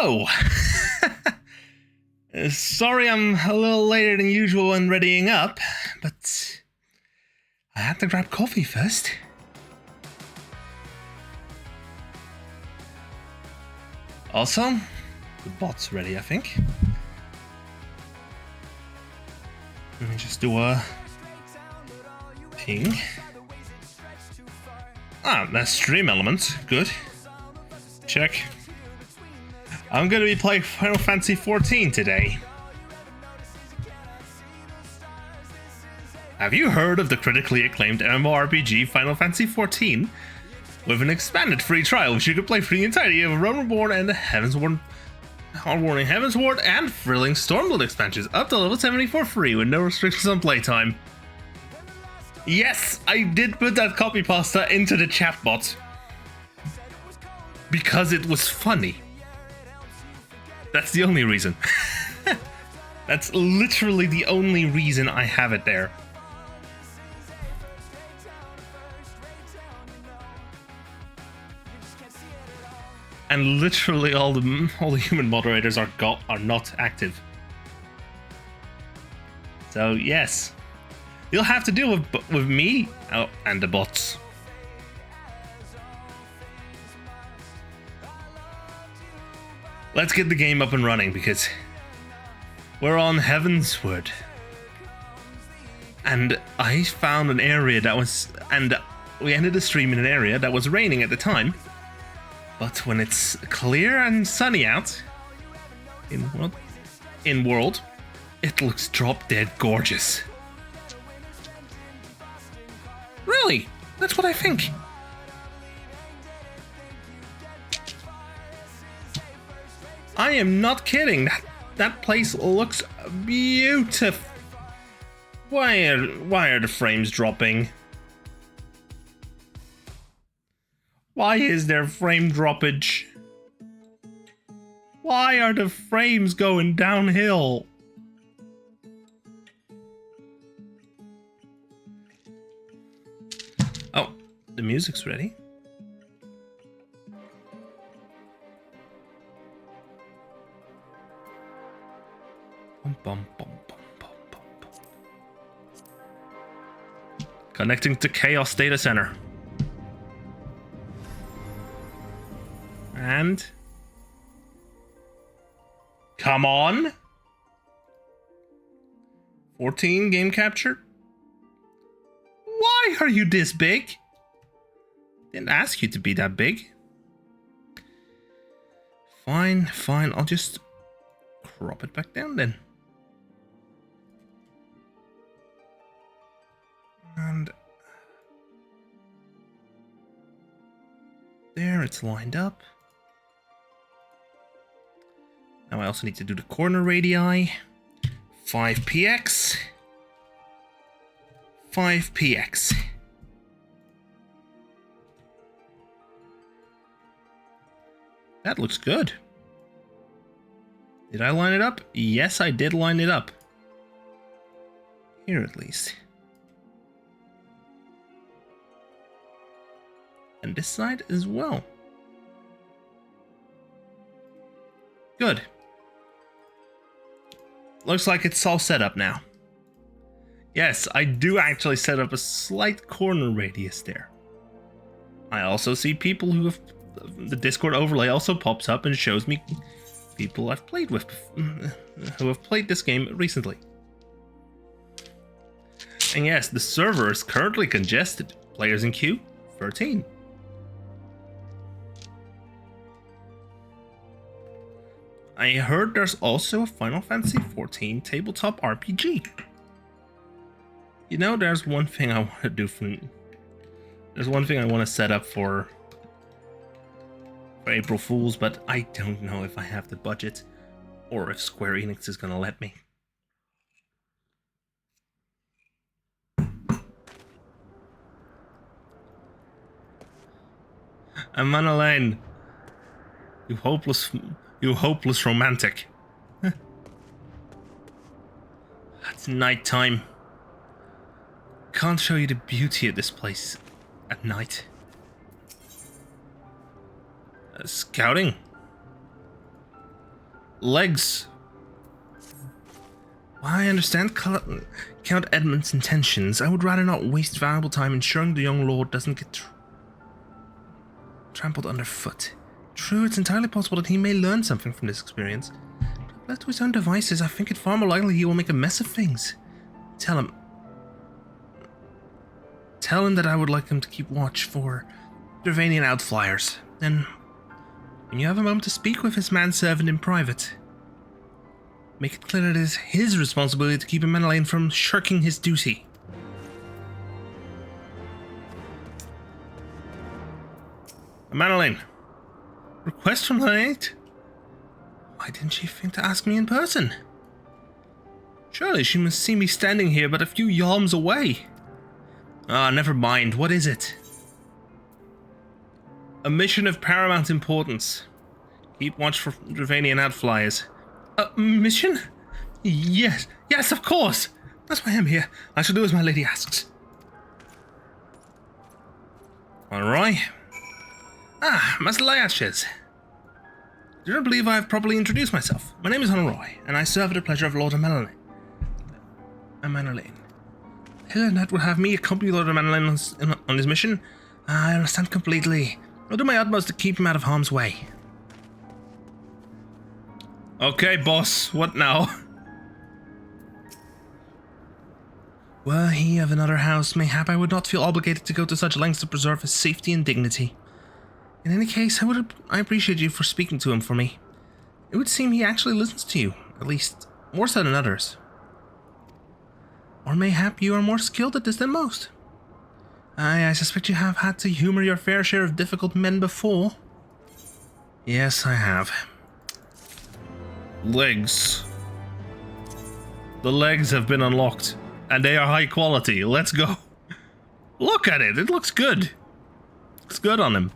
Hello! Sorry I'm a little later than usual in readying up, but I had to grab coffee first. Also, the bot's ready, I think. Let me just do a ping. Ah, that's stream elements. Good. Check. I'm gonna be playing Final Fantasy XIV today. Have you heard of the critically acclaimed MMORPG Final Fantasy XIV? With an expanded free trial, which you can play for the entirety of Raubahn and Heavensward, Heavensward and thrilling Stormblood expansions up to level 70 for free with no restrictions on playtime. Yes, I did put that copy pasta into the chatbot because it was funny. That's the only reason. That's literally the only reason I have it there. And literally all the human moderators are not active. So yes, you'll have to deal with me and the bots. Let's get the game up and running because we're on Heavensward. And I found an area that was, and we ended the stream in an area that was raining at the time. But when it's clear and sunny out, in world, it looks drop dead gorgeous. Really? That's what I think. I am not kidding. That place looks beautiful. Why are the frames dropping? Why is there frame droppage? Why are the frames going downhill? Oh, the music's ready. Bum, bum, bum, bum, bum, bum, bum. Connecting to Chaos Data Center. And come on. 14 game capture. Why are you this big? Didn't ask you to be that big. Fine, I'll just crop it back down then. And there, it's lined up. Now I also need to do the corner radii. 5px. 5px. That looks good. Did I line it up? Yes, I did line it up. Here at least. And this side as well. Good. Looks like it's all set up now. Yes, I do actually set up a slight corner radius there. I also see people who have... The Discord overlay also pops up and shows me people I've played with, who have played this game recently. And yes, the server is currently congested. Players in queue, 13. I heard there's also a Final Fantasy XIV tabletop RPG. You know, there's one thing I want to do for... There's one thing I want to set up for April Fools, but I don't know if I have the budget or if Square Enix is going to let me. Manalaine, you hopeless romantic. It's nighttime. Can't show you the beauty of this place at night. Scouting. Legs. While I understand Count Edmund's intentions, I would rather not waste valuable time ensuring the young lord doesn't get trampled underfoot. True, it's entirely possible that he may learn something from this experience. But left to his own devices, I think it far more likely he will make a mess of things. Tell him that I would like him to keep watch for Dravanian outflyers. Then, when you have a moment to speak with his manservant in private, make it clear that it is his responsibility to keep Menelain from shirking his duty. Menelain. Request from her aunt? Why didn't she think to ask me in person? Surely she must see me standing here but a few yalms away. Ah, never mind. What is it? A mission of paramount importance. Keep watch for Dravanian outflyers. A mission? Yes, of course. That's why I'm here. I shall do as my lady asks. Alright. Master Lyashes. Do not believe I have properly introduced myself. My name is Honoroy, and I serve at the pleasure of Lord Menelain. Helenet will have me accompany Lord Menelain on his mission. I understand completely. I'll do my utmost to keep him out of harm's way. Okay, boss. What now? Were he of another house, mayhap I would not feel obligated to go to such lengths to preserve his safety and dignity. In any case, I appreciate you for speaking to him for me. It would seem he actually listens to you, at least more so than others. Or mayhap you are more skilled at this than most. I suspect you have had to humor your fair share of difficult men before. Yes, I have. Legs. The legs have been unlocked, and they are high quality. Let's go. Look at it. It looks good. Looks good on him.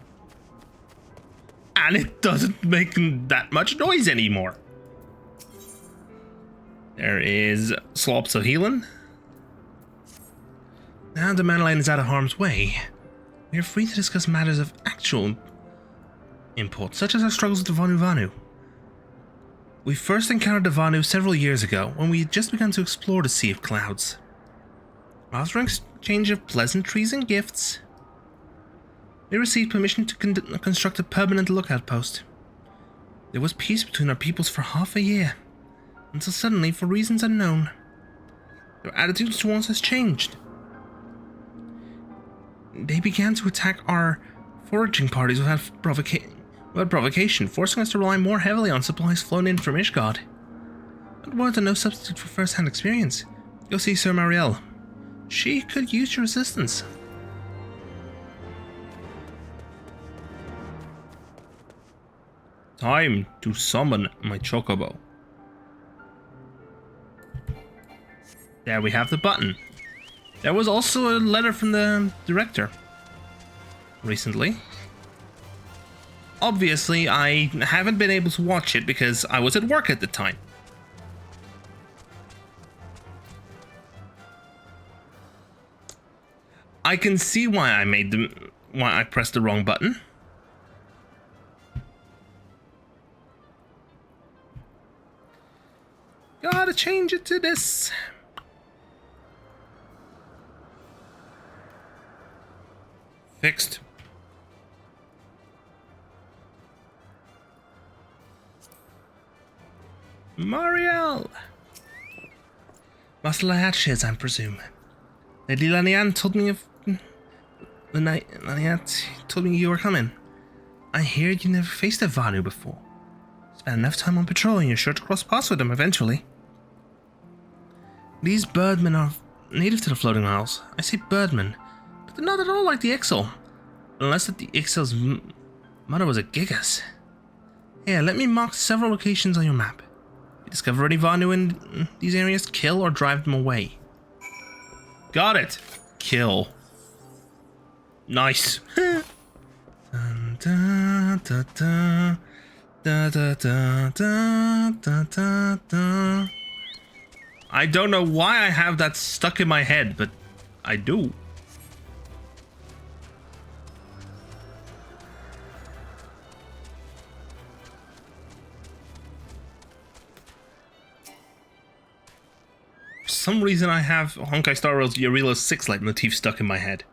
And it doesn't make that much noise anymore. There is Slops of Healing. Now the Menelain is out of harm's way, we are free to discuss matters of actual import, such as our struggles with the Vanu. We first encountered the Vanu several years ago, when we had just begun to explore the Sea of Clouds. After an exchange of pleasantries and gifts, we received permission to construct a permanent lookout post. There was peace between our peoples for half a year, until suddenly, for reasons unknown, their attitudes towards us changed. They began to attack our foraging parties without provocation, forcing us to rely more heavily on supplies flown in from Ishgard. But words are no substitute for first-hand experience. Go see Sir Marielle. She could use your assistance. Time to summon my chocobo. There we have the button. There was also a letter from the director recently. Obviously, I haven't been able to watch it because I was at work at the time. I can see why I pressed the wrong button. Gotta change it to this. Fixed. Marielle! Master Lyashes, I presume. Lady Lanian told me you were coming. I hear you never faced a Vanu before. Spent enough time on patrol and you're sure to cross paths with them eventually. These birdmen are native to the Floating Isles. I say birdmen, but they're not at all like the Ixal. Unless that the Ixal's mother was a Gigas. Here, let me mark several locations on your map. If you discover any Vanu in these areas, kill or drive them away. Got it. Kill. Nice. Dun, dun, dun, dun. Da, da, da, da, da, da, da. I don't know why I have that stuck in my head, but I do. some reason I have Honkai Star Rail's Yorila's Six Light motif stuck in my head.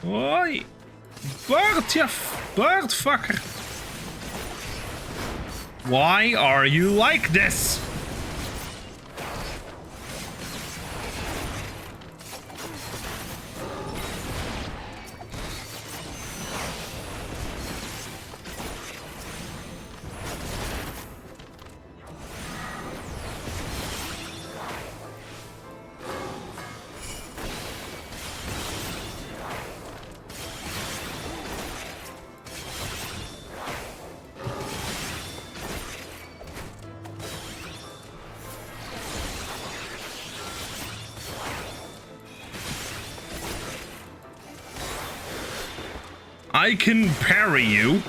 Oi! Bird, you bird fucker! Why are you like this? I can parry you.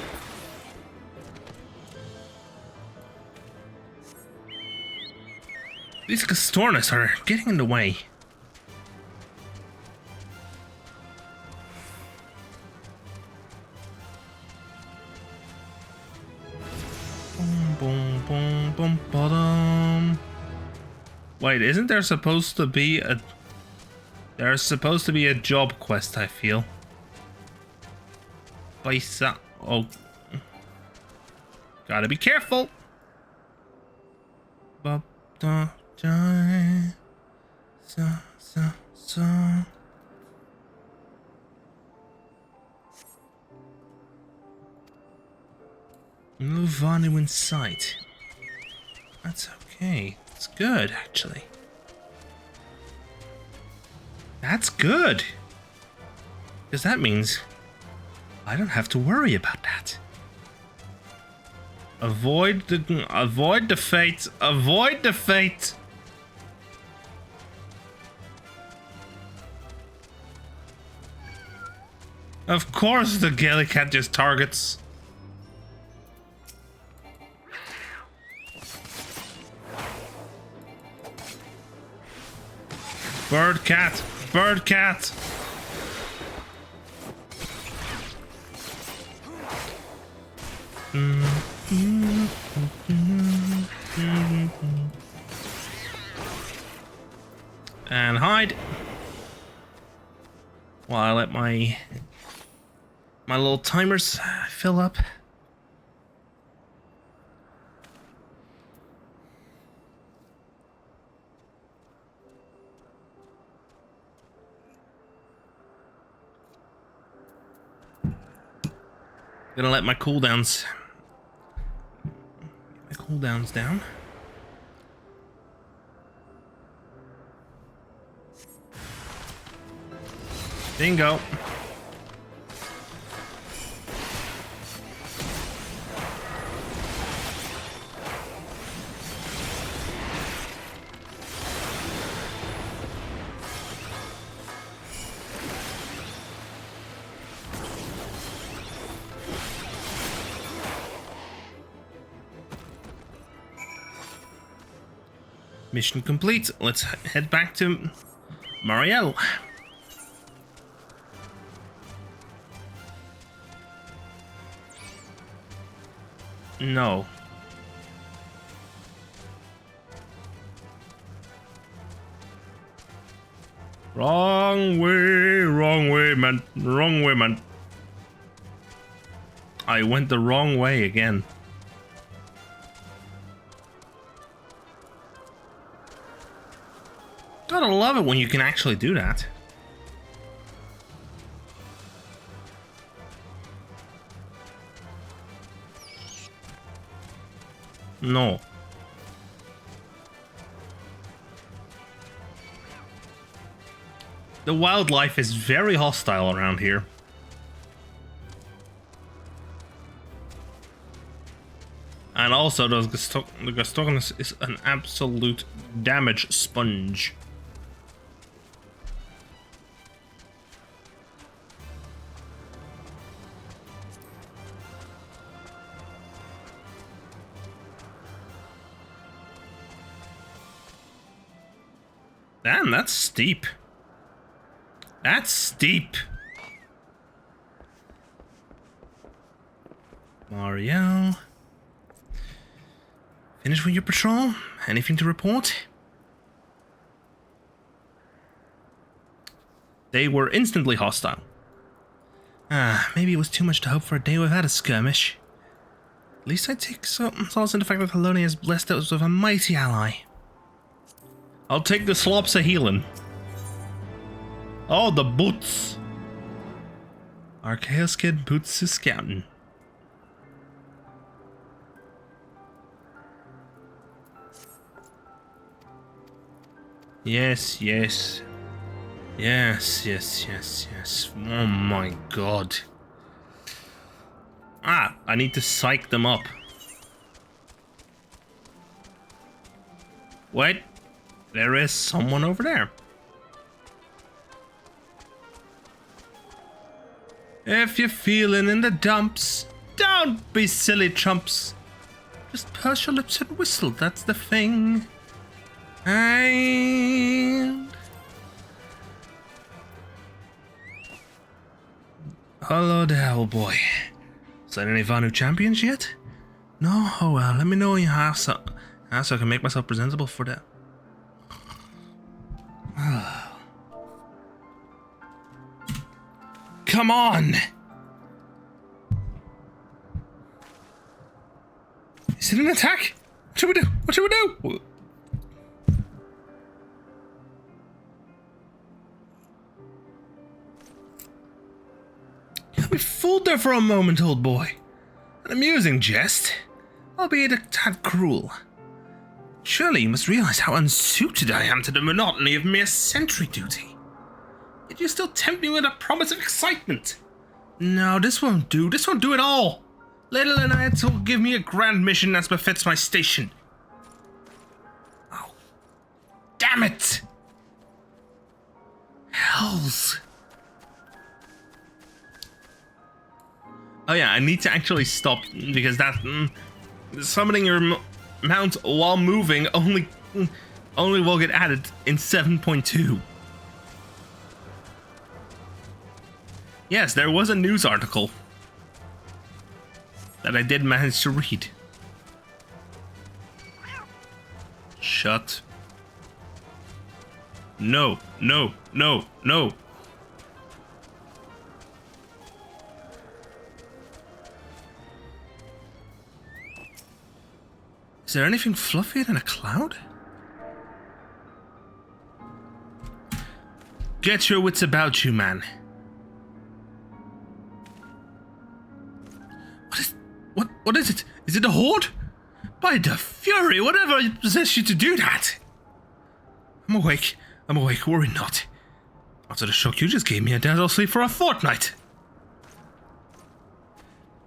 These Castornis are getting in the way. Boom, boom, boom, boom, bottom. Wait, isn't there supposed to be a... There's supposed to be a job quest, I feel. Paisa. Oh. Gotta be careful. No Vanu in sight. That's okay. It's good, actually. That's good. Because that means I don't have to worry about that. Avoid the fate. Avoid the fate. Of course the Gallicat just targets. Bird cat. Bird cat. And hide while I let my little timers fill up. Gonna let my cooldowns down. Bingo. Mission complete. Let's head back to Marielle. No. Wrong way, man. Wrong way, man. I went the wrong way again. Gotta love it when you can actually do that. No. The wildlife is very hostile around here. And also, the Gastornis is an absolute damage sponge. Damn, that's steep. That's steep. Mario. Finished with your patrol? Anything to report? They were instantly hostile. Maybe it was too much to hope for a day without a skirmish. At least I take solace in the fact that Helone has blessed us with a mighty ally. I'll take the slops of healing. Oh, the boots. Our Chaos Kid boots is scouting. Yes, yes. Yes, yes, yes, yes. Oh my god. I need to psych them up. Wait, there is someone over there. If you're feeling in the dumps, don't be silly chumps. Just purse your lips and whistle, that's the thing. And... hello there, old boy. Is that any Vanu champions yet? No? Oh well, let me know when you have some, so I can make myself presentable for that. Come on! Is it an attack? What should we do? What should we do? We fooled there for a moment, old boy. An amusing jest, albeit a tad cruel. Surely you must realize how unsuited I am to the monotony of mere sentry duty. Yet you still tempt me with a promise of excitement. No, this won't do. This won't do at all. Little Anayat will give me a grand mission as befits my station. Oh, damn it! Hells. Oh yeah, I need to actually stop because that summoning your mount while moving only will get added in 7.2. Yes, there was a news article that I did manage to read. Shut. No, no, no, no. Is there anything fluffier than a cloud? Get your wits about you, man. What is it? Is it a horde? By the fury, whatever possessed you to do that? I'm awake, worry not. After the shock you just gave me, I'll sleep for a fortnight.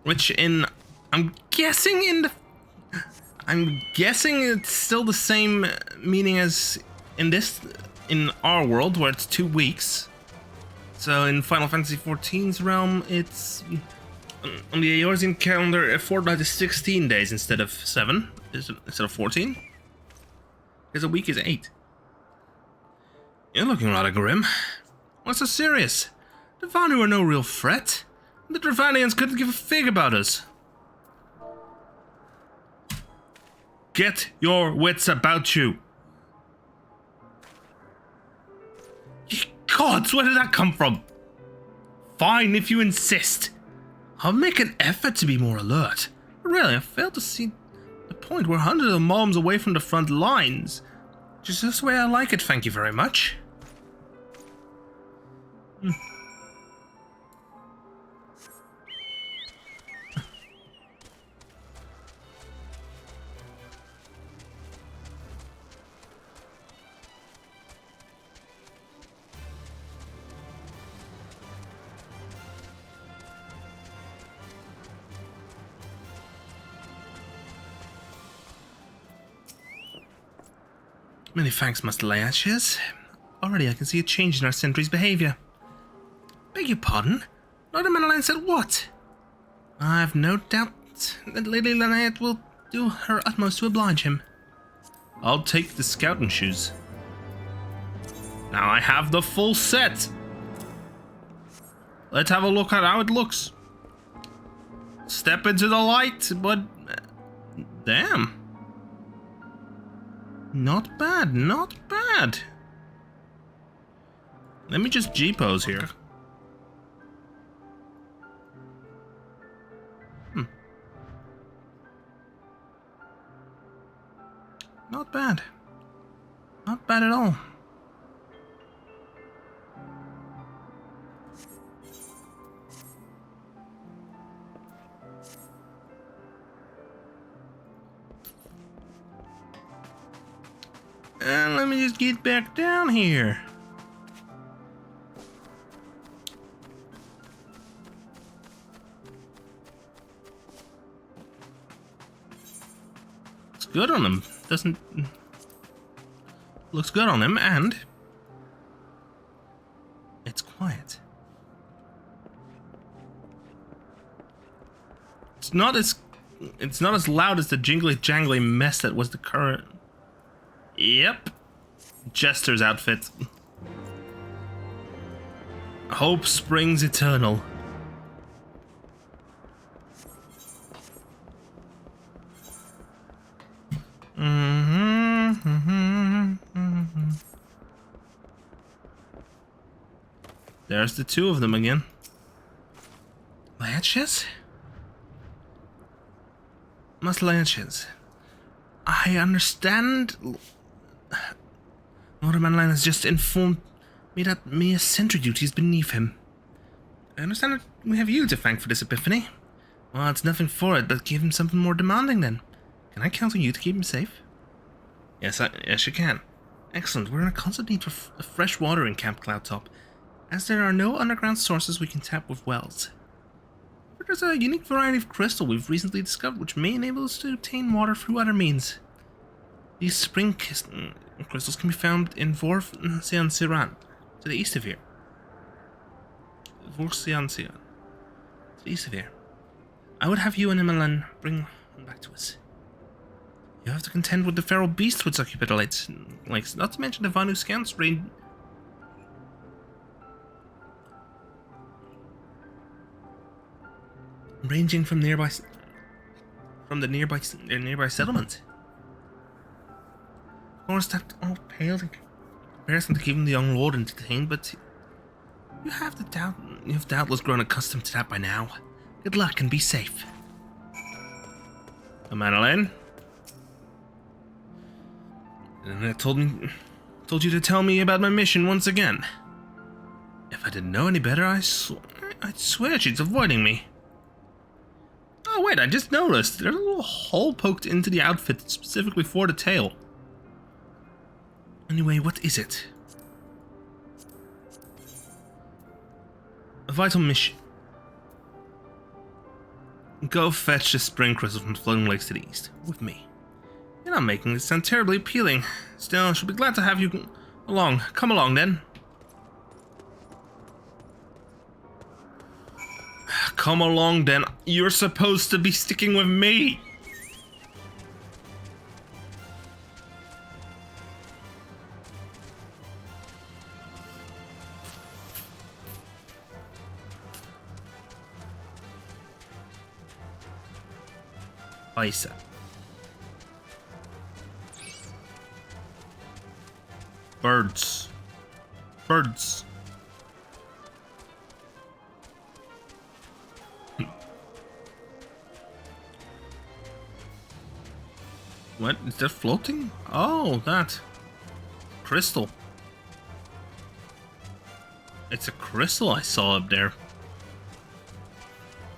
Which I'm guessing it's still the same meaning as in our world, where it's 2 weeks. So in Final Fantasy XIV's realm, it's on the Eorzean calendar, a fortnight is 16 days instead of 7, instead of 14. Because a week is 8. You're looking rather grim. What's so serious? The Vanu are no real threat. The Dravanians couldn't give a fig about us. Get your wits about you. Ye gods, where did that come from? Fine, if you insist. I'll make an effort to be more alert. But really, I fail to see the point. We're hundreds of miles away from the front lines. Just this way I like it, thank you very much. Many thanks, Master Layaches. Already I can see a change in our sentry's behavior. Beg your pardon? Lord Madeline said what? I've no doubt that Lady Lynette will do her utmost to oblige him. I'll take the scouting shoes. Now I have the full set. Let's have a look at how it looks. Step into the light, but... damn. Not bad, not bad. Let me just G-pose here. Not bad. Not bad at all. And let me just get back down here. Looks good on him. Doesn't... Looks good on him, and... It's quiet. It's not as loud as the jingly jangly mess that was the current... Yep. Jester's outfit. Hope springs eternal. There's the two of them again. Lanches? Must Lanches. I understand... Lord Manline has just informed me that mere sentry duty is beneath him. I understand that we have you to thank for this epiphany. Well, it's nothing for it, but give him something more demanding then. Can I count on you to keep him safe? Yes, you can. Excellent. We're in a constant need for fresh water in Camp Cloudtop, as there are no underground sources we can tap with wells. But there's a unique variety of crystal we've recently discovered which may enable us to obtain water through other means. These spring crystals can be found in Vorsian-Siran, to the east of here. Vorsian-Siran, to the east of here. I would have you and Emmeline bring one back to us. You have to contend with the feral beasts which occupy the lakes, not to mention the Vanu scouts ranging from the nearby settlement. Of course, that all paled in comparison to keeping the young lord entertained, but you have doubtless grown accustomed to that by now. Good luck and be safe. Madeline? And I told you to tell me about my mission once again. If I didn't know any better, I'd swear she's avoiding me. Oh wait, I just noticed. There's a little hole poked into the outfit specifically for the tail. Anyway, what is it? A vital mission. Go fetch the spring crystal from the floating lakes to the east, with me. You're not making this sound terribly appealing. Still, I shall be glad to have you along. Come along, then. Come along, then. You're supposed to be sticking with me. Isa. Birds. Birds. What? Is that floating? Oh, that. Crystal. It's a crystal I saw up there.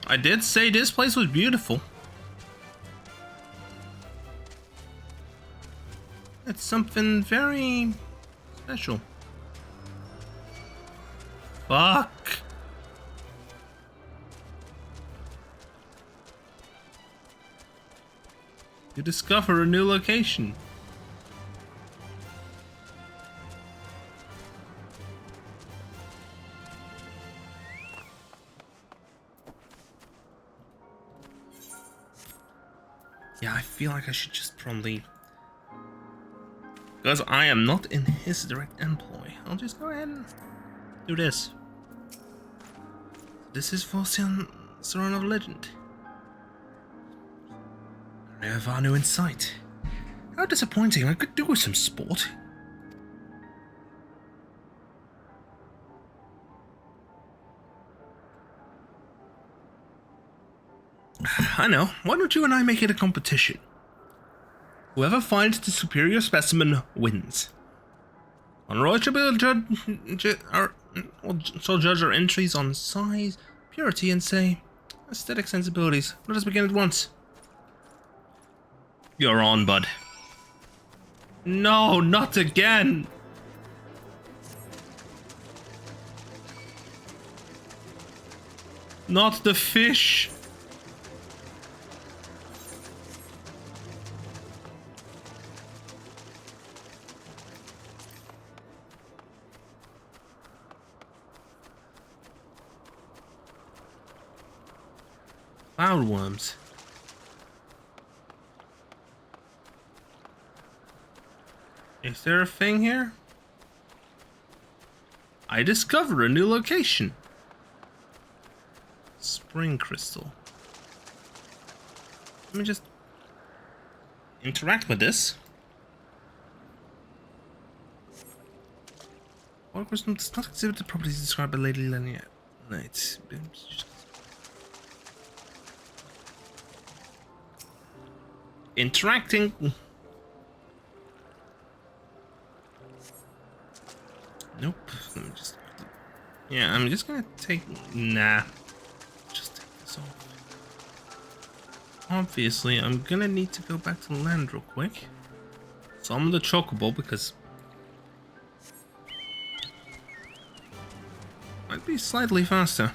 I did say this place was beautiful. It's something very special. Fuck. You discover a new location. Yeah, I feel like I should just probably... Because I am not in his direct employ, I'll just go ahead and do this. This is Vorsian Saran of Legend. Vanu in sight. How disappointing. I could do with some sport. I know. Why don't you and I make it a competition? Whoever finds the superior specimen wins. On Roy should be judge our entries on size, purity, and say aesthetic sensibilities. Let us begin at once. You're on, bud. No, not again. Not the fish. Cloud worms. Is there a thing here? I discovered a new location. Spring crystal. Let me just interact with this. Water crystal does not exhibit the properties described by Lady Lenya. Right. Interacting. Nope. Let me just. Yeah, I'm just gonna take. Nah. Just take this off. Obviously, I'm gonna need to go back to land real quick. Summon the chocobo because. Might be slightly faster.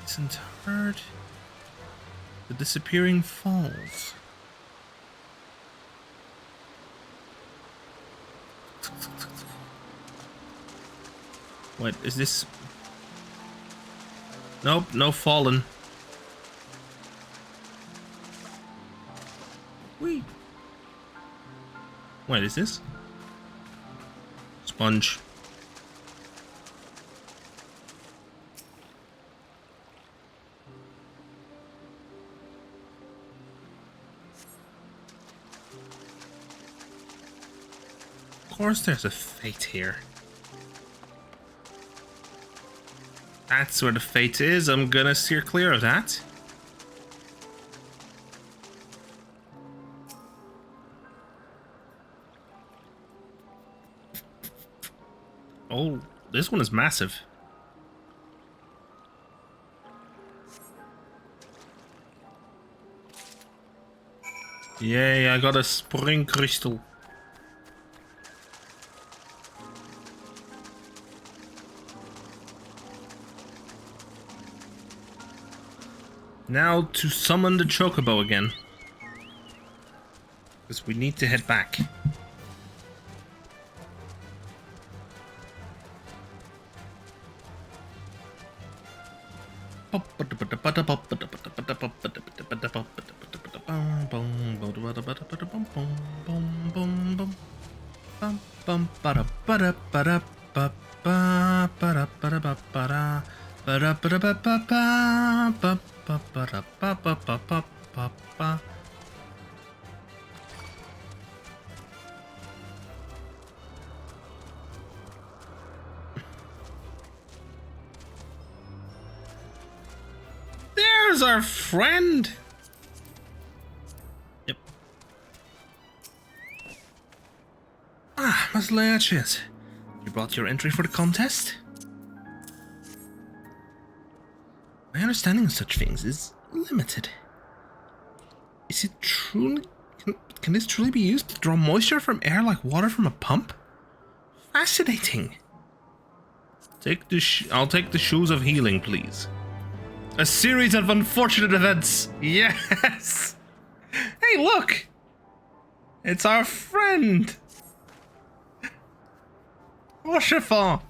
Isn't heard. The disappearing falls. What is this? Nope, no fallen. Wait. What is this? Sponge. Of course there's a fate here. That's where the fate is. I'm gonna steer clear of that. Oh, this one is massive. Yay, I got a spring crystal. Now to summon the chocobo again. Because we need to head back. There's our friend. Yep. Ah, Miss Leaches. You brought your entry for the contest? My understanding of such things is limited. Is it truly... Can this truly be used to draw moisture from air like water from a pump? Fascinating. I'll take the shoes of healing, please. A series of unfortunate events. Yes! Hey, look! It's our friend! Washafon!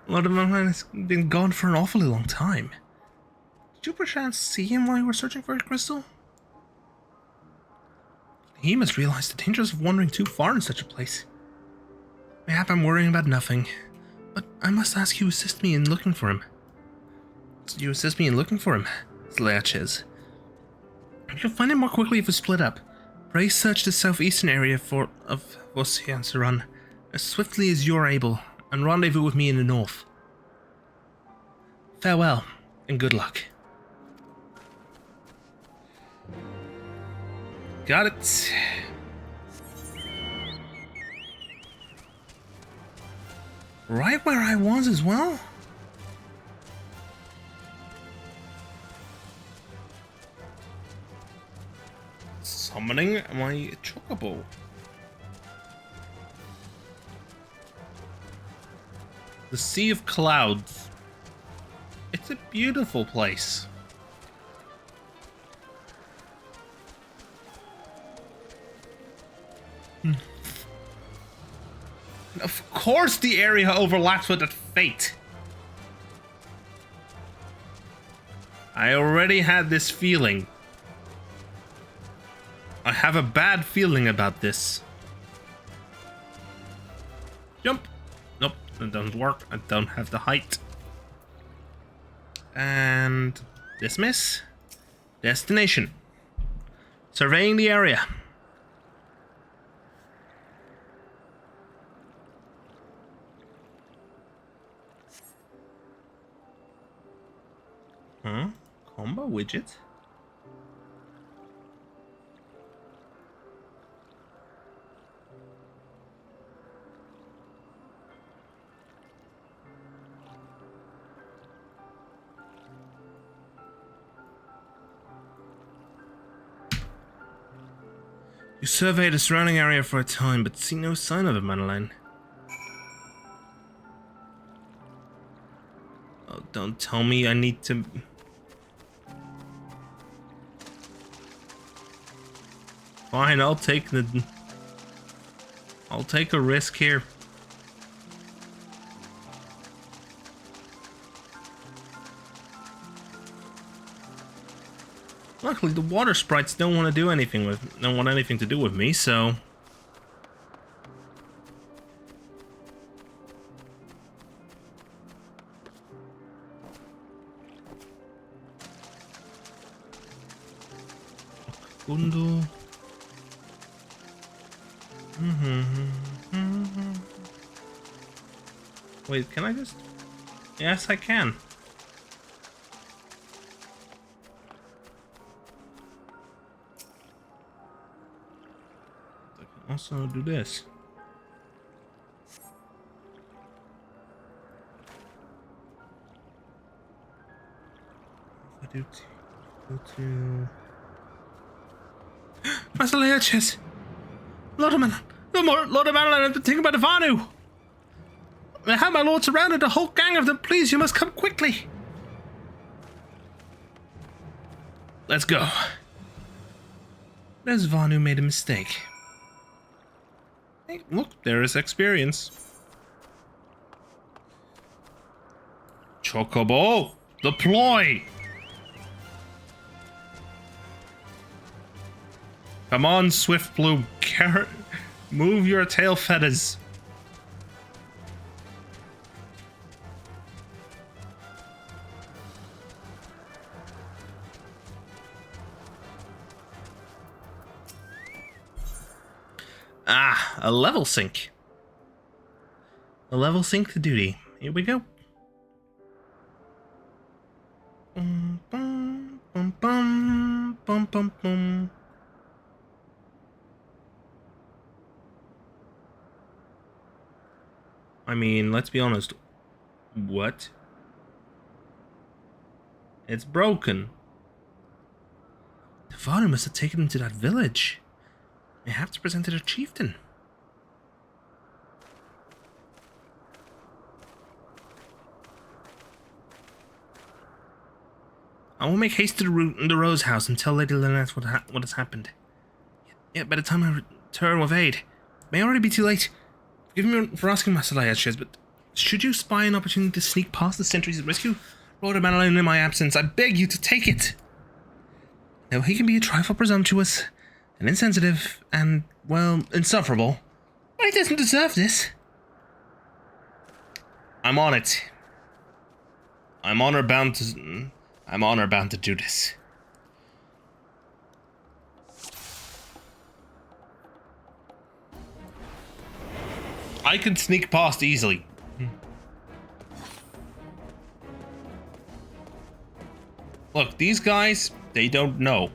Lord of my mind has been gone for an awfully long time. Did you perchance see him while you were searching for a crystal? He must realize the dangers of wandering too far in such a place. Mayhap I'm worrying about nothing, but I must ask you to assist me in looking for him. Slashes. You'll find it more quickly if we split up. Pray search the southeastern area of Vosiansaran as swiftly as you're able, and rendezvous with me in the north. Farewell, and good luck. Got it. Right where I was as well? Summoning my chocobo. The Sea of Clouds. It's a beautiful place. Of course the area overlaps with that fate. I already had this feeling. I have a bad feeling about this. Jump. Nope, that doesn't work. I don't have the height. And dismiss. Destination. Surveying the area. Huh? Combo widget? You surveyed the surrounding area for a time, but see no sign of it, Madeline. Oh, don't tell me I need to... Fine, I'll take a risk here. Luckily, the water sprites don't want to do anything don't want anything to do with me, so... Kundu. Wait, can I just... Yes, I can. I can also do this. If I do go to... Masalayaches! Lord of Madeline, I'm thinking about the Vanu! I have my lord surrounded, a whole gang of them. Please, you must come quickly. Let's go. There's Vanu made a mistake. Hey, look, there is experience. Chocobo, deploy! Come on, Swift Blue, move your tail feathers. Ah, a level sync. A level sync to duty. Here we go. Bum, bum, bum, bum, bum, bum, bum. I mean, let's be honest. What? It's broken. The father must have taken him to that village. I have to present it to chieftain. I will make haste to the Rose House and tell Lady Lynette what has happened. Yet by the time I return with aid, it may already be too late. Forgive me for asking, Master Liaches, but should you spy an opportunity to sneak past the sentries and rescue Lord Madeline in my absence, I beg you to take it. Now he can be a trifle presumptuous and insensitive and, well, insufferable, but he doesn't deserve this. I'm on it. I'm honor bound I'm honor bound to do this. I can sneak past easily. Look, these guys, they don't know.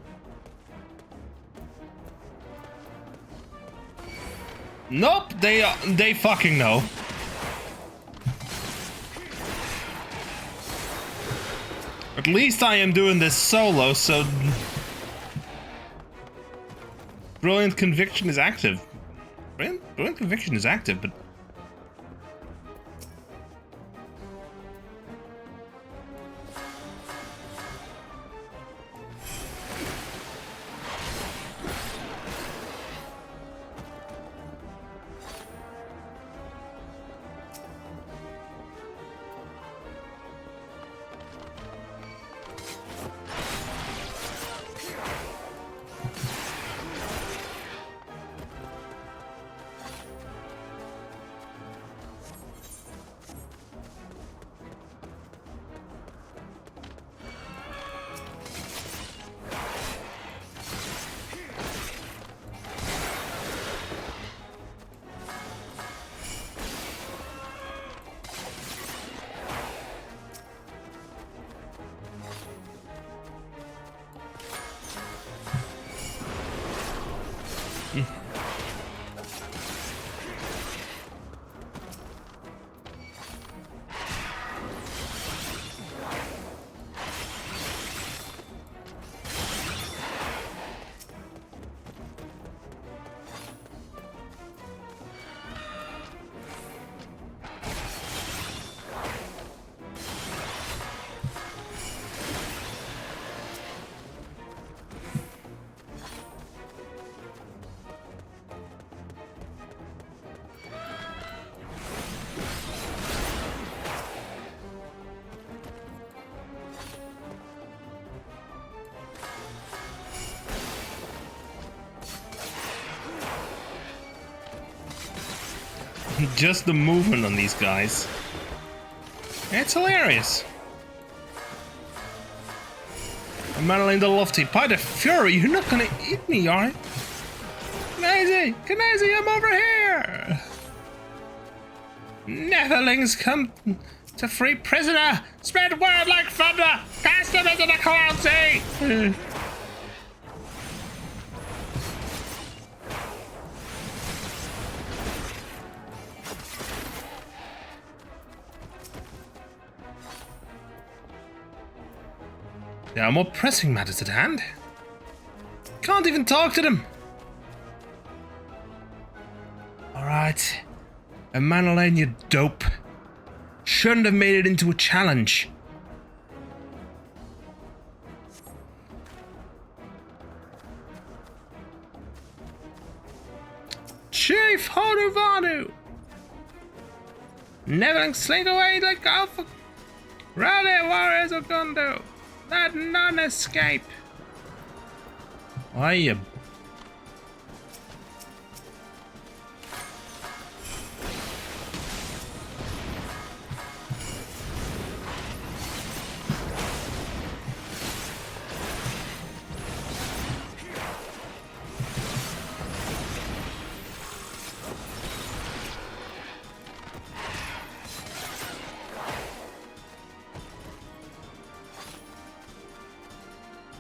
Nope, they fucking know. At least I am doing this solo, so Brilliant Conviction is active. Brilliant Conviction is active, but just the movement on these guys. It's hilarious. Madeline the Lofty, by the Fury, you're not gonna eat me, are you? Knazy, I'm over here! Netherlings come to free prisoner! Spread word like thunder! Cast them into the cloud sea! There are more pressing matters at hand. Can't even talk to them. Alright. Manolane, you dope. Shouldn't have made it into a challenge. Chief Hoduvanu! Never slink away like alpha. Rally warriors of Gondo. Let none escape. Why you?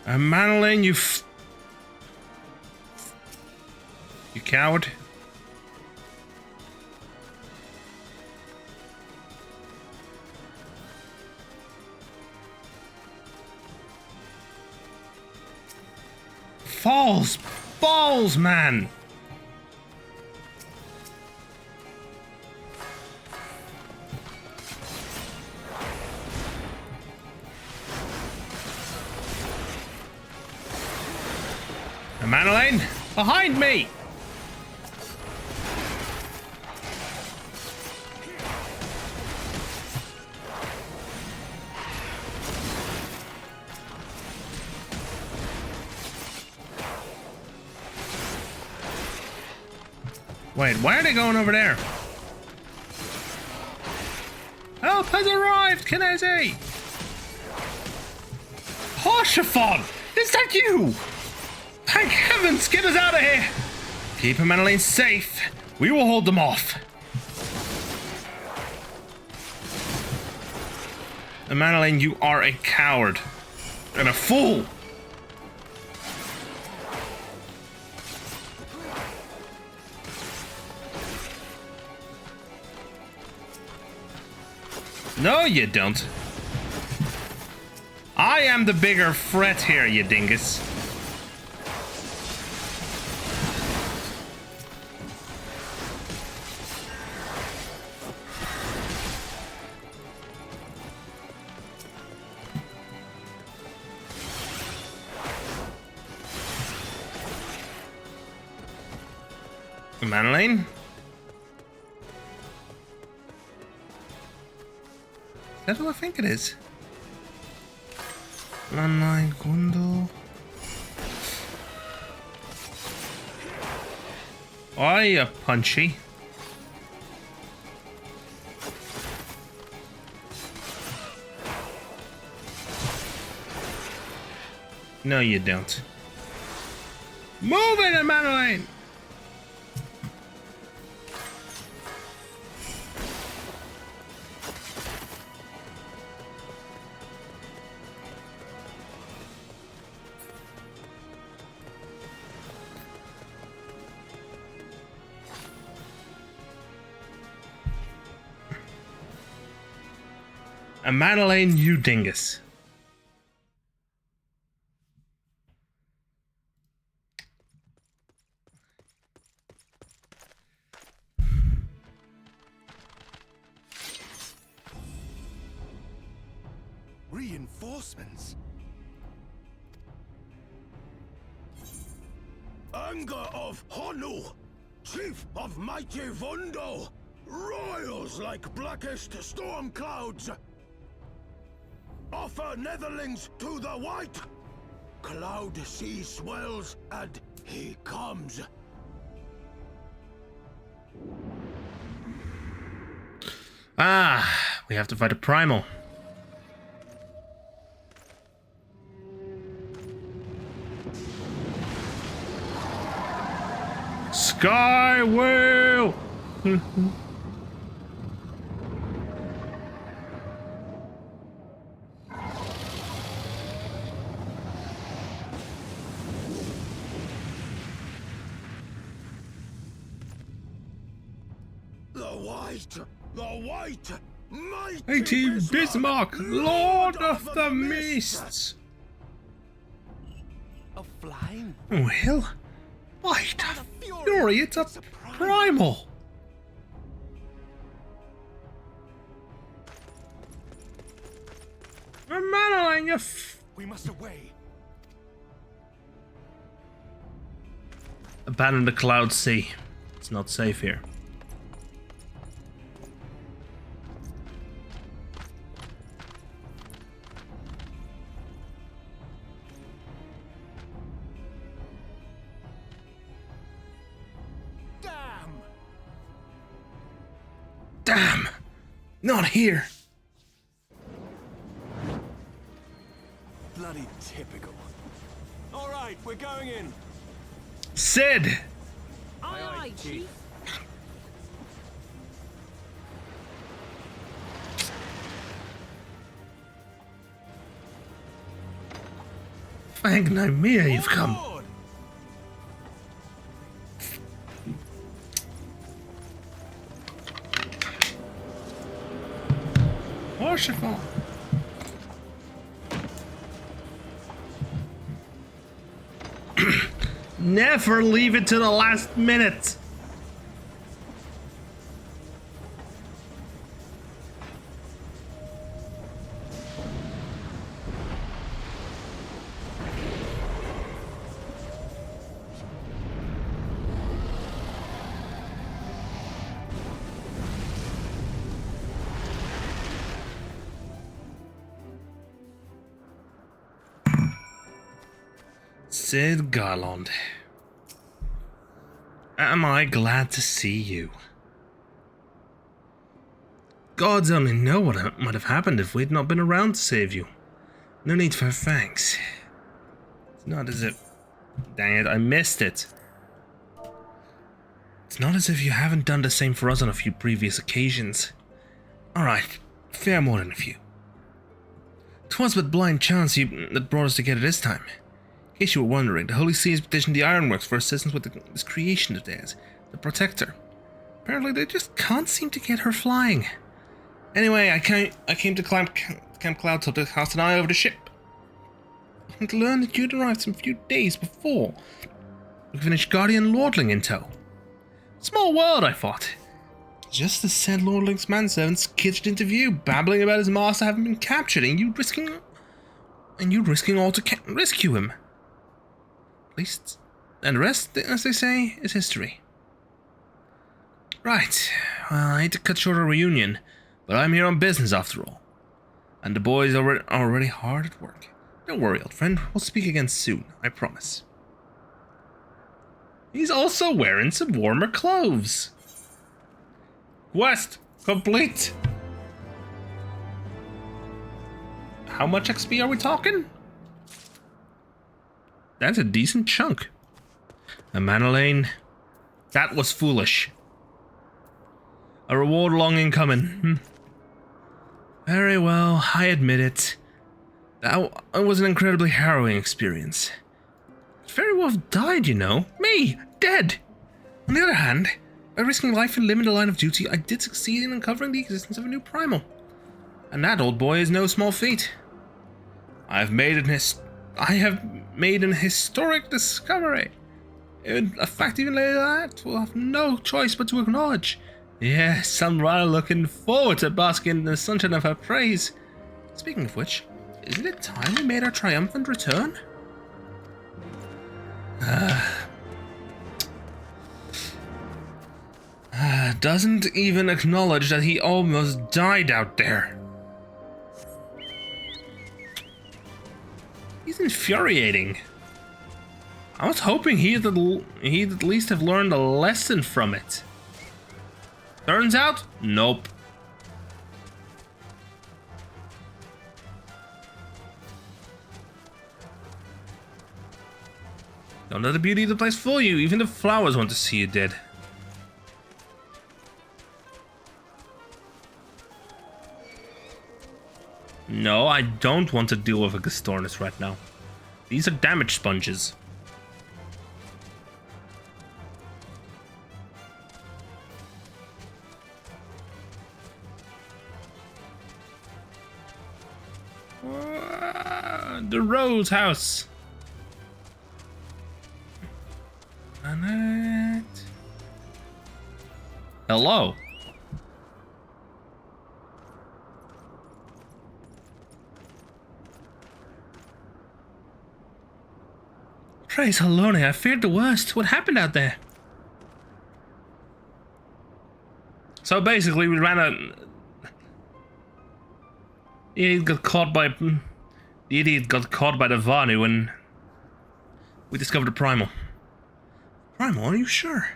Manolane, you coward. Balls, man. Manolane, behind me! Wait, why are they going over there? Help has arrived, Knazy! Archifon! Is that you? Thank heavens, get us out of here! Keep Madeleine safe. We will hold them off. Madeleine, you are a coward. And a fool. No, you don't. I am the bigger threat here, you dingus. Madeleine? Is that who I think it is? Landline, Gundo. Oh, you punchy. No, you don't. Move it, Madeleine! Madeleine, you dingus. Reinforcements? Anger of Honu, chief of mighty Vundo, royals like blackest storm clouds. Offer netherlings to the white. Cloud sea swells and he comes. Ah, we have to fight a primal. Sky whale. The white, mighty 18 Bismarck, Lord of the Mists. A flying? Well, white fury, it's a primal. Madeleine, you we must away. Abandon the Cloud Sea. It's not safe here. Damn! Not here! Bloody typical. Alright, we're going in. Sid! Aye, Chief. Thank Nymea you've come. Archifon. Never leave it to the last minute. Sid Garland. Am I glad to see you? Gods only know what might have happened if we'd not been around to save you. No need for thanks. It's not as if... Dang it, I missed it. It's not as if you haven't done the same for us on a few previous occasions. Alright, fair more than a few. 'Twas but blind chance that brought us together this time. In case you were wondering, the Holy See has petitioned the Ironworks for assistance with this creation of theirs, the Protector. Apparently they just can't seem to get her flying. Anyway, I came to Camp Cloudtop to cast an eye over the ship. And to learn that you'd arrived some few days before, with finished Guardian Lordling in tow. Small world, I thought. Just as said Lordling's manservant skitched into view, babbling about his master having been captured, and you risking all to rescue him. At least, and the rest, as they say, is history. Right, well, I hate to cut short a reunion, but I'm here on business after all. And the boys are already hard at work. Don't worry, old friend, we'll speak again soon, I promise. He's also wearing some warmer clothes. Quest complete. How much XP are we talking? That's a decent chunk. A mana lane. That was foolish. A reward long incoming. Very well, I admit it. That was an incredibly harrowing experience. I'd very well have died, you know. Me, dead. On the other hand, by risking life and limb in the line of duty, I did succeed in uncovering the existence of a new primal. And that, old boy, is no small feat. I have made an historic discovery. In fact, even later than that, we'll have no choice but to acknowledge. Yes, I'm rather looking forward to basking in the sunshine of her praise. Speaking of which, isn't it time we made our triumphant return? Doesn't even acknowledge that he almost died out there. He's infuriating. I was hoping he'd at least have learned a lesson from it. Turns out, nope. Don't let the beauty of the place fool you. Even the flowers want to see you dead. No, I don't want to deal with a Gastornis right now. These are damage sponges. The Rose House. Annette. Hello. Praise Halone, I feared the worst. What happened out there? So basically, we ran a... The idiot got caught by the Vanu and we discovered a primal. Primal? Are you sure?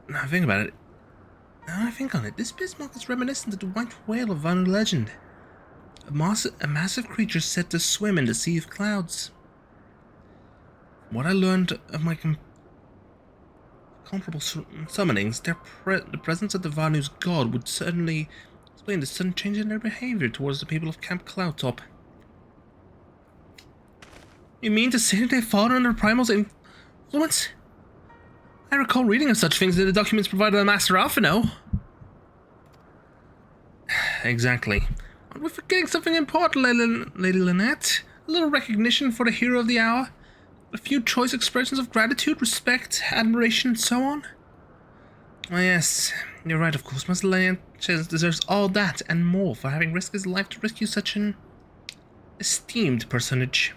Now think about it. Now I think on it, this Bismarck is reminiscent of the white whale of Vanu legend. A massive creature said to swim in the sea of clouds. What I learned of my comparable summonings, the presence of the Vanu's god would certainly explain the sudden change in their behavior towards the people of Camp Cloudtop. You mean to say that they've fallen under Primal's influence? I recall reading of such things in the documents provided by Master Alphino. Exactly. Aren't we forgetting something important, Lady Lynette? A little recognition for the hero of the hour? A few choice expressions of gratitude, respect, admiration, and so on? Oh yes, you're right, of course. Master Sanchez deserves all that and more for having risked his life to rescue such an esteemed personage.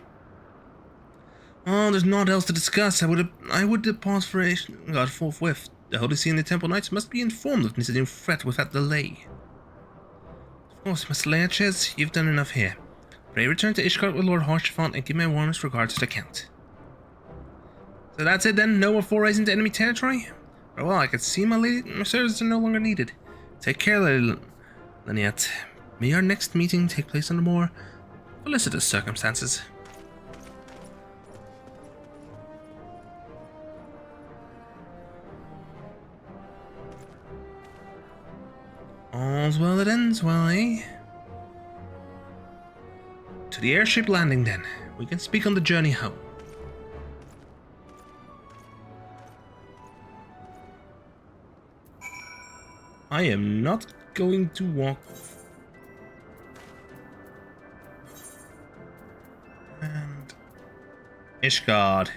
Oh, there's naught else to discuss. I would depart for God forthwith. The Holy See and the Temple Knights must be informed of this new threat without delay. Of course, Master Sanchez, you've done enough here. Pray return to Ishgard with Lord Harshfont and give my warmest regards to the Count. So that's it then? No more forays into enemy territory? Well, I can see my services are no longer needed. Take care, Lady Lynette. May our next meeting take place under more felicitous circumstances. All's well that ends well, eh? To the airship landing then. We can speak on the journey home. I am not going to walk. And Ishgard.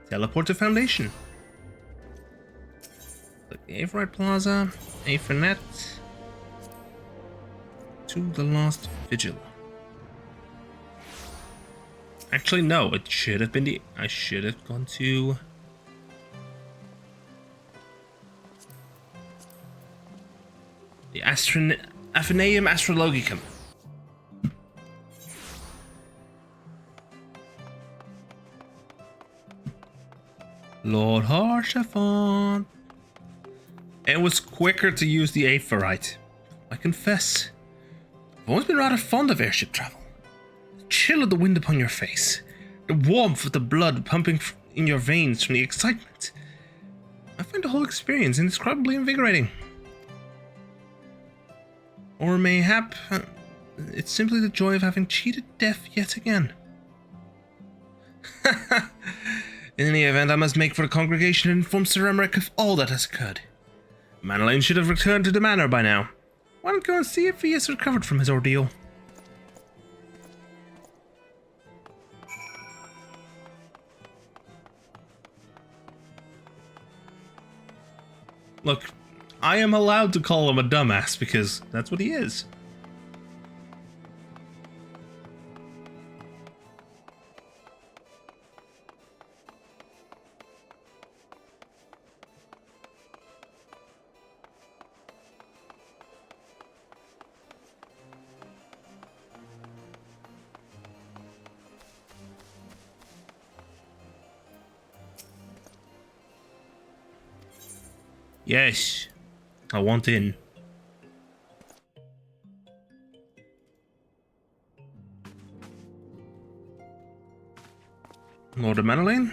Teleport to Foundation. The Averite Plaza, Afernet. To the Lost Vigil. Actually, no, it should have been the... I should have gone to... the Athenaeum Astrologicum. Lord Harshaphon. It was quicker to use the Aphorite. I confess. I've always been rather fond of airship travel. The chill of the wind upon your face. The warmth of the blood pumping in your veins from the excitement. I find the whole experience indescribably invigorating. Or mayhap, it's simply the joy of having cheated death yet again. In any event, I must make for the congregation and inform Sir Emmerich of all that has occurred. Manolane should have returned to the manor by now. Why not go and see if he has recovered from his ordeal? Look, I am allowed to call him a dumbass because that's what he is. Yes, I want in. Lord of Manolane?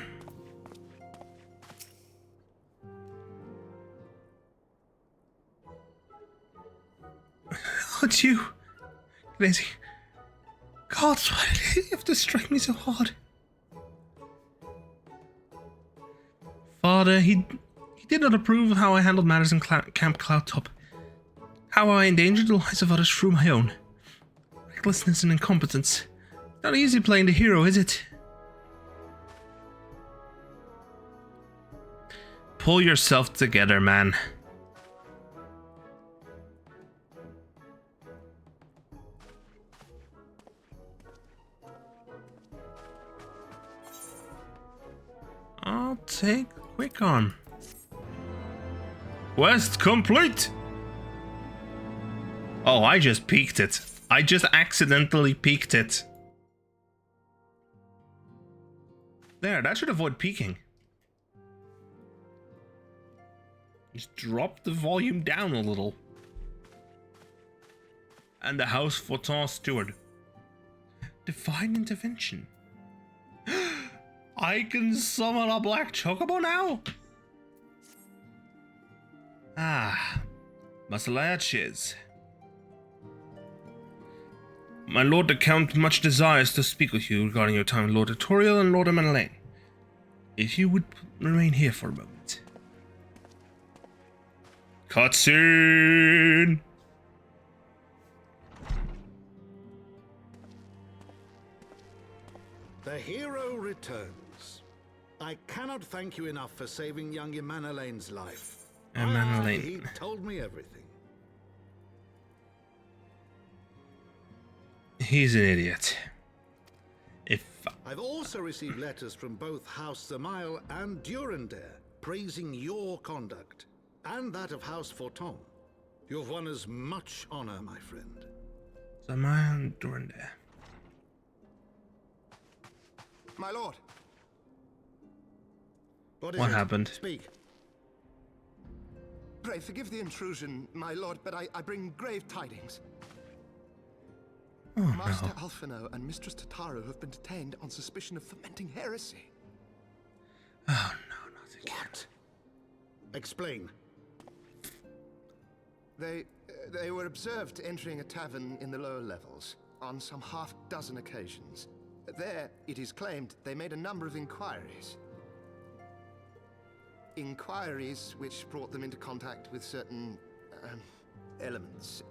Oh, it's you, Lizzie. God, why did you have to strike me so hard? Father, he did not approve of how I handled matters in Camp Cloudtop. How I endangered the lives of others through my own. Recklessness and incompetence. Not easy playing the hero, is it? Pull yourself together, man. I'll take quick arm. Quest complete! Oh, I just peeked it. I just accidentally peeked it. There, that should avoid peeking. Just drop the volume down a little. And the House Fortin Steward. Divine intervention. I can summon a black chocobo now? Ah, Masalayachiz. My Lord the Count much desires to speak with you regarding your time with Lord Artorial and Lord Manolane. If you would remain here for a moment. Cutscene! The hero returns. I cannot thank you enough for saving young Manolane's life. Manolane. He told me everything. He's an idiot. I've also received letters from both House Zamail and Durandare praising your conduct, and that of House Fortin. You've won us much honor, my friend. Zamail and Durandare. My lord. What happened? Speak. Pray forgive the intrusion, my lord, but I bring grave tidings. Oh, Master no. Alphino and Mistress Tataru have been detained on suspicion of fomenting heresy. Oh, no, not again. What? Explain. They were observed entering a tavern in the lower levels on some half-dozen occasions. There, it is claimed, they made a number of inquiries. Inquiries which brought them into contact with certain elements.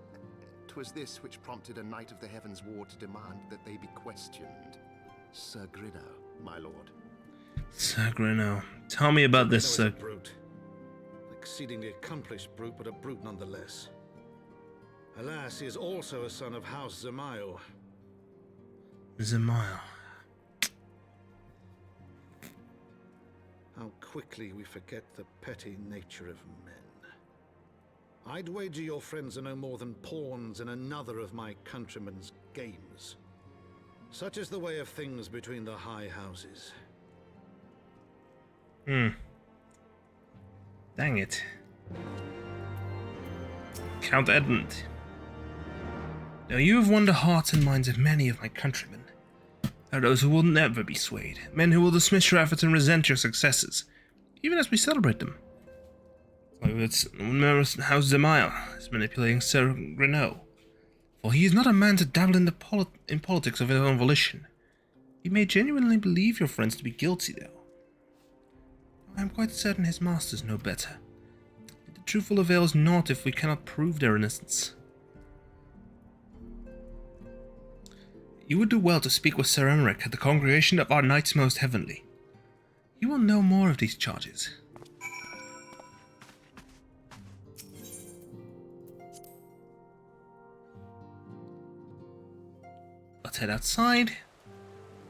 'Twas this which prompted a knight of the Heavensward to demand that they be questioned. Sir Grino, my lord. Sir Grino. Tell me about this, Grino Sir. is a brute. Exceedingly accomplished brute, but a brute nonetheless. Alas, he is also a son of House Zamayo. Zamayo. How quickly we forget the petty nature of men. I'd wager your friends are no more than pawns in another of my countrymen's games. Such is the way of things between the high houses. Dang it. Count Edmund. Now you have won the hearts and minds of many of my countrymen. There are those who will never be swayed, men who will dismiss your efforts and resent your successes, even as we celebrate them. It's House Zamayo is manipulating Sir Grino, for he is not a man to dabble in in politics of his own volition. He may genuinely believe your friends to be guilty, though. I am quite certain his masters know better. The truth will avail us naught if we cannot prove their innocence. You would do well to speak with Sir Emmerich at the congregation of our Knights Most Heavenly. He will know more of these charges. Let's head outside.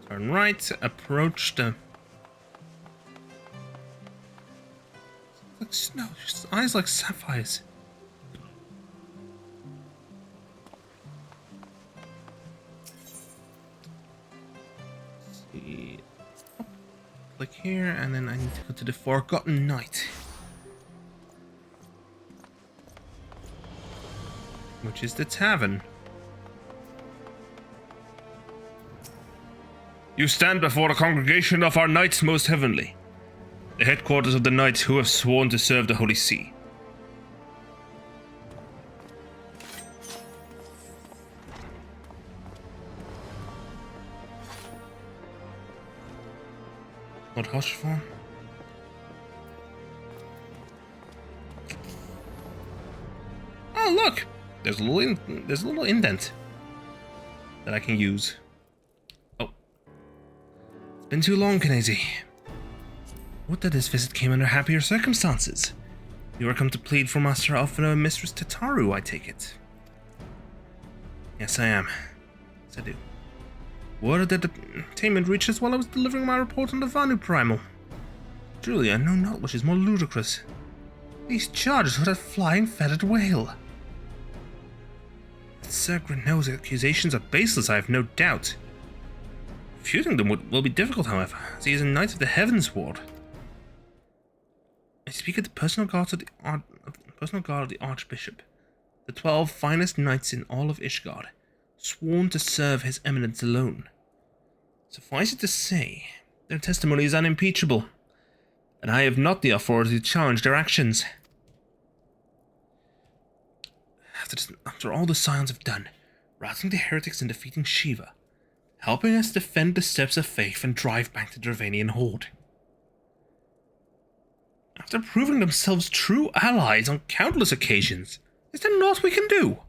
Turn right. Approach the... Like snow. Just eyes like sapphires. Click here, and then I need to go to the Forgotten Knight, which is the tavern. You stand before the congregation of our Knights Most Heavenly, the headquarters of the knights who have sworn to serve the Holy See. What hush for? Oh look! There's a little indent that I can use. Oh. It's been too long, Kanazi. Would that this visit came under happier circumstances. You are come to plead for Master Alphino and Mistress Tataru, I take it. Yes, I am. Yes, I do. Word that the attainment reached us while I was delivering my report on the Vanu Primal. Truly, I know not which is more ludicrous. These charges were that flying feathered whale. Sir Grino's accusations are baseless, I have no doubt. Refuting them will be difficult, however, as he is a knight of the Heavensward. I speak of the personal guard of the Archbishop, the 12 finest knights in all of Ishgard, sworn to serve his eminence alone. Suffice it to say, their testimony is unimpeachable, and I have not the authority to challenge their actions. After all the Scions have done, routing the heretics and defeating Shiva, helping us defend the steps of faith and drive back the Dravanian horde. After proving themselves true allies on countless occasions, is there naught we can do?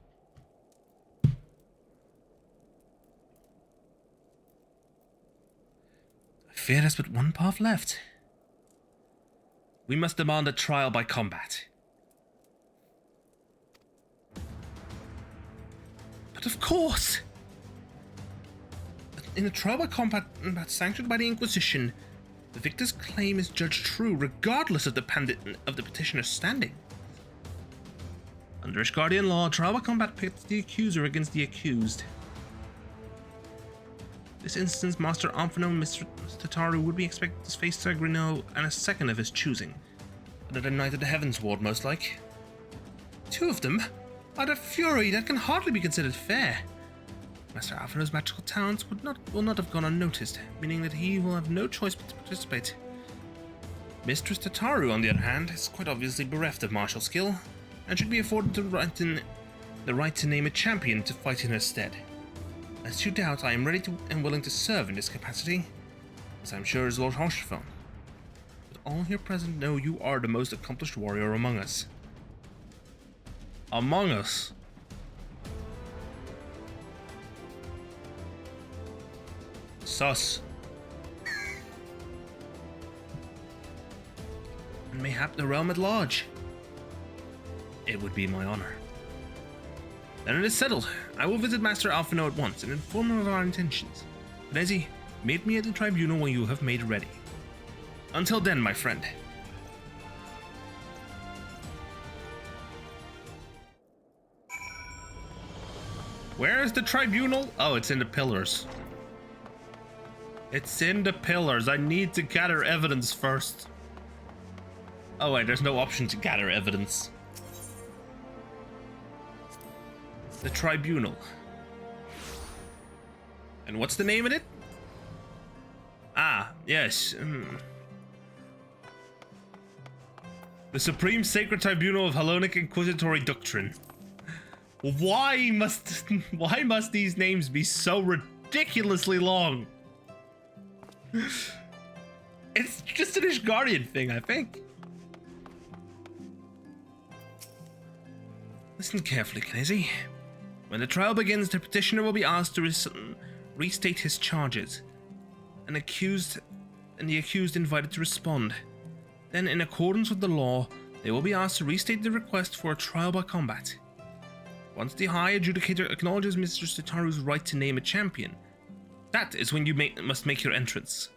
I fear there's but one path left. We must demand a trial by combat. But of course! In a trial by combat sanctioned by the Inquisition, the victor's claim is judged true regardless of the petitioner's standing. Under Ishgardian law, trial by combat pits the accuser against the accused. this instance, Master Alphino and Mr. Tataru would be expected to face Sagrino and a second of his choosing. Another knight of the Heavensward, most like. 2 of them? Out of fury, that can hardly be considered fair. Master Alphino's magical talents will not have gone unnoticed, meaning that he will have no choice but to participate. Mistress Tataru, on the other hand, is quite obviously bereft of martial skill, and should be afforded the right to name a champion to fight in her stead. Lest you doubt, I am ready and willing to serve in this capacity, as I am sure is Lord Harshaphone. But all here present know you are the most accomplished warrior among us. Among us? Sus. And mayhap the realm at large. It would be my honor. Then it is settled. I will visit Master Alphino at once and inform him of our intentions. Benezi, meet me at the tribunal when you have made ready. Until then, my friend. Where is the tribunal? Oh, it's in the pillars. It's in the pillars. I need to gather evidence first. Oh wait, there's no option to gather evidence. The tribunal. And what's the name of it? Ah, yes. The Supreme Sacred Tribunal of Hellenic Inquisitory Doctrine. Why must these names be so ridiculously long? It's just an Ishgardian thing, I think. Listen carefully, Knezzy. When the trial begins, the petitioner will be asked to restate his charges, and the accused invited to respond. Then, in accordance with the law, they will be asked to restate the request for a trial by combat. Once the High Adjudicator acknowledges Mr. Tataru's right to name a champion, that is when you must make your entrance.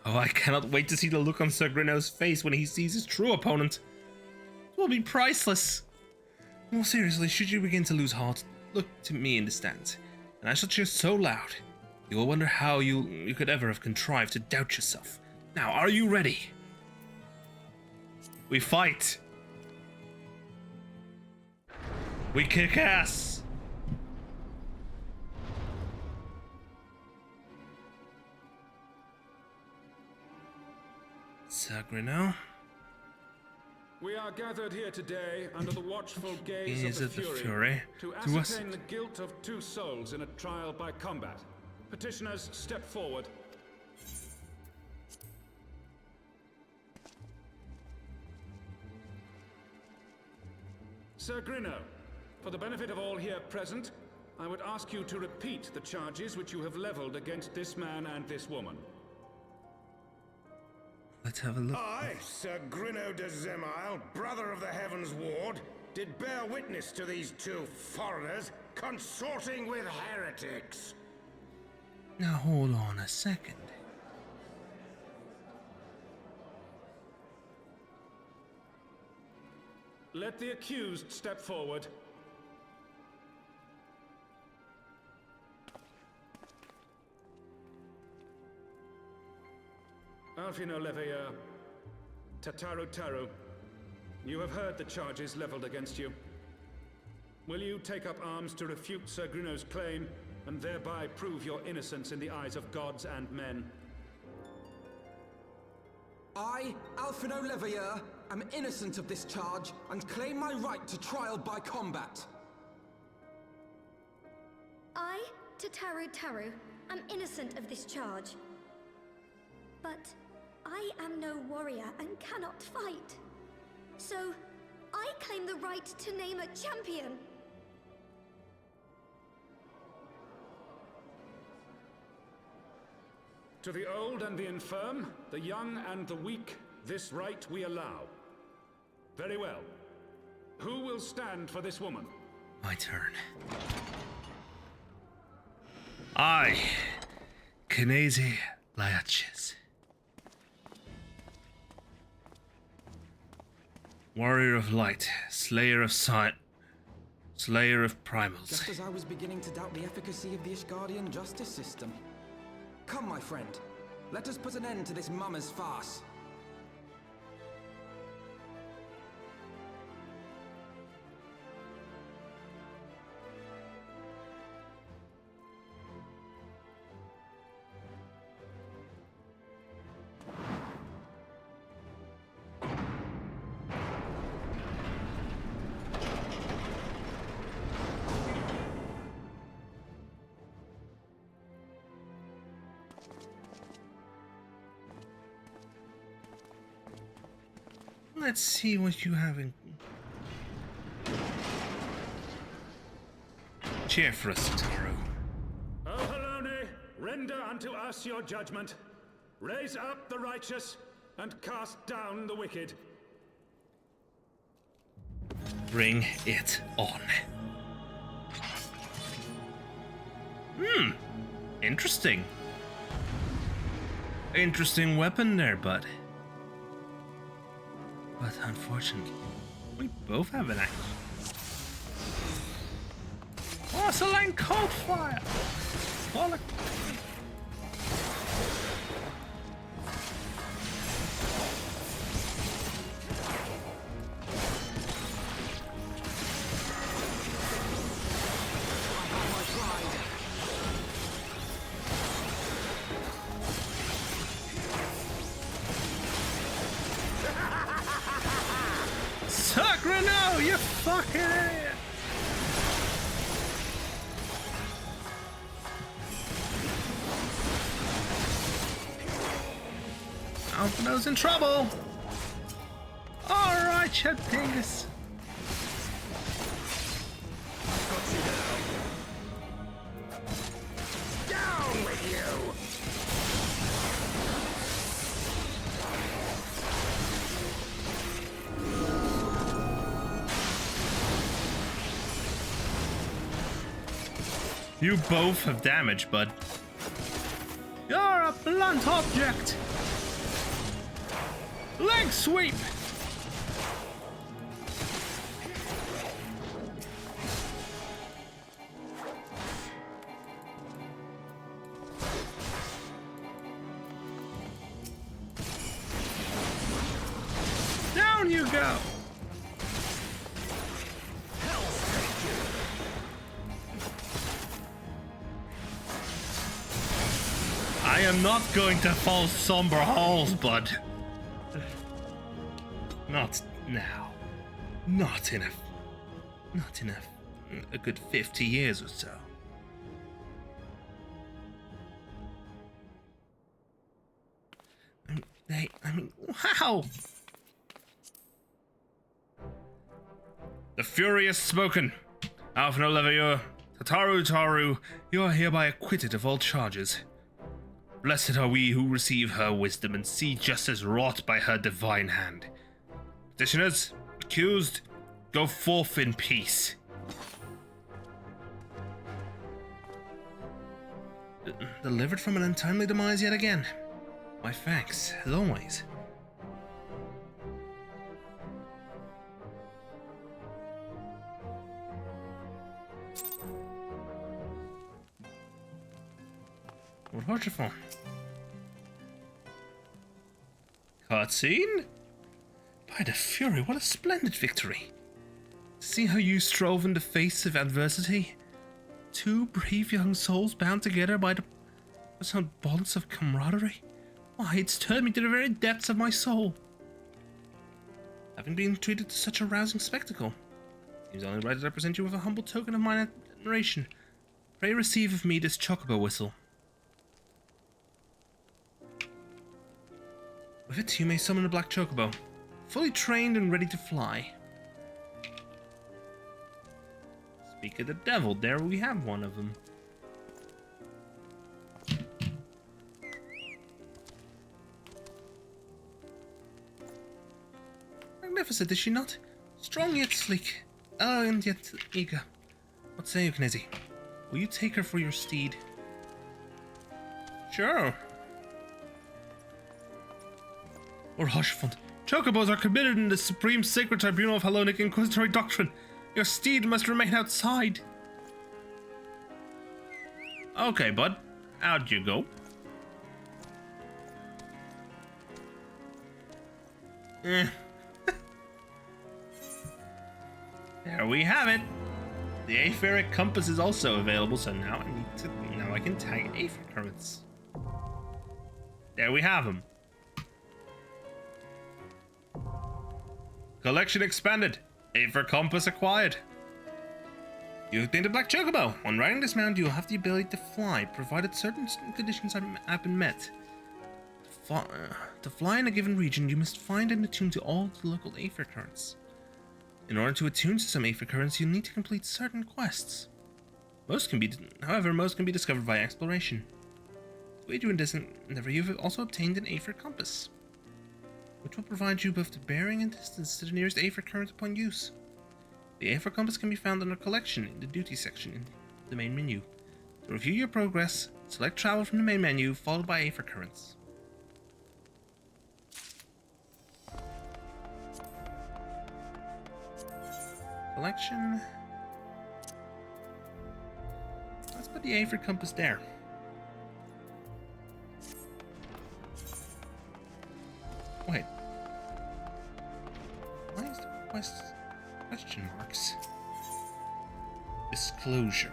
Oh, I cannot wait to see the look on Sir Grino's face when he sees his true opponent. It will be priceless. More seriously, should you begin to lose heart, look to me in the stands, and I shall cheer so loud, you will wonder how you could ever have contrived to doubt yourself. Now, are you ready? We fight. We kick ass. Sir Grino? We are gathered here today under the watchful gaze of the Fury to ascertain the guilt of 2 souls in a trial by combat. Petitioners, step forward. Sir Grino, for the benefit of all here present, I would ask you to repeat the charges which you have leveled against this man and this woman. Let's have a look. I, Sir Grino de Zemile, brother of the Heavensward, did bear witness to these 2 foreigners consorting with heretics. Now hold on a second. Let the accused step forward. Alphino Leveilleur, Tataru Taru, you have heard the charges leveled against you. Will you take up arms to refute Sir Grino's claim, and thereby prove your innocence in the eyes of gods and men? I, Alphino Leveilleur, am innocent of this charge, and claim my right to trial by combat. I, Tataru Taru, am innocent of this charge. But I am no warrior and cannot fight. So, I claim the right to name a champion. To the old and the infirm, the young and the weak, this right we allow. Very well. Who will stand for this woman? My turn. I, Knezzy Layaches, warrior of light, slayer of sight, slayer of primals. Just as I was beginning to doubt the efficacy of the Ishgardian justice system. Come, my friend. Let us put an end to this mummer's farce. Let's see what you have in. Cheer for us, Taro. O Halone, render unto us your judgment. Raise up the righteous and cast down the wicked. Bring it on. Interesting. Interesting weapon there, bud. But unfortunately, we both have an axe. Porcelain cold fire! Bollock. No, you fucking idiot! Alphino's in trouble! Alright, you dingus! Down with you! You both have damage, bud. You're a blunt object! Leg sweep! Down you go! I am not going to fall somber halls, bud. Not now. Not in a good 50 years or so. I mean, wow! The Fury has spoken. Alphino Levier, Taru, you are hereby acquitted of all charges. Blessed are we who receive her wisdom and see justice wrought by her divine hand. Petitioners, accused, go forth in peace. Delivered from an untimely demise yet again. My thanks, as always. What Horchifon? Cutscene? By the Fury, what a splendid victory! See how you strove in the face of adversity? Two brave young souls bound together by the personal bonds of camaraderie? Why, it stirred me to the very depths of my soul. Having been treated to such a rousing spectacle, seems only right that I present you with a humble token of my admiration. Pray receive of me this chocobo whistle. With it, you may summon a black chocobo, fully trained and ready to fly. Speak of the devil, there we have one of them. Magnificent, is she not? Strong yet sleek, elegant yet eager. What say you, Knezzy? Will you take her for your steed? Sure. Or Hushfund. Chocobos are committed in the Supreme Sacred Tribunal of Hellenic Inquisitory Doctrine. Your steed must remain outside. Okay, bud. Out you go. Eh. There we have it. The Aetheric Compass is also available, so now I can tag Aether Currents. There we have them. Collection expanded. Aether Compass acquired. You obtained a Black Chocobo. On riding this mount, you'll have the ability to fly, provided certain conditions have been met. To fly in a given region, you must find and attune to all the local Aether Currents. In order to attune to some Aether Currents, you'll need to complete certain quests. However, most can be discovered via exploration. To aid you in this endeavor, you've also obtained an Aether Compass, which will provide you both the bearing and distance to the nearest Aether Current upon use. The Aether Compass can be found under Collection in the Duty section in the main menu. To review your progress, select Travel from the main menu, followed by Aether Currents. Collection. Let's put the Aether Compass there. Wait. Why is the quest question marks? Disclosure.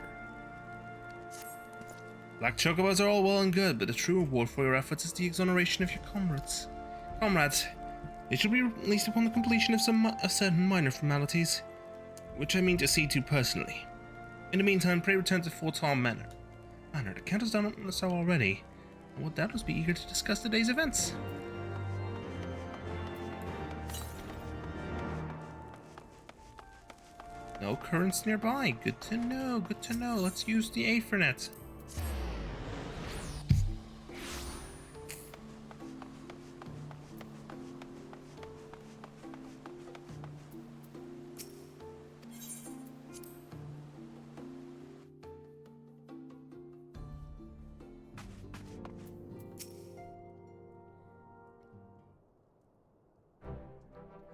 Black Chocobos are all well and good, but the true reward for your efforts is the exoneration of your comrades. They should be released upon the completion of certain minor formalities, which I mean to see to personally. In the meantime, pray return to Fort Tom Manor. The Count has done so already, and will doubtless be eager to discuss the day's events. No currents nearby. Good to know, good to know. Let's use the Aethernet.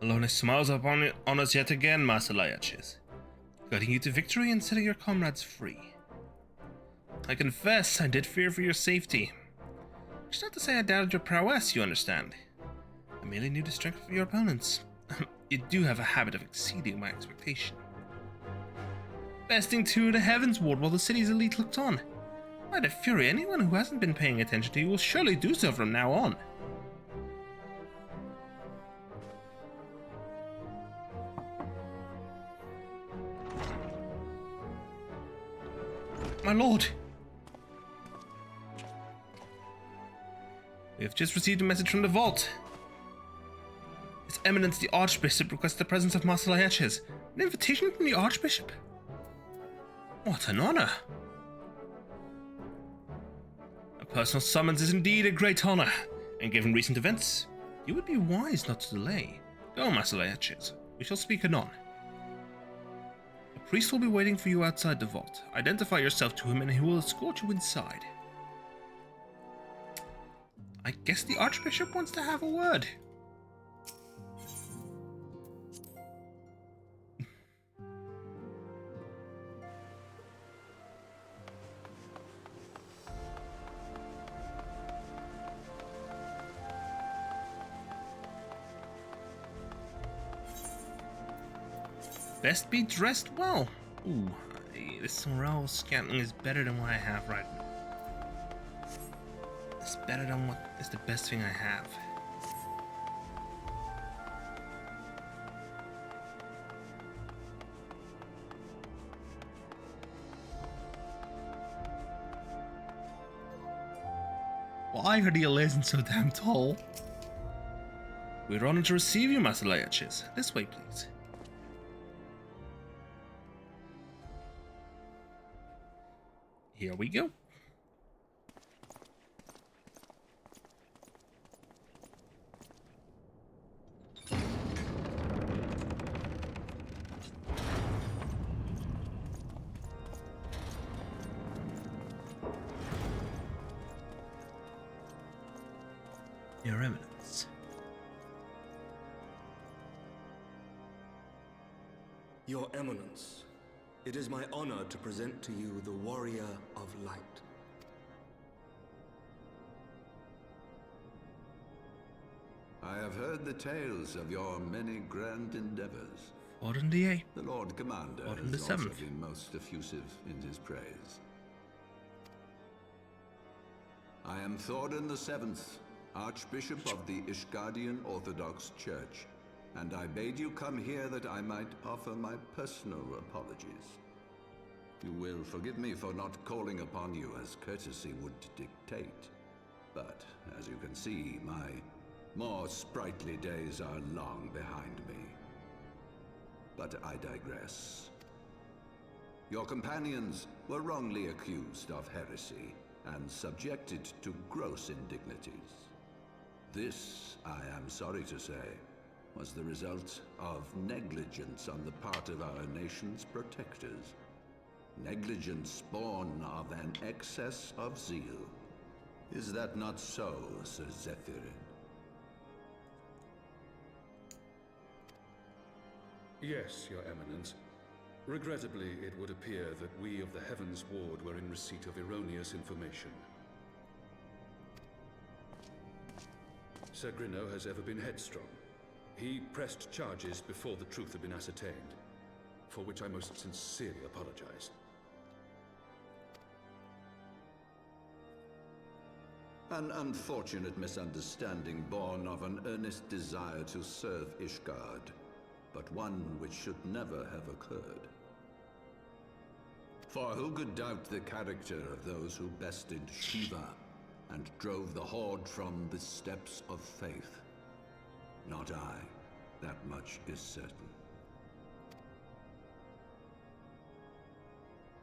Alona smiles upon us yet again, Master Lyaches, guiding you to victory and setting your comrades free. I confess I did fear for your safety. Which is not to say I doubted your prowess, you understand. I merely knew the strength of your opponents. You do have a habit of exceeding my expectation. Besting two of the Heavensward while the city's elite looked on. By the fury, anyone who hasn't been paying attention to you will surely do so from now on. My lord! We have just received a message from the vault. His Eminence the Archbishop requests the presence of Master Lyaches. An invitation from the Archbishop? What an honor! A personal summons is indeed a great honor, and given recent events, you would be wise not to delay. Go, Master Lyaches. We shall speak anon. A priest will be waiting for you outside the vault. Identify yourself to him and he will escort you inside. I guess the Archbishop wants to have a word. Best be dressed well. Ooh, this morale scantling is better than what I have right now. It's better than what is the best thing I have. Why are the isn't so damn tall? We're honored to receive you, Master Lyaches. This way, please. Here we go. Your Eminence. Your Eminence, it is my honor to present to you the Warrior of Light. I have heard the tales of your many grand endeavors. Warden the 8th. The Lord Commander Warden the has also 7th. been most effusive in his praise. I am Thordan the 7th, Archbishop of the Ishgardian Orthodox Church, and I bade you come here that I might offer my personal apologies. You will forgive me for not calling upon you as courtesy would dictate, but as you can see, my more sprightly days are long behind me. But I digress. Your companions were wrongly accused of heresy and subjected to gross indignities. This, I am sorry to say, was the result of negligence on the part of our nation's protectors. Negligence born of an excess of zeal. Is that not so, Sir Zephyrin? Yes, Your Eminence. Regrettably, it would appear that we of the Heavensward were in receipt of erroneous information. Sir Grinno has ever been headstrong. He pressed charges before the truth had been ascertained, for which I most sincerely apologize. An unfortunate misunderstanding born of an earnest desire to serve Ishgard, but one which should never have occurred. For who could doubt the character of those who bested Shiva and drove the Horde from the steps of faith? Not I. That much is certain.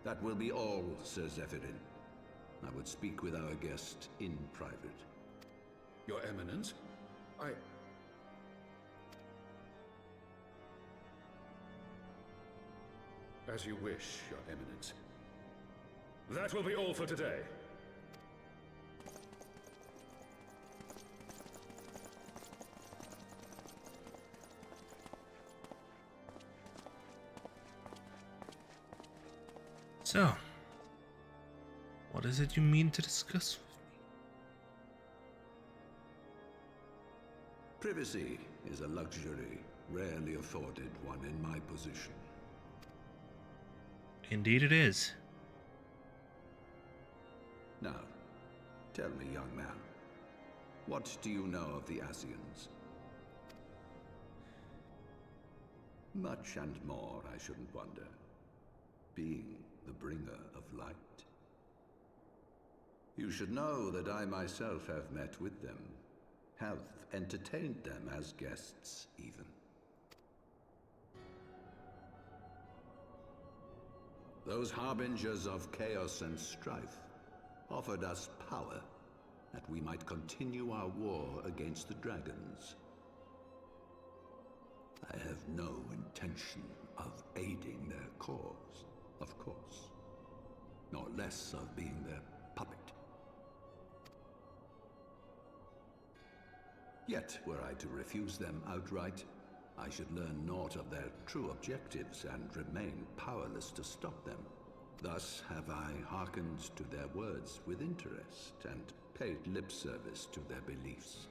That will be all, Sir Zephyrin. I would speak with our guest in private. Your Eminence, As you wish, Your Eminence. That will be all for today. So, what is it you mean to discuss with me? Privacy is a luxury rarely afforded one in my position. Indeed it is. Now, tell me, young man, what do you know of the Asians? Much and more, I shouldn't wonder. Being the bringer of light. You should know that I myself have met with them, have entertained them as guests, even. Those harbingers of chaos and strife offered us power that we might continue our war against the dragons. I have no intention of aiding their cause, of course, nor less of being their puppet. Yet, were I to refuse them outright, I should learn naught of their true objectives and remain powerless to stop them. Thus have I hearkened to their words with interest and paid lip service to their beliefs,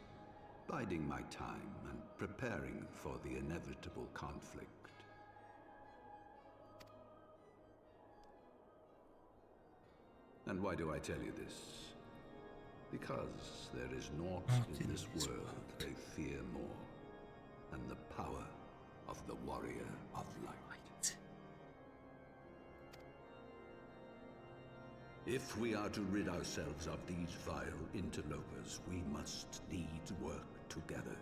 biding my time and preparing for the inevitable conflict. And why do I tell you this? Because there is naught in this world they fear more than the power of the warrior of light. If we are to rid ourselves of these vile interlopers, we must needs work together.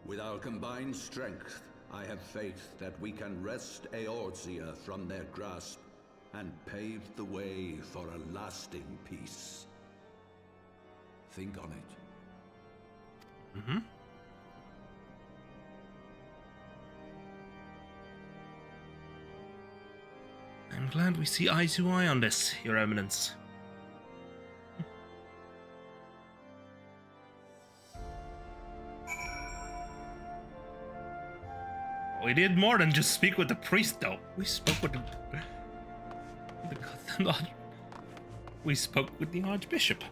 With our combined strength, I have faith that we can wrest Eorzea from their grasp and pave the way for a lasting peace. Think on it. Mm-hmm. I'm glad we see eye to eye on this, Your Eminence. We did more than just speak with the priest, though. We spoke with we spoke with the Archbishop.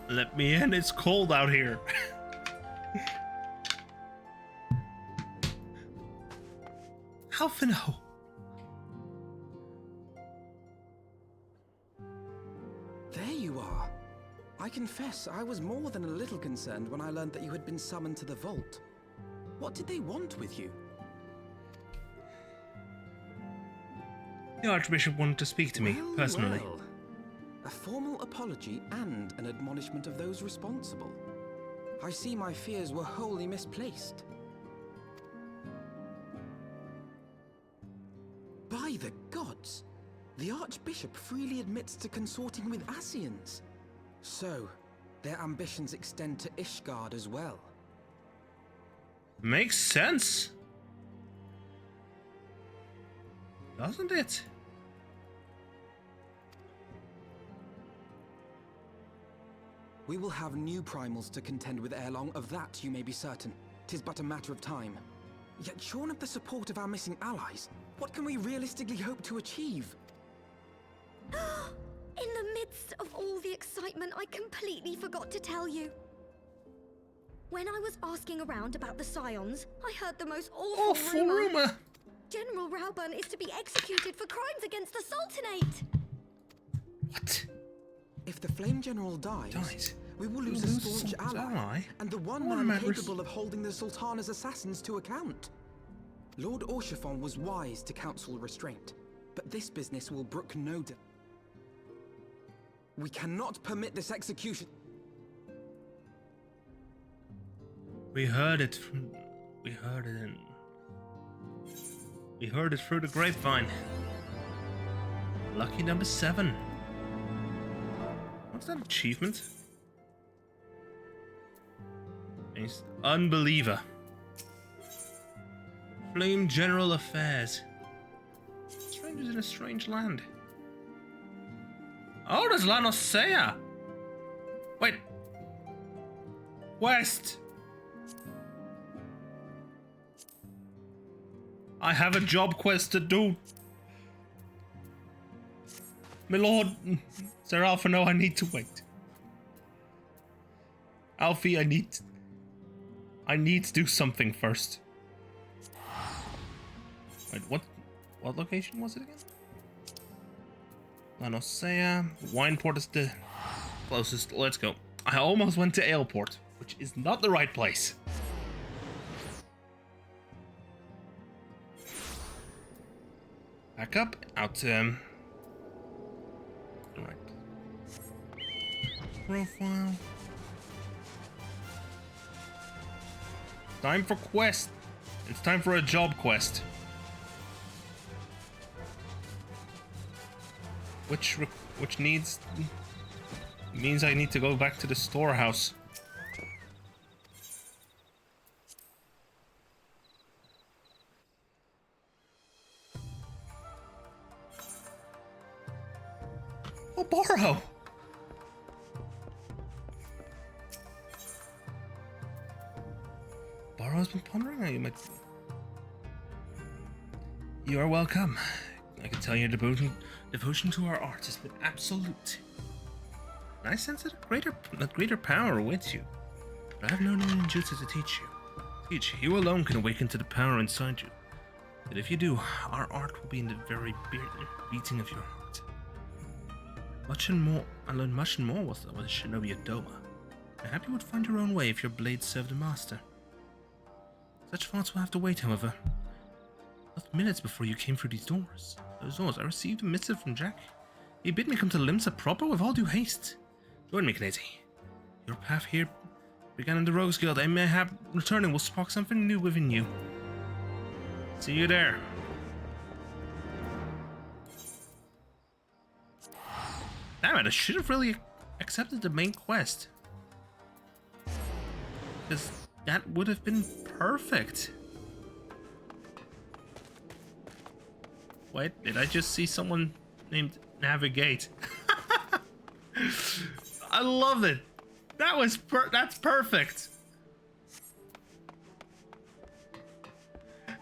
Let me in, it's cold out here. Alphino. There you are. I confess, I was more than a little concerned when I learned that you had been summoned to the vault. What did they want with you? The Archbishop wanted to speak to me, personally. Well. A formal apology and an admonishment of those responsible. I see my fears were wholly misplaced. By the gods! The Archbishop freely admits to consorting with Ascians. So, their ambitions extend to Ishgard as well. Makes sense. Doesn't it? We will have new primals to contend with ere long, of that you may be certain. 'Tis but a matter of time. Yet shorn of the support of our missing allies, what can we realistically hope to achieve? In the midst of all the excitement, I completely forgot to tell you. When I was asking around about the Scions, I heard the most awful rumor. General Raubahn is to be executed for crimes against the Sultanate. What? If the Flame General dies, we will lose a staunch ally, and the one man capable of holding the Sultana's assassins to account. Lord Orshifon was wise to counsel restraint, but this business will brook no delay. We cannot permit this execution. We heard it through the grapevine. Lucky number 7. What's that achievement? He's Unbeliever. Flame General Affairs. Strangers in a strange land. Oh, there's Lanosea! Wait. West! I have a job quest to do. My lord, Sir Alphino, I need to wait. Alfie, I need to do something first. Wait, what location was it again? Lanosea. Wineport is the closest. Let's go. I almost went to Aleport, which is not the right place. Back up, out right. Profile. Time for quest. It's time for a job quest. Which means I need to go back to the storehouse. Oh, Borrow! Borrow's been pondering how you might... You are welcome. I can tell your devotion to our art has been absolute. I sense that a greater power awaits you. But I have no known jutsu to teach you. You alone can awaken to the power inside you. But if you do, our art will be in the very beating of your heart. I learned much and more with Shinobi Adoma. I hope you would find your own way if your blade served a master. Such thoughts will have to wait, however. Just minutes before you came through those doors, I received a missive from Jack. He bid me come to Limsa proper with all due haste. Join me, Knezi. Your path here began in the Rogues Guild. I may have returning will spark something new within you. See you there. Damn it, I should have really accepted the main quest. Because that would have been perfect. Wait, did I just see someone named Navigate? I love it. That's perfect.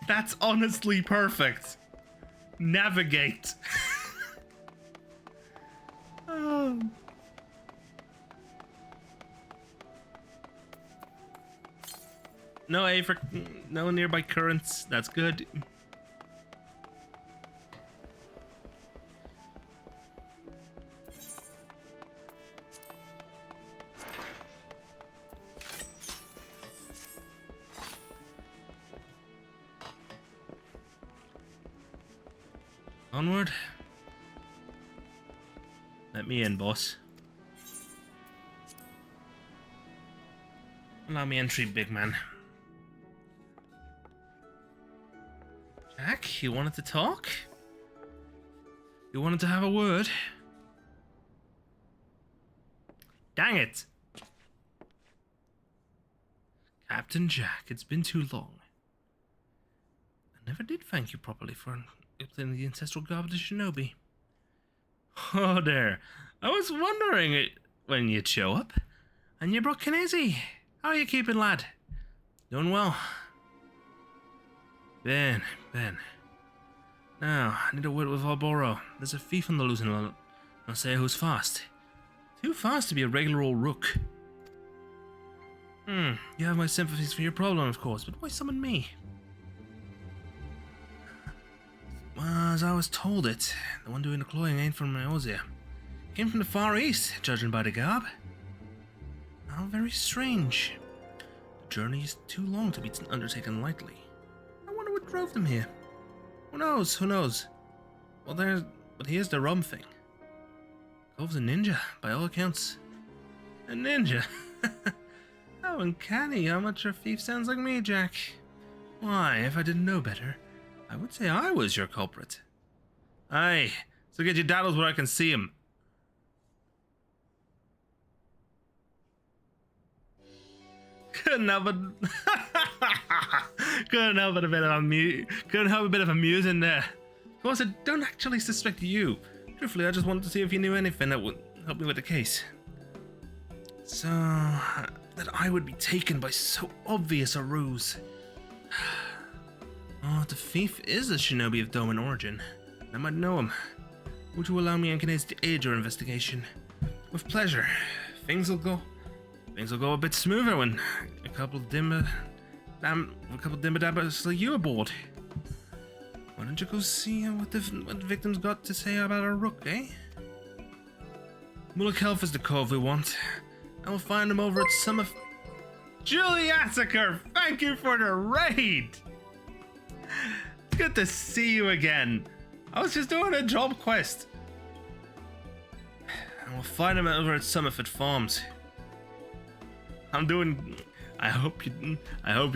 That's honestly perfect. Navigate. No nearby currents. That's good. Onward. Let me in, boss. Allow me entry, big man. Jack, you wanted to talk? You wanted to have a word? Dang it! Captain Jack, it's been too long. I never did thank you properly for explaining the ancestral garb to Shinobi. Oh there, I was wondering when you'd show up. And you brought Kinesi. How are you keeping, lad? Doing well. Ben. Now, I need a word with Alboro. There's a thief on the loose and I'll say who's fast. Too fast to be a regular old rook. You have my sympathies for your problem, of course, but why summon me? Well, as I was told it, the one doing the cloying ain't from Eorzea. Came from the Far East, judging by the garb. How very strange. The journey is too long to be undertaken lightly. I wonder what drove them here. Who knows? Well, but here's the rum thing. Cove's a ninja, by all accounts. A ninja? How uncanny, how much your thief sounds like me, Jack. Why, if I didn't know better, I would say I was your culprit. Aye, so get your daddles where I can see him. Couldn't help a bit of amusing there. Of course, I don't actually suspect you. Truthfully, I just wanted to see if you knew anything that would help me with the case. So, that I would be taken by so obvious a ruse. Oh, the thief is a shinobi of Doman origin. I might know him. Would you allow me and Kinesi to aid your investigation? With pleasure. Things will go a bit smoother when a couple of dimmer dabbers like you aboard. Why don't you go see what the victim's got to say about our rook, eh? Mulek Elf is the cove we want. And we'll find him over at some of... Julie Attiker, thank you for the raid! It's good to see you again. I was just doing a job quest. And we'll find him over at Summerford Farms. I hope you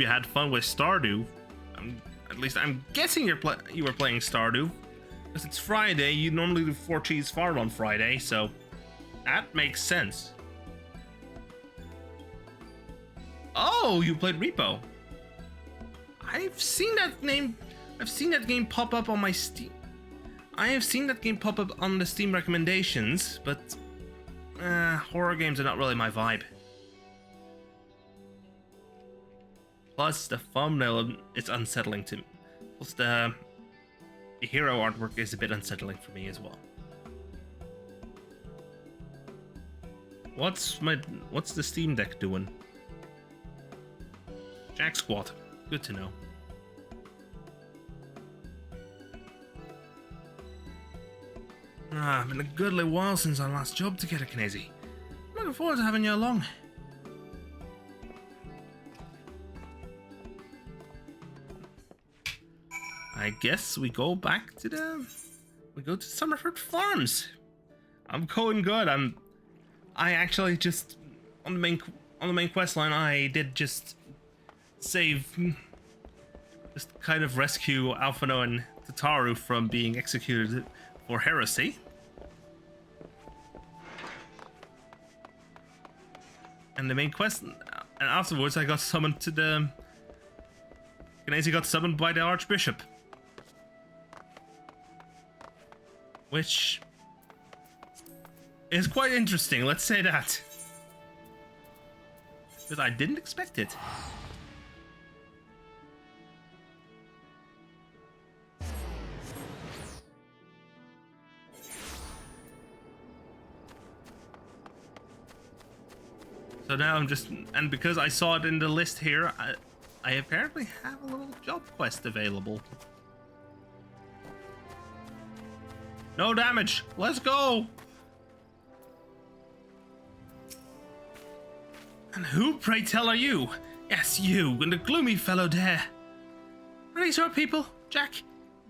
had fun with Stardew. At least I'm guessing you were playing Stardew. Because it's Friday, you normally do 4 cheese fart on Friday, so that makes sense. Oh, you played Repo. I've seen that game pop up on my Steam. I have seen that game pop up on the Steam recommendations, but horror games are not really my vibe. Plus, the thumbnail is unsettling to me. Plus, the hero artwork is a bit unsettling for me as well. What's the Steam Deck doing? Jack Squat. Good to know. Been a goodly while since our last job together, Kinesi. Looking forward to having you along. I guess we go back to Summerford Farms. I'm going good. I actually just on the main quest line I did just kind of rescue Alphino and Tataru from being executed for heresy. And the main quest, and afterwards I got summoned to the... Kinesi got summoned by the Archbishop. Which is quite interesting, let's say that. Because I didn't expect it. So now I'm just, and because I saw it in the list here, I apparently have a little job quest available. No damage. Let's go. And who, pray tell, are you? Yes, you and the gloomy fellow there. Are these your people, Jack?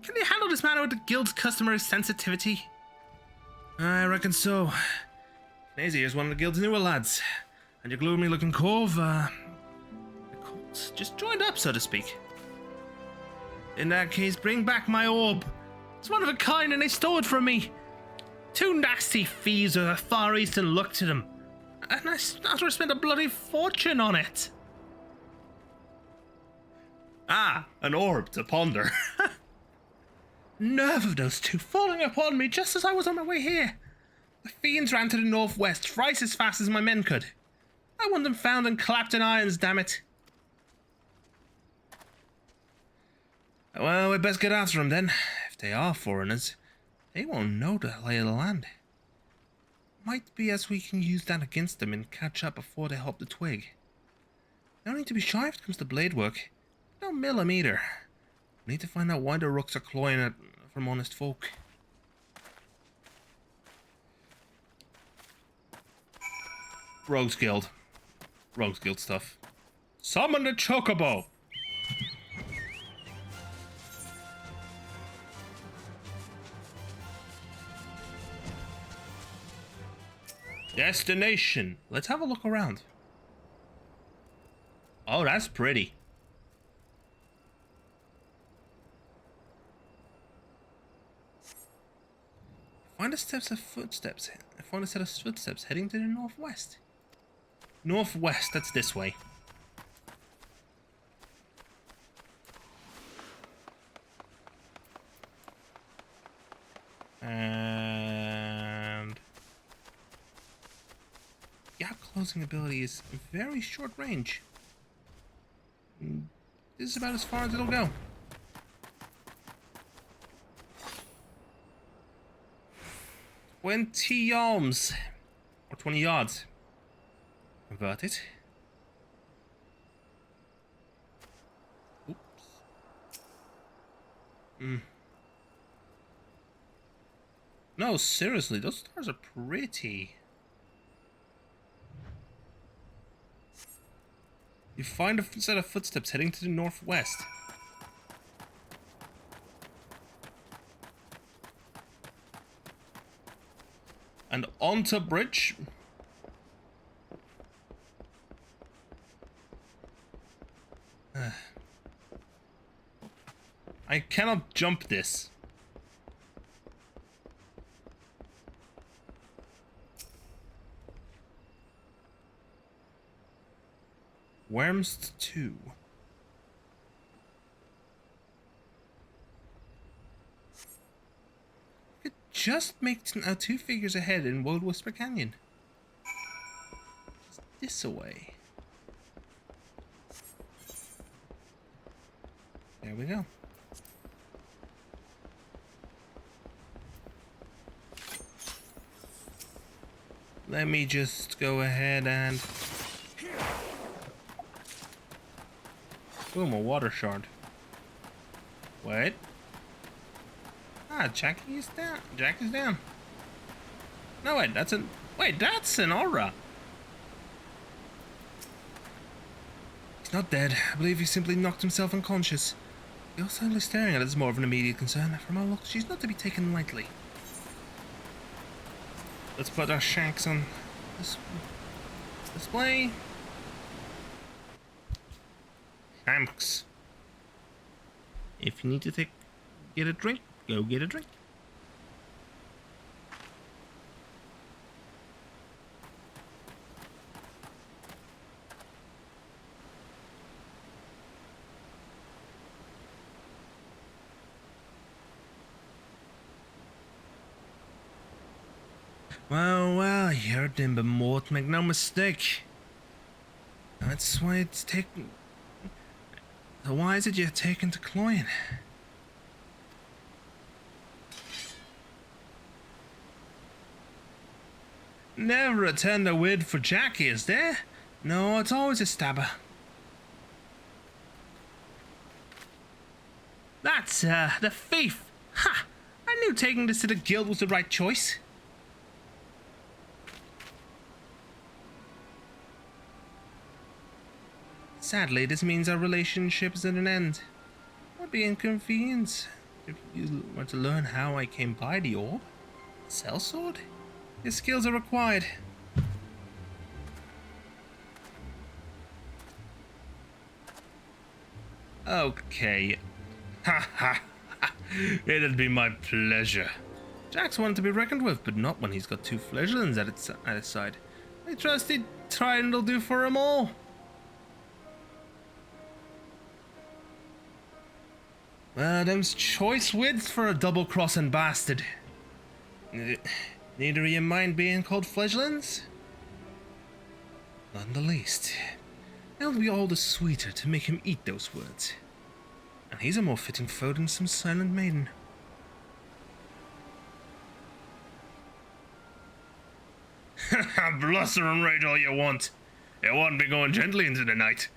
Can you handle this matter with the guild's customary sensitivity? I reckon so. Knazy is one of the guild's newer lads, and your gloomy-looking cove, the cult's just joined up, so to speak. In that case, bring back my orb. It's one of a kind, and they stole it from me. 2 nasty thieves with a Far Eastern look to them, and I spent a bloody fortune on it. Ah, an orb to ponder. Nerve of those 2 falling upon me just as I was on my way here. The fiends ran to the northwest thrice as fast as my men could. I want them found and clapped in irons, damn it. Well, we'd best get after them then. If they are foreigners, they won't know the lay of the land. Might be as we can use that against them and catch up before they hop the twig. No need to be shy if it comes to blade work. No millimeter. We need to find out why the rooks are clawing it from honest folk. Rogues Guild. Rogues Guild stuff. Summon the chocobo! Destination. Let's have a look around. Oh, that's pretty. Find a set of footsteps. Find a set of footsteps heading to the northwest. Northwest, that's this way. And gap closing ability is very short range. This is about as far as it'll go. $20 yalms, or 20 yards. Convert it. Oops. No, seriously, those stars are pretty. You find a set of footsteps heading to the northwest. And onto bridge. I cannot jump this. Worms 2. Could just make 2 figures ahead in Wold Whisper Canyon. Just this away. There we go. Let me just go ahead and... Boom, a water shard. Wait. Ah, Jack is down. Jack is down. No, wait, that's an... Wait, that's an aura. He's not dead. I believe he simply knocked himself unconscious. You're silently staring at it is more of an immediate concern. From our looks, she's not to be taken lightly. Let's put our shanks on this display. Shanks. If you need to get a drink, go get a drink. Well, you heard him, but Mort, make no mistake. That's why it's taken... So why is it you're taken to Cloyne? Never a tender word for Jackie, is there? No, it's always a stabber. That's, the thief! Ha! I knew taking this to the guild was the right choice. Sadly, this means our relationship is at an end. Would be inconvenient if you were to learn how I came by the orb. Sellsword? Your skills are required. Okay. Ha ha ha. It'd be my pleasure. Jack's one to be reckoned with, but not when he's got two fledglings at his side. I trust he'd try and it'll do for him all. Well, them's choice wits for a double-crossing bastard. Neither of you mind being called fledglings? None the least. It'll be all the sweeter to make him eat those words. And he's a more fitting foe than some silent maiden. Bluster and rage all you want. It won't be going gently into the night.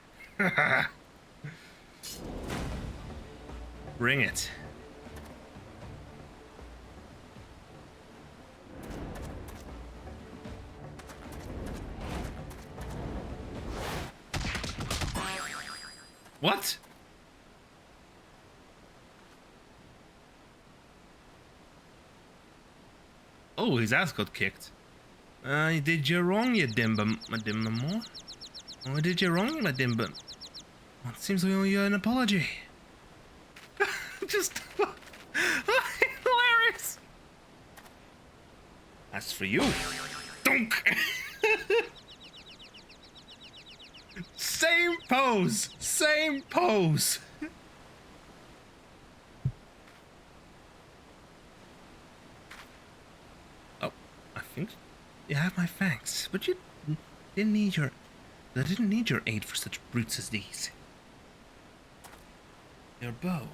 Bring it. What? Oh, his ass got kicked. I did you wrong, you dimba, my dimba. Oh, I did you wrong, my dimba. Well, it seems we owe you an apology. Just hilarious. As for you, dunk. Same pose, same pose. Oh, I think you have my thanks, but you didn't need your. I didn't need your aid for such brutes as these. Your bow.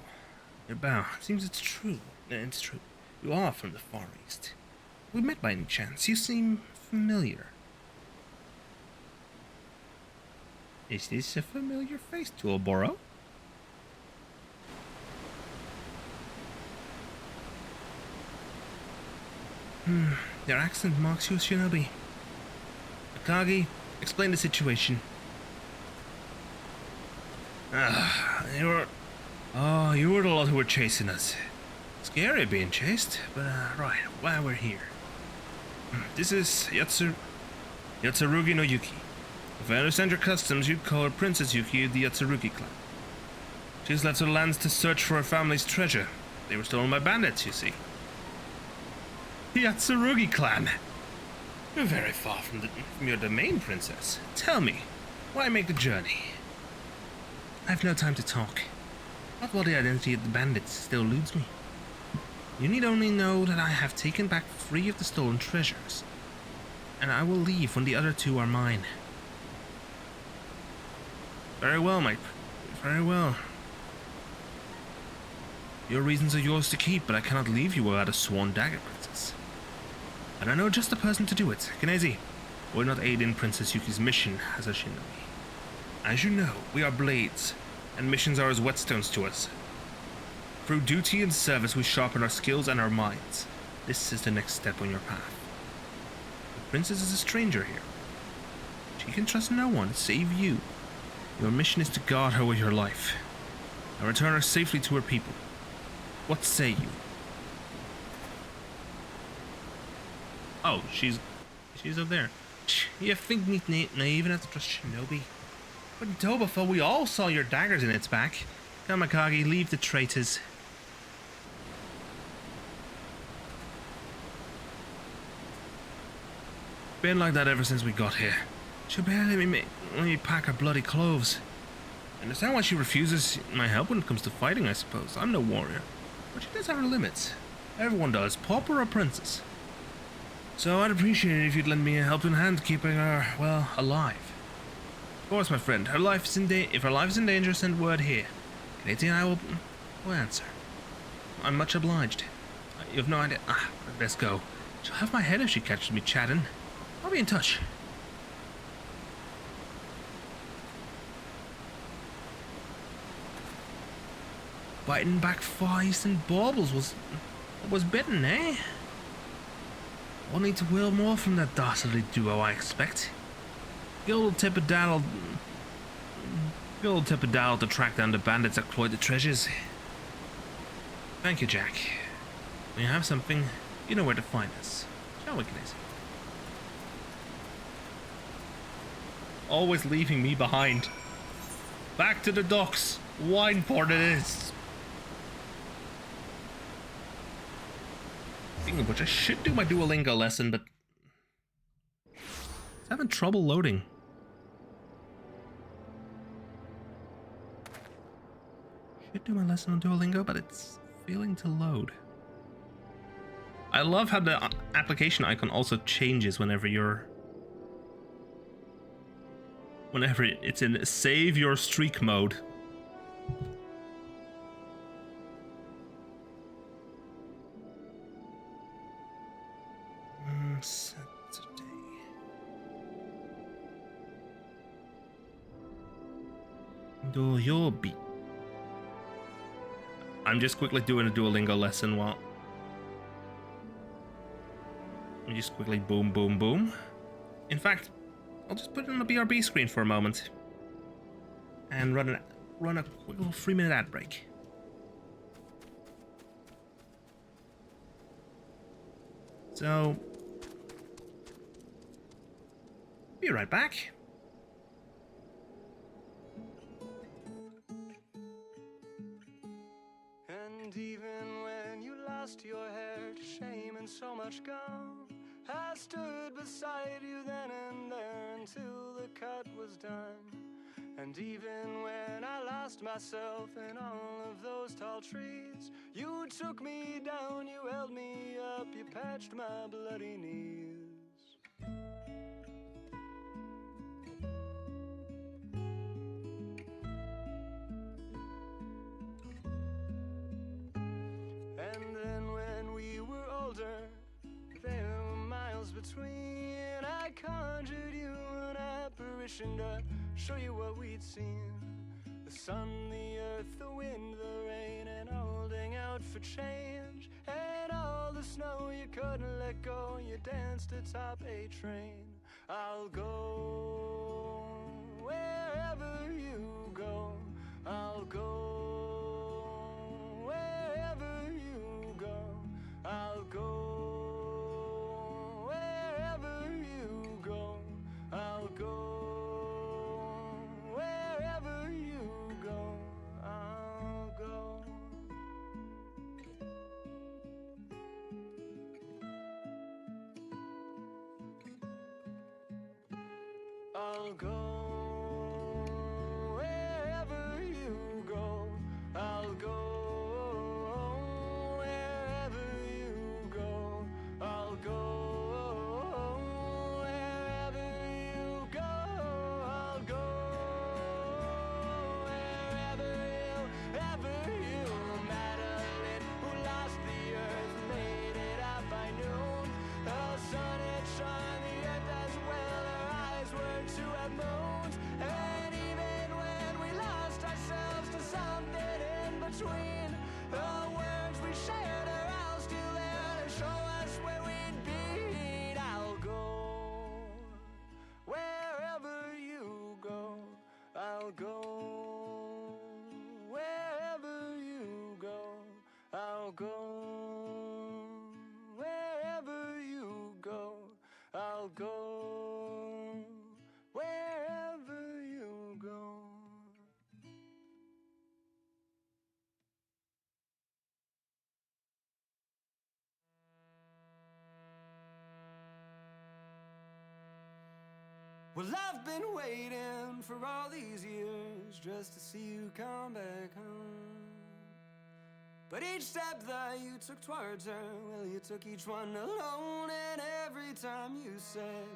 Your bow. Seems it's true. It's true. You are from the Far East. We met by any chance. You seem familiar. Is this a familiar face to Oboro? Your accent marks you as Shinobi. Akagi, explain the situation. You were the lot who were chasing us. Scary being chased, but right, why we're here. This is Yatsurugi no Yuki. If I understand your customs, you'd call her Princess Yuki of the Yatsurugi clan. She's left her lands to search for her family's treasure. They were stolen by bandits, you see. The Yatsurugi clan? You're very far from your domain, Princess. Tell me, why make the journey? I have no time to talk. Not while the identity of the bandits still eludes me. You need only know that I have taken back 3 of the stolen treasures, and I will leave when the other 2 are mine. Very well, mate. Very well. Your reasons are yours to keep, but I cannot leave you without a sworn dagger, Princess. And I know just the person to do it. Kanezi, we're not aid in Princess Yuki's mission as a shinobi. As you know, we are blades, and missions are as whetstones to us. Through duty and service, we sharpen our skills and our minds. This is the next step on your path. The princess is a stranger here. She can trust no one save you. Your mission is to guard her with your life, and return her safely to her people. What say you? Oh, she's up there. You think me naive enough to trust Shinobi? But in Tobafa, we all saw your daggers in its back. Come, Akagi, leave the traitors. Been like that ever since we got here. She'll barely let me pack her bloody clothes. I understand why she refuses my help when it comes to fighting, I suppose. I'm no warrior. But she does have her limits. Everyone does, pauper or princess. So I'd appreciate it if you'd lend me a helping hand keeping her, well, alive. Of course, my friend. If her life is in danger, send word here. Katie and I will answer. I'm much obliged. You have no idea. I'd best go. She'll have my head if she catches me chatting. I'll be in touch. Biting back feist and baubles was bitten, eh? We'll need to wheel more from that dastardly duo, I expect. Good old Tippedaddle to track down the bandits that cloyed the treasures. Thank you, Jack. When you have something, you know where to find us. Shall we, Casey? Always leaving me behind. Back to the docks. Wine port it is. Speaking of which, I should do my Duolingo lesson, but it's having trouble loading. Should do my lesson on Duolingo, but it's failing to load. I love how the application icon also changes whenever it's in save your streak mode. Saturday. Do your beat. I'm just quickly doing a Duolingo lesson while I'm just quickly boom, boom, boom. In fact, I'll just put it on the BRB screen for a moment and run a quick little 3-minute ad break. So, be right back. And even when you lost your hair to shame and so much gone, I stood beside you then and there until the cut was done. And even when I lost myself in all of those tall trees, you took me down, you held me up, you patched my bloody knees. And then when we were older, there were miles between. I conjured you an apparition to show you what we'd seen. The sun, the earth, the wind, the rain, and holding out for change. And all the snow you couldn't let go, you danced atop a train. I'll go wherever you go. I'll go wherever you go. I'll go wherever you go. I'll go wherever you go. I'll go. I'll go wherever you go. I'll go wherever you go. I'll go wherever you go. I'll go wherever you. Madeline, who lost the earth, made it out by noon. The sun had shone the earth as well. Her eyes were to have moons. And even when we lost ourselves to something in between, the words we shared are all still there to show us where we'd be. I'll go wherever you go. I'll go wherever you go. I'll go wherever you go. I'll go wherever you go. Well, I've been waiting for all these years just to see you come back home. But each step that you took towards her, well, you took each one alone. And every time you said,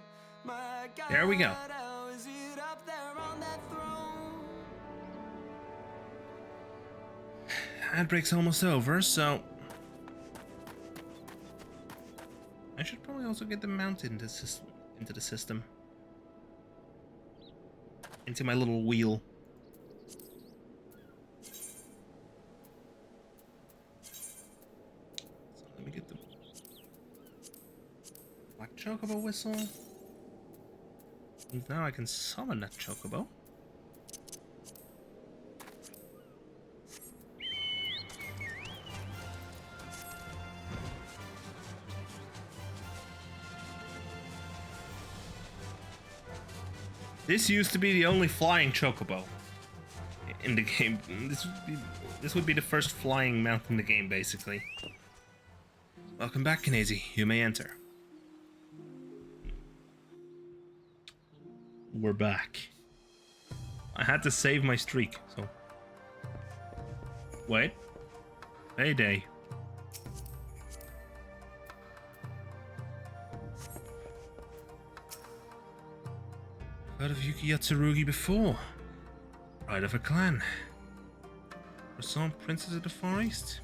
my God, There we go. how is it up there on that throne? Ad break's almost over, so I should probably also get them mounted into the system. Into my little wheel. me get the black chocobo whistle. And now I can summon that chocobo. This used to be the only flying chocobo in the game. This would be the first flying mount in the game, basically. Welcome back, Knazy. You may enter. We're back. I had to save my streak, so... Wait. Payday. Heard of Yuki Yatsurugi before. Pride of her clan. Croissant Princess of the Far East.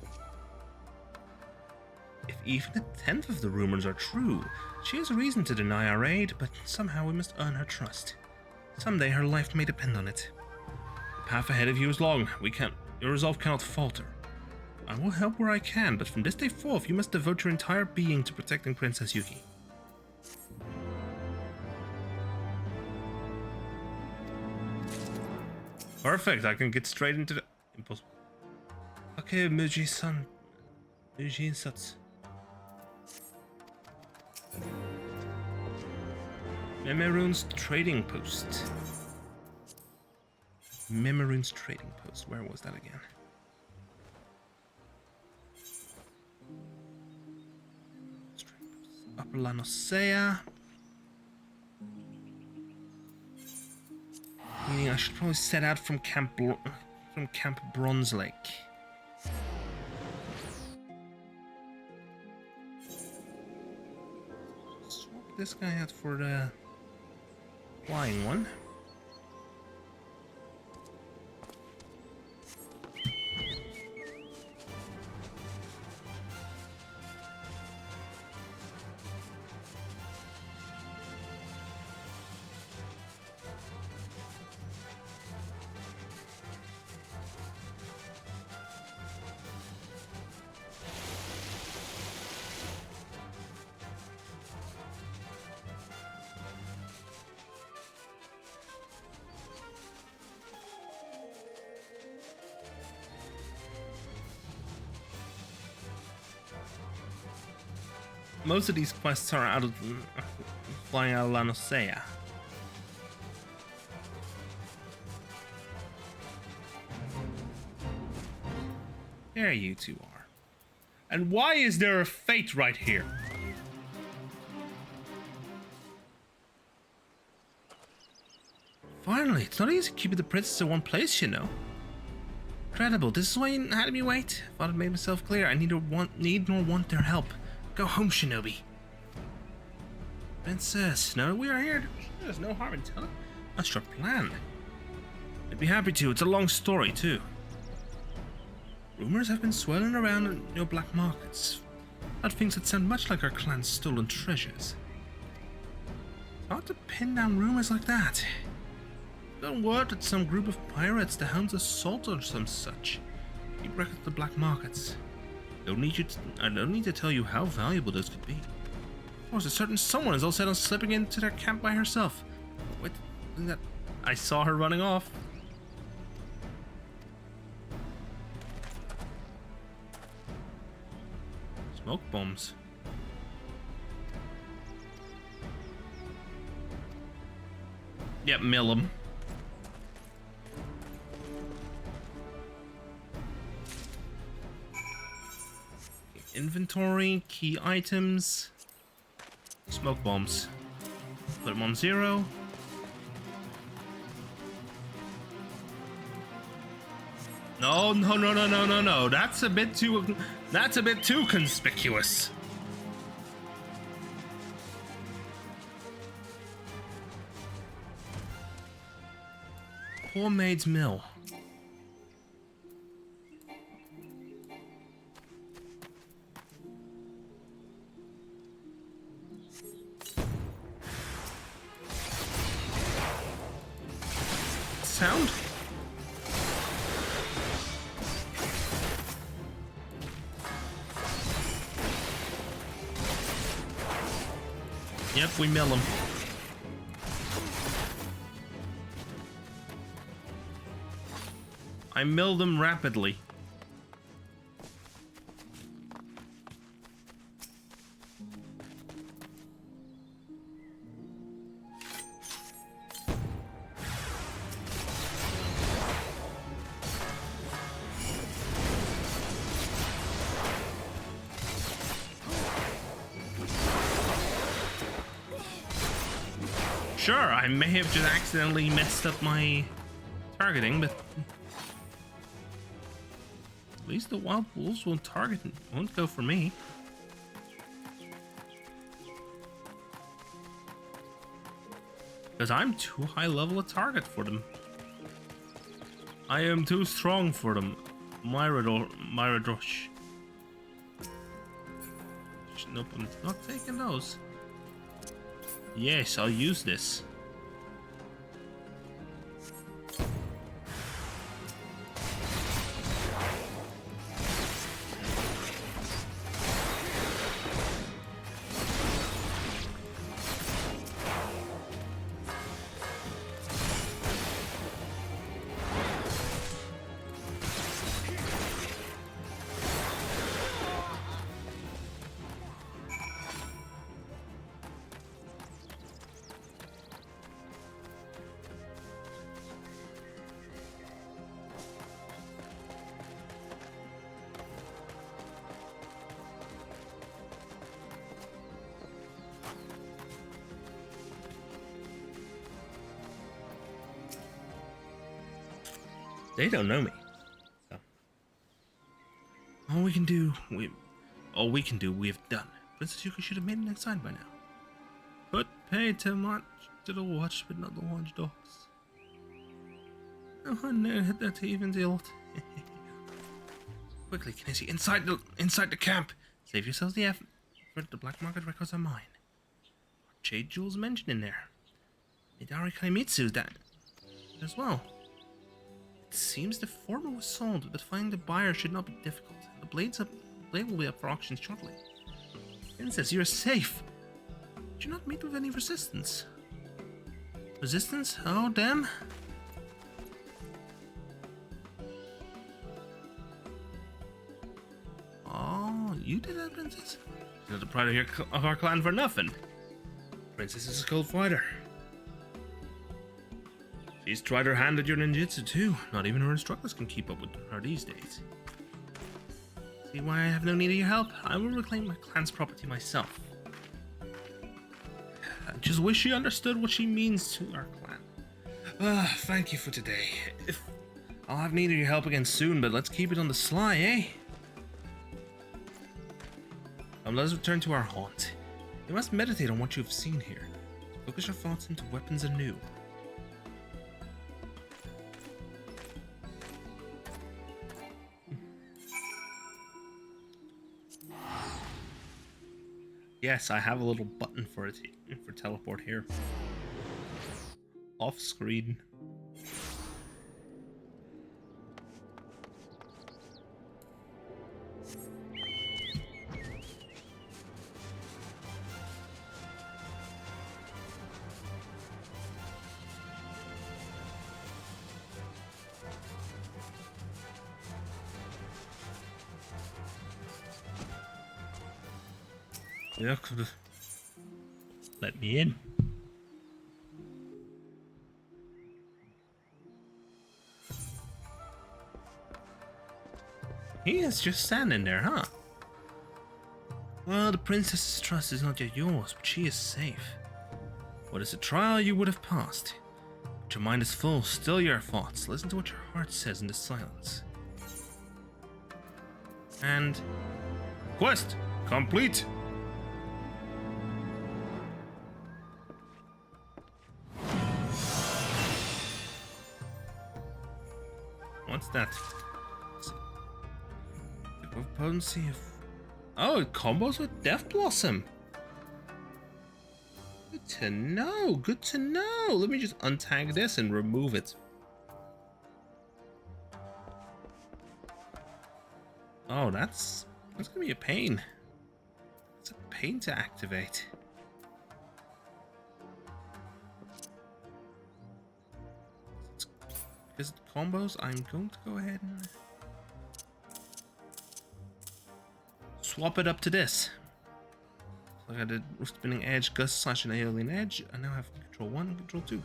If even a tenth of the rumors are true, she has a reason to deny our aid, but somehow we must earn her trust. Someday her life may depend on it. The path ahead of you is long. Your resolve cannot falter. I will help where I can, but from this day forth, you must devote your entire being to protecting Princess Yuki. Perfect, I can get straight into the... Impossible. Okay, Muji-san. Muji-satsu. Memerune's trading post. Memerune's trading post. Where was that again? Upper Lanosea. Meaning I should probably set out from Camp Bronze Lake. Swap this guy out for the flying one. Most of these quests are out of flying out of Lanosea. There you two are. And why is there a fate right here? Finally, it's not easy keeping the princess in one place, you know. Incredible, this is why you had me wait. Thought I'd made myself clear. I need nor want their help. Go home, Shinobi. Princess, now that we are here, there's no harm in telling us your plan. I'd be happy to. It's a long story, too. Rumors have been swirling around in your black markets about things that sound much like our clan's stolen treasures. It's hard to pin down rumors like that. Got word that some group of pirates, the Hounds Assault or some such, keep record of the black markets. I don't need to tell you how valuable those could be. Of course, a certain someone is all set on slipping into their camp by herself. Wait, that I saw her running off. Smoke bombs. Yep, mill 'em. Inventory, key items, smoke bombs. Put them on 0. No. That's a bit too conspicuous. Poor Maid's Mill. Sound? Yep, we mill him. I mill them rapidly. Sure, I may have just accidentally messed up my targeting, but at least the wild wolves won't go for me. Because I'm too high level a target for them. I am too strong for them. Myradrosh. Nope, I'm not taking those. Yes, I'll use this. They don't know me. So. All we can do, we have done. Princess Yuka should have made an sign by now. But pay too much to the watch, but not the watchdogs. Oh no, hit that even deal. Quickly, Kinesis, inside the camp. Save yourselves the effort. The black market records are mine. Jade jewels mentioned in there. Midari Kaimitsu, that as well. It seems the former was sold, but finding the buyer should not be difficult. The blade will be up for auction shortly. Princess, you're safe. Did you not meet with any resistance? Resistance? Oh, damn. Oh, you did that, Princess? You're not the pride of our clan for nothing. Princess is a skilled fighter. She's tried her hand at your ninjutsu too. Not even her instructors can keep up with her these days. See why I have no need of your help? I will reclaim my clan's property myself. I just wish she understood what she means to our clan. Thank you for today. I'll have need of your help again soon, but let's keep it on the sly, eh? Let us return to our haunt. You must meditate on what you have seen here. Focus your thoughts into weapons anew. Yes, I have a little button for it for teleport here. Off screen. Yeah, let me in. He is just standing there, huh? Well, the princess's trust is not yet yours, but she is safe. What is a trial you would have passed? But your mind is full, still your thoughts. Listen to what your heart says in the silence. And quest complete. What's that? Potency of... Oh, it combos with Death Blossom. Good to know. Good to know. Let me just untag this and remove it. Oh, that's gonna be a pain. It's a pain to activate. visit combos, I'm going to go ahead and swap it up to this. Like I did with Spinning Edge, Gust Slash, and Aeolian Edge. I now have Control 1 and Control 2.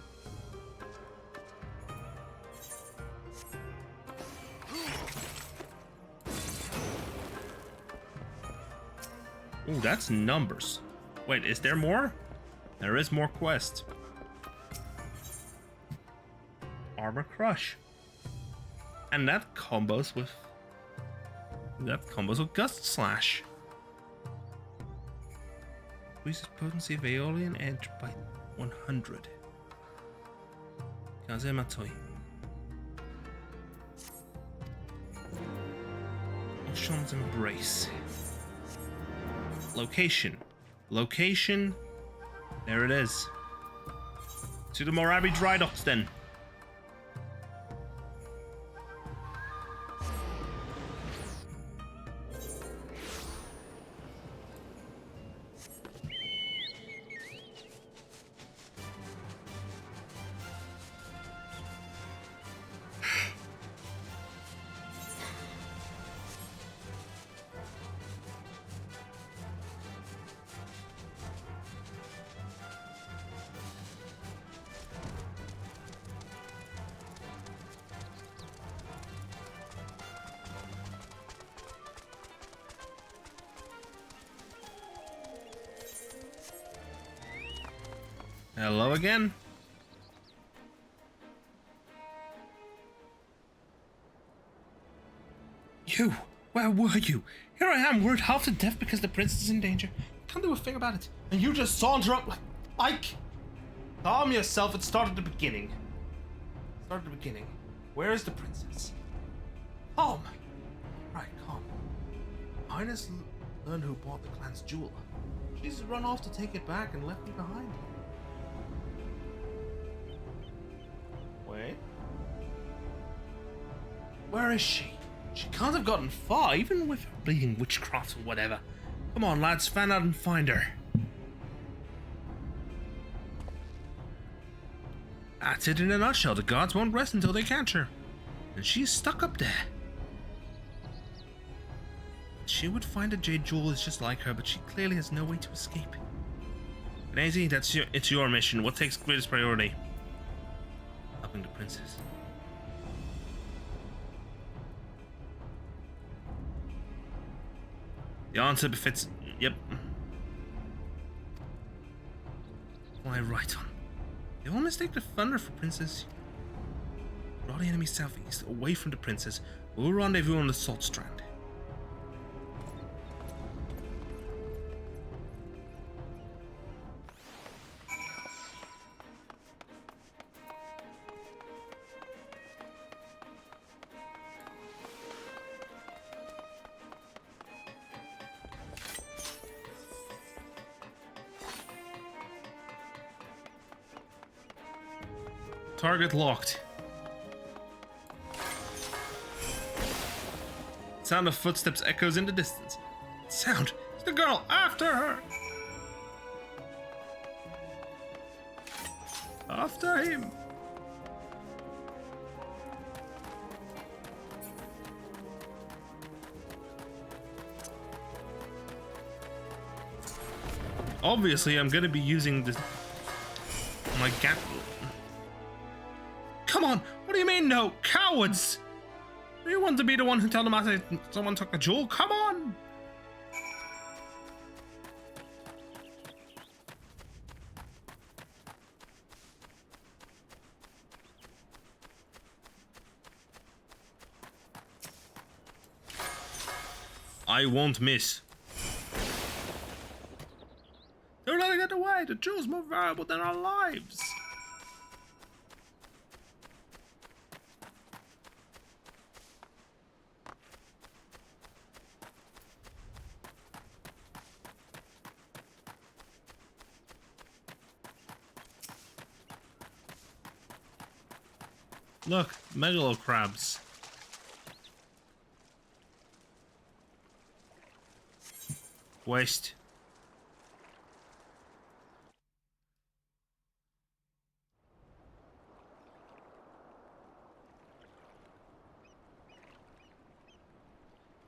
Ooh, that's numbers. Wait, is there more? There is more quest. Armor Crush. And that combos with Gust Slash. Increases potency of Aeolian Edge by 100. Kazematoi. Ocean's Embrace. Location. Location. There it is. To the Morabi Dry Docks then. Hello again. You, where were you? Here I am, worried half to death because the princess is in danger. Can't do a thing about it. And you just saunter up like... Calm yourself, it started at the beginning. Where is the princess? Calm. Right, calm. Highness learned who bought the clan's jewel. She's run off to take it back and left me behind. Wait. Where is she? She can't have gotten far, even with her bleeding witchcraft or whatever. Come on, lads, fan out and find her. That's it in a nutshell. The gods won't rest until they catch her. And she's stuck up there. She would find a jade jewel is just like her, but she clearly has no way to escape. Daisy, it's your mission. What takes greatest priority? Helping the princess. The answer befits... Yep. Fly right on. They all mistake the thunder for princess. Draw the enemy southeast, away from the princess. We'll rendezvous on the Salt Strand. Target locked. Sound of footsteps echoes in the distance. Sound! It's the girl! After her! After him! Obviously, I'm gonna be using this... my gap... Come on! What do you mean, no? Cowards! Do you want to be the one who tell them after someone took the jewel? Come on! I won't miss. Don't let her get away! The jewel's more valuable than our lives! Look, megalo crabs. Waste.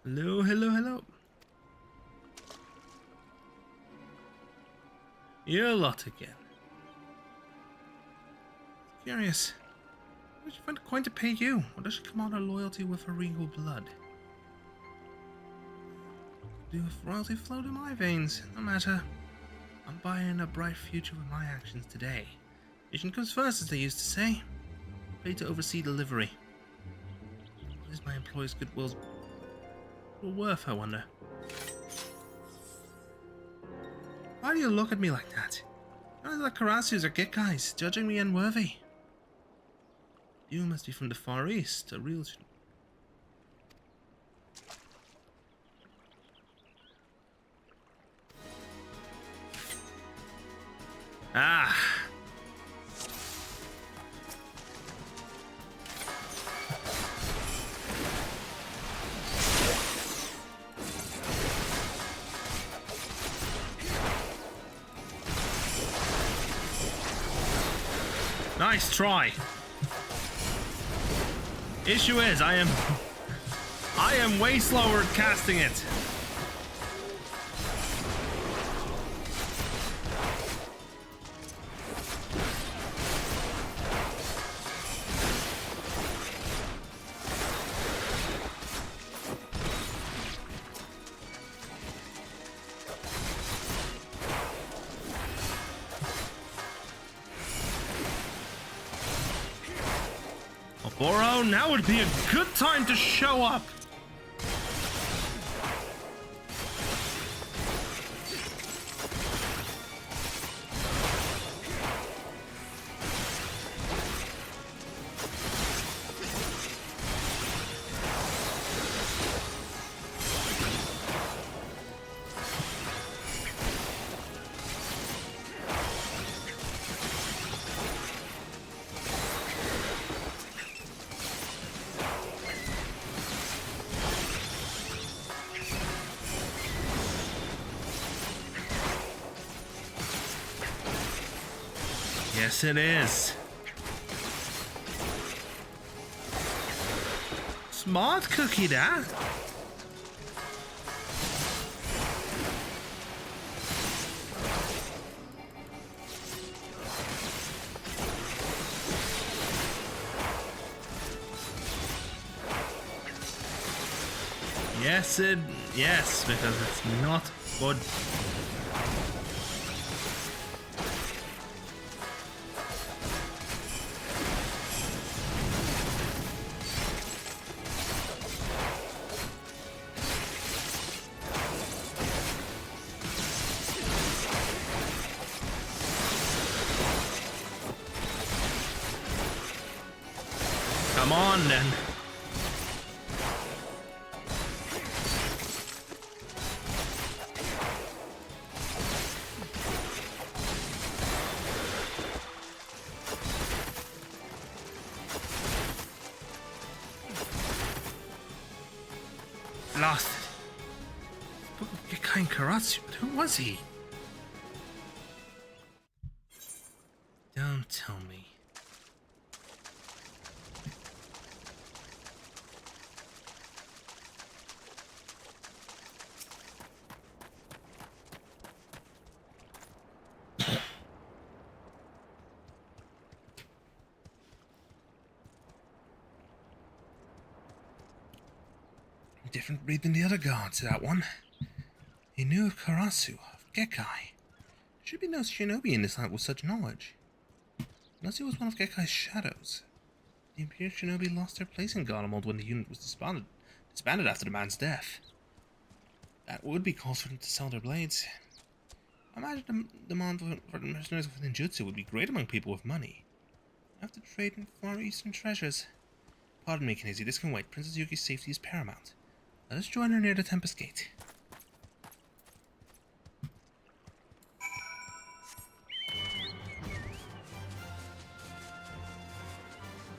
Hello, hello, hello. You're a lot again. Curious. Why did she find a coin to pay you? Or does she come out of loyalty with her regal blood? Do royalty flow to my veins? No matter. I'm buying a bright future with my actions today. Vision comes first, as they used to say. Paid to oversee delivery. What is my employer's goodwill's worth, I wonder? Why do you look at me like that? You're like Karasu's or Gekai's, judging me unworthy. You must be from the Far East, a real... Ah! Nice try. Issue is, I am way slower at casting it. Boro, now would be a good time to show up. Yes, it is. Smart cookie, that. Yes, because it's not good. Come on, then. Lost it. Book of Gekai and Karatsu, but who was he? Don't tell me. Different breed than the other guards, that one. He knew of Karasu, of Gekai. Should be no shinobi in this land with such knowledge. Unless he was one of Gekai's shadows. The Imperial shinobi lost their place in Garlemald when the unit was disbanded after the man's death. That would be cause for them to sell their blades. I imagine the demand for the mercenaries with ninjutsu would be great among people with money. I have to trade in Far Eastern treasures. Pardon me, Kenizi, this can wait. Princess Yuki's safety is paramount. Let us join her near the Tempest Gate.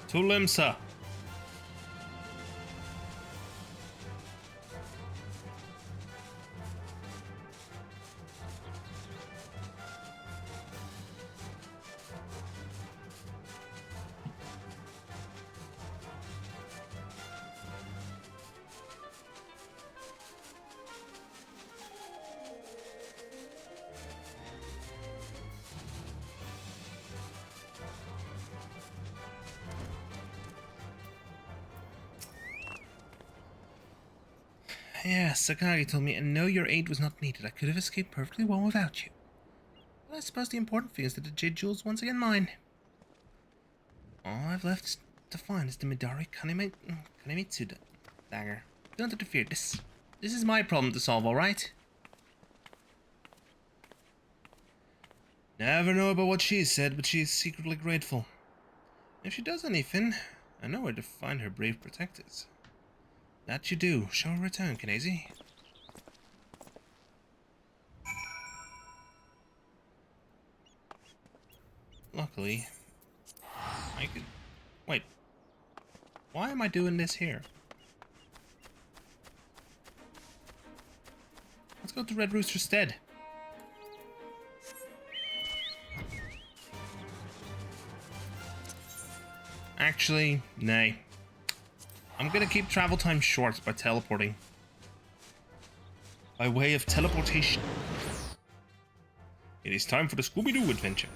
To Limsa. Yes, Sakagi told me, and no, your aid was not needed. I could have escaped perfectly well without you. But I suppose the important thing is that the Jade Jewel is once again mine. All I've left to find is the Midori Kanemitsu dagger. Don't interfere. This is my problem to solve, alright? Never know about what she said, but she is secretly grateful. If she does anything, I know where to find her brave protectors. That you do. Show her return, Kanazi. Luckily, I could... Wait. Why am I doing this here? Let's go to Red Rooster's stead. Actually, nay. I'm gonna keep travel time short by teleporting. By way of teleportation. It is time for the Scooby-Doo adventure.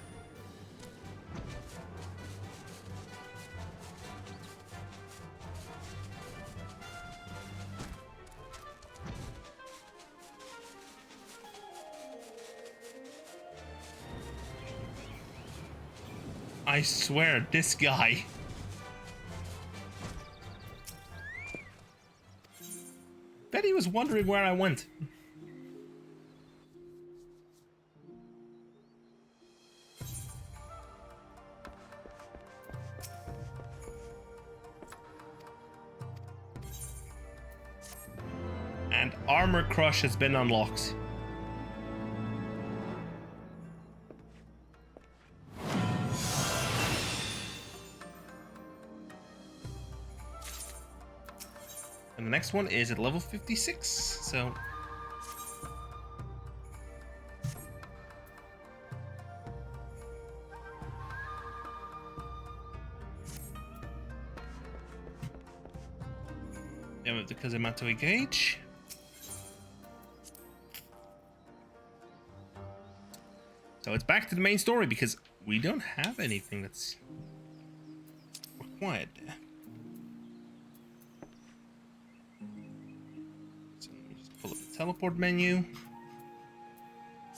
I swear, this guy. Bet he was wondering where I went. And Armor Crush has been unlocked. And the next one is at level 56, so... Yeah, with the Kazemato gauge. So it's back to the main story because we don't have anything that's required there. So let me just pull up the teleport menu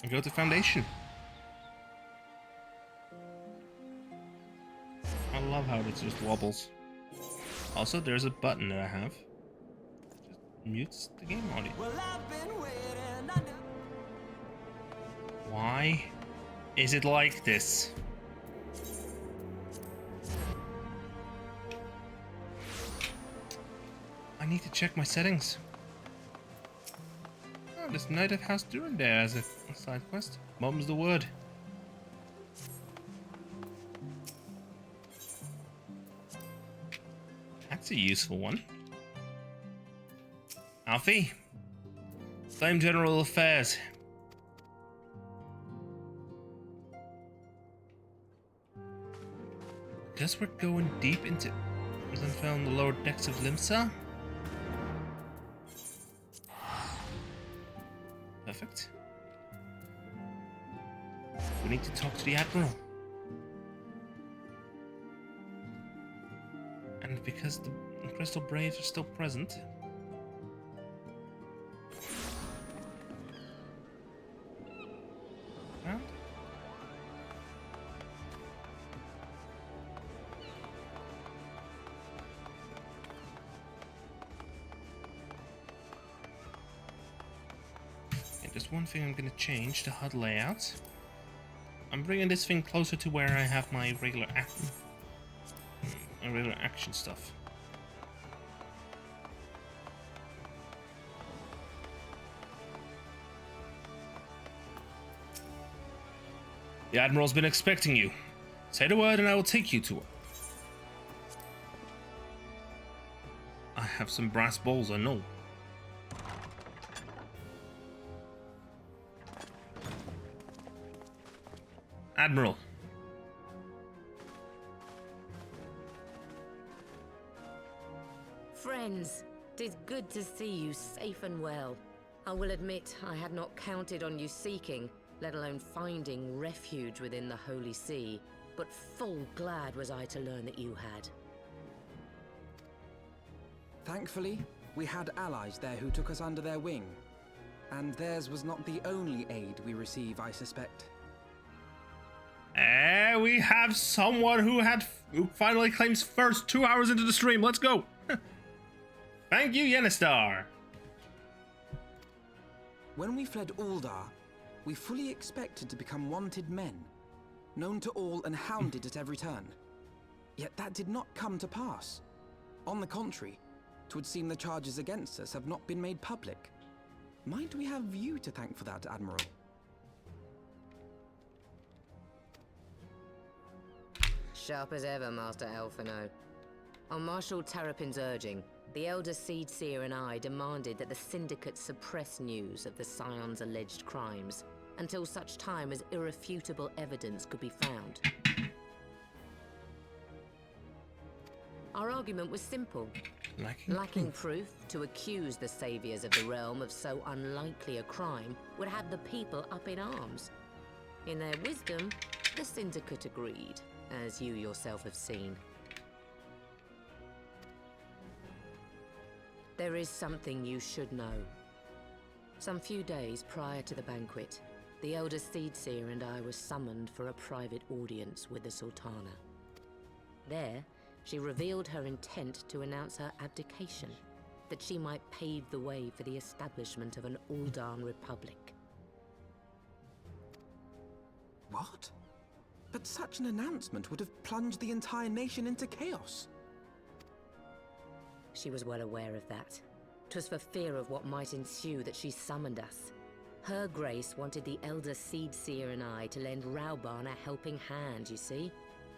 and go to Foundation. I love how it just wobbles. Also, there's a button that I have. Just mutes the game audio. Why is it like this? I need to check my settings. Oh, there's Knight of House Durandare as a side quest. Mum's the word. That's a useful one. Alfie, Flame General Affairs. Guess we're going deep into Zenfell in the lower decks of Limsa. Perfect. We need to talk to the Admiral. And because the Crystal Braves are still present, there's one thing I'm going to change, the HUD layout. I'm bringing this thing closer to where I have my regular action stuff. The Admiral's been expecting you. Say the word and I will take you to her. I have some brass balls, I know. Admiral. Friends, 'tis good to see you safe and well. I will admit I had not counted on you seeking, let alone finding refuge within the Holy See, but full glad was I to learn that you had. Thankfully, We had allies there who took us under their wing. And theirs was not the only aid we receive, I suspect. We have someone who finally claims first 2 hours into the stream. Let's go. Thank you, Yenistar. When we fled Uldar, we fully expected to become wanted men, known to all and hounded at every turn. Yet that did not come to pass. On the contrary, 'twould seem the charges against us have not been made public. Might we have you to thank for that, Admiral? Sharp as ever, Master Alphino. On Marshal Terrapin's urging, the Elder Seed Seer and I demanded that the Syndicate suppress news of the Scion's alleged crimes until such time as irrefutable evidence could be found. Our argument was simple. Lacking proof to accuse the saviors of the realm of so unlikely a crime would have the people up in arms. In their wisdom, the Syndicate agreed, as you yourself have seen. There is something you should know. Some few days prior to the banquet, the Elder Seedseer and I were summoned for a private audience with the Sultana. There, she revealed her intent to announce her abdication, that she might pave the way for the establishment of an Uldan Republic. What? But such an announcement would have plunged the entire nation into chaos. She was well aware of that. 'Twas for fear of what might ensue that she summoned us. Her Grace wanted the Elder Seedseer and I to lend Raubahn a helping hand, you see?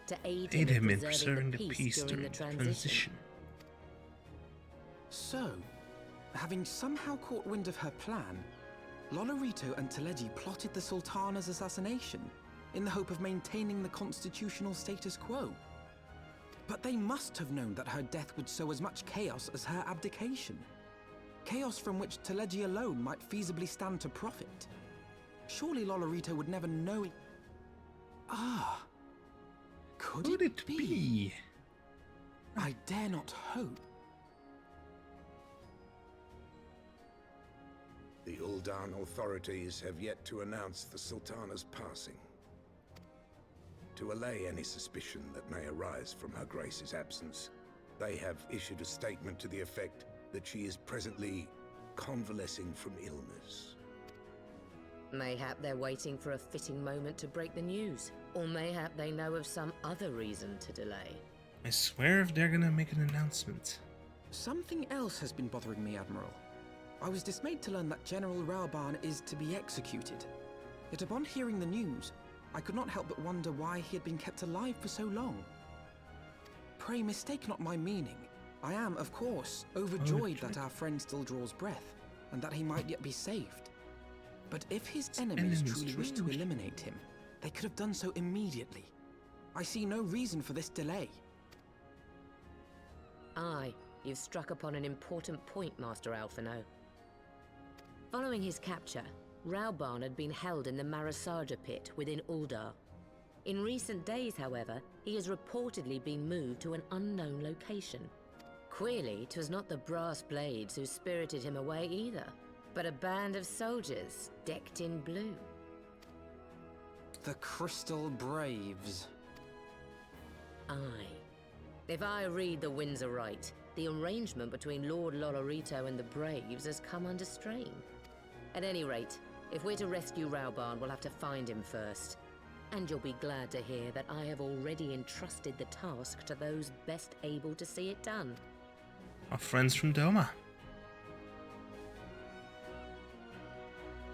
To aid him in preserving the peace during the transition. So, having somehow caught wind of her plan, Lolorito and Teleji plotted the Sultana's assassination in the hope of maintaining the constitutional status quo. But they must have known that her death would sow as much chaos as her abdication. Chaos from which Teleji alone might feasibly stand to profit. Surely Lolorito would never know it. Ah. Could it be? I dare not hope. The Uldan authorities have yet to announce the Sultana's passing. To allay any suspicion that may arise from Her Grace's absence, they have issued a statement to the effect that she is presently convalescing from illness. Mayhap they're waiting for a fitting moment to break the news. Or mayhap they know of some other reason to delay. I swear if they're gonna make an announcement. Something else has been bothering me, Admiral. I was dismayed to learn that General Raubahn is to be executed. Yet upon hearing the news, I could not help but wonder why he had been kept alive for so long. Pray mistake not my meaning. I am, of course, overjoyed that our friend still draws breath, and that he might yet be saved. But if his enemies truly wish to eliminate him, they could have done so immediately. I see no reason for this delay. Aye, you've struck upon an important point, Master Alphino. Following his capture, Raubahn had been held in the Marasaja pit within Uldar. In recent days, however, he has reportedly been moved to an unknown location. Queerly, 'twas not the Brass Blades who spirited him away either, but a band of soldiers decked in blue. The Crystal Braves. Aye. If I read the winds aright, the arrangement between Lord Lolorito and the Braves has come under strain. At any rate, if we're to rescue Raubahn, we'll have to find him first. And you'll be glad to hear that I have already entrusted the task to those best able to see it done. Our friends from Doma.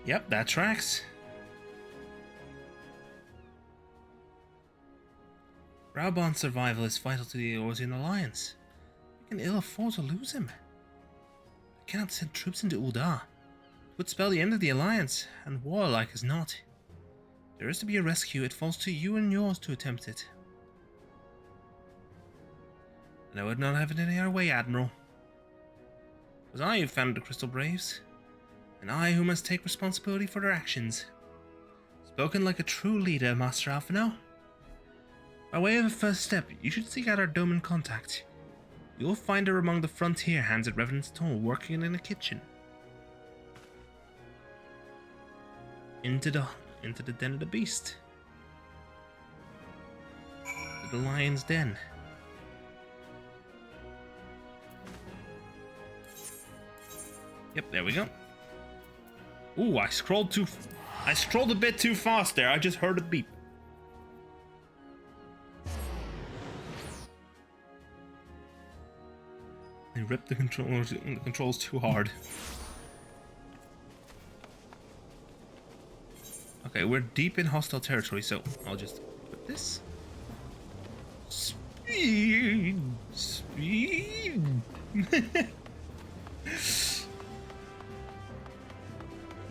Yep, that tracks. Raubahn's survival is vital to the Eorzean Alliance. We can ill afford to lose him. I cannot send troops into Uldar. It would spell the end of the Alliance, and warlike as not. If there is to be a rescue, it falls to you and yours to attempt it. And I would not have it any other way, Admiral. It was I who founded the Crystal Braves, and I who must take responsibility for their actions. Spoken like a true leader, Master Alphino. By way of a first step, you should seek out our Doman contact. You'll find her among the frontier hands at Revenant's Toll, working in a kitchen. Into the den of the beast. To the lion's den. Yep, there we go. Ooh, I scrolled a bit too fast there. I just heard a beep. I ripped the controls too hard. Okay, we're deep in hostile territory, so I'll just put this. Speed.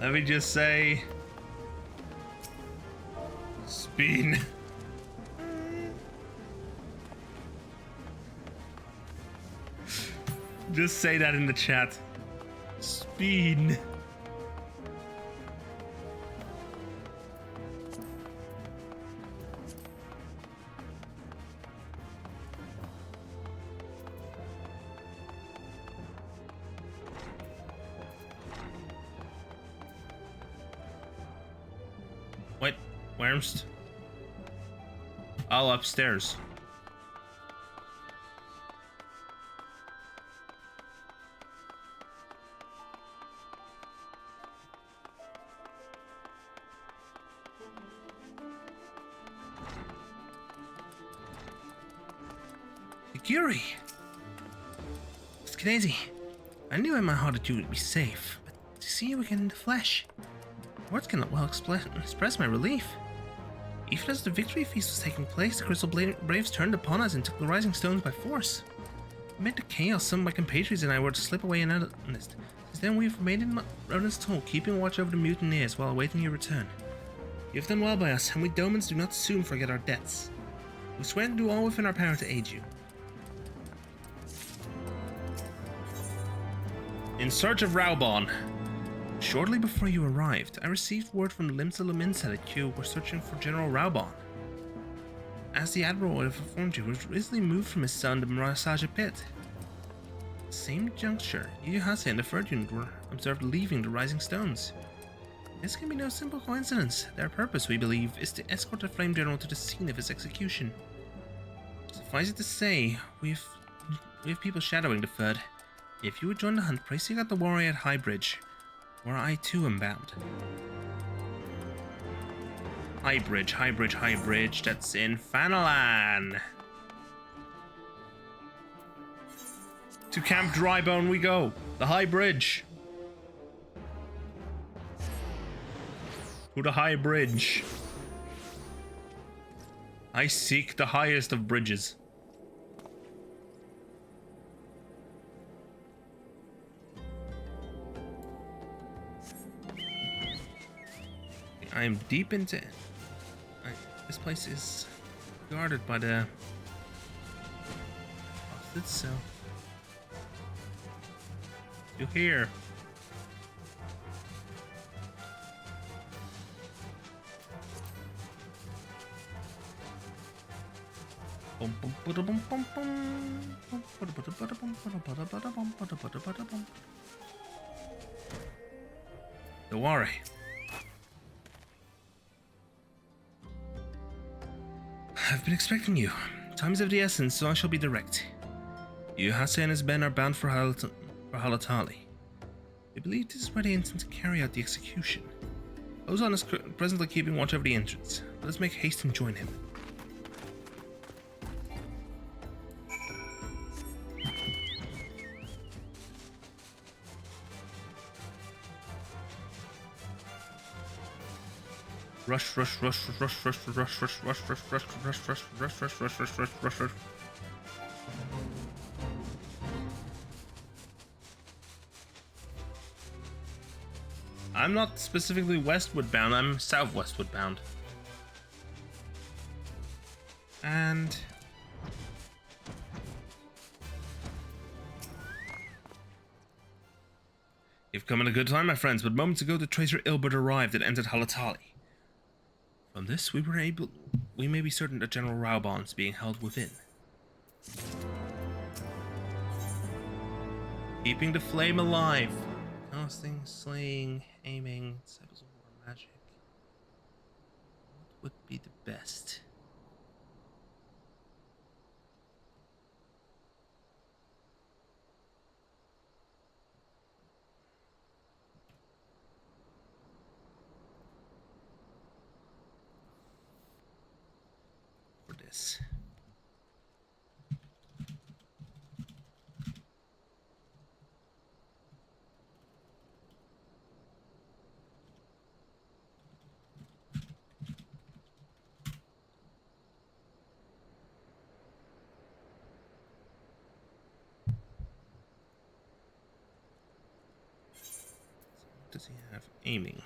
Let me just say, speed. Just say that in the chat. Speed. Wait, where's? Oh, upstairs. Yuri! It's crazy. I knew in my heart that you would be safe, but to see you again in the flesh, words cannot well express my relief. Even as the victory feast was taking place, the Crystal Braves turned upon us and took the Rising Stones by force. Amid the chaos, some of my compatriots and I were to slip away in earnest. Since then, we have remained in Rodan's Toll, keeping watch over the mutineers while awaiting your return. You have done well by us, and we Domans do not soon forget our debts. We swear to do all within our power to aid you. In search of Raubahn. Shortly before you arrived, I received word from the Limsa Laminsa that you were searching for General Raubahn. As the Admiral would have informed you, he was recently moved from his son to Marasaja Pit. Same juncture, Yuhase and the third unit were observed leaving the Rising Stones. This can be no simple coincidence. Their purpose, we believe, is to escort the Flame General to the scene of his execution. Suffice it to say, we have people shadowing the third. If you would join the hunt, pray seek out the warrior at High Bridge, where I too am bound. High Bridge, that's in Fanalan. To Camp Drybone we go, the High Bridge. To the High Bridge. I seek the highest of bridges. I am deep into... this place is guarded by the... hostage, so... you're here. Don't worry. I've been expecting you. Time is of the essence, so I shall be direct. Yuhase and his men are bound for Halatali. We believe this is where they intend to carry out the execution. Ozan is presently keeping watch over the entrance. Let us make haste and join him. Rush. I'm not specifically westward bound, I'm southwestward bound. And... you've come at a good time, my friends, but moments ago the traitor Ilbert arrived and entered Halatali. From this, we may be certain that General Raubahn is being held within. Keeping the flame alive. Casting, slaying, aiming, cycles of war, magic. What would be the best? For this. Does he have aiming?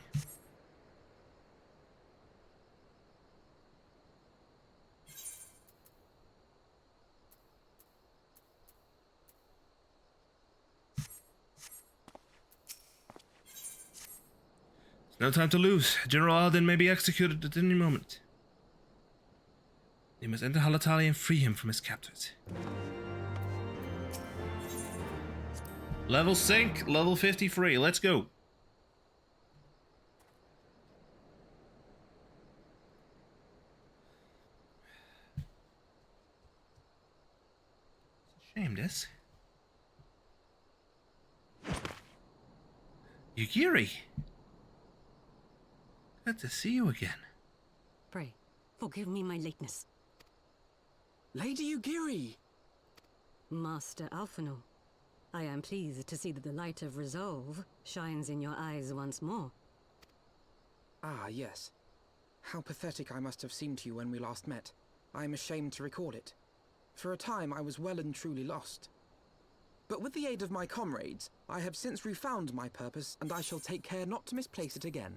No time to lose. General Alden may be executed at any moment. We must enter Halatali and free him from his captors. Level sync, level 53. Let's go. Shame this. Yugiri. Good to see you again. Pray, forgive me my lateness. Lady Yugiri! Master Alphino, I am pleased to see that the light of resolve shines in your eyes once more. Ah, yes. How pathetic I must have seemed to you when we last met. I am ashamed to record it. For a time I was well and truly lost. But with the aid of my comrades, I have since refound my purpose, and I shall take care not to misplace it again.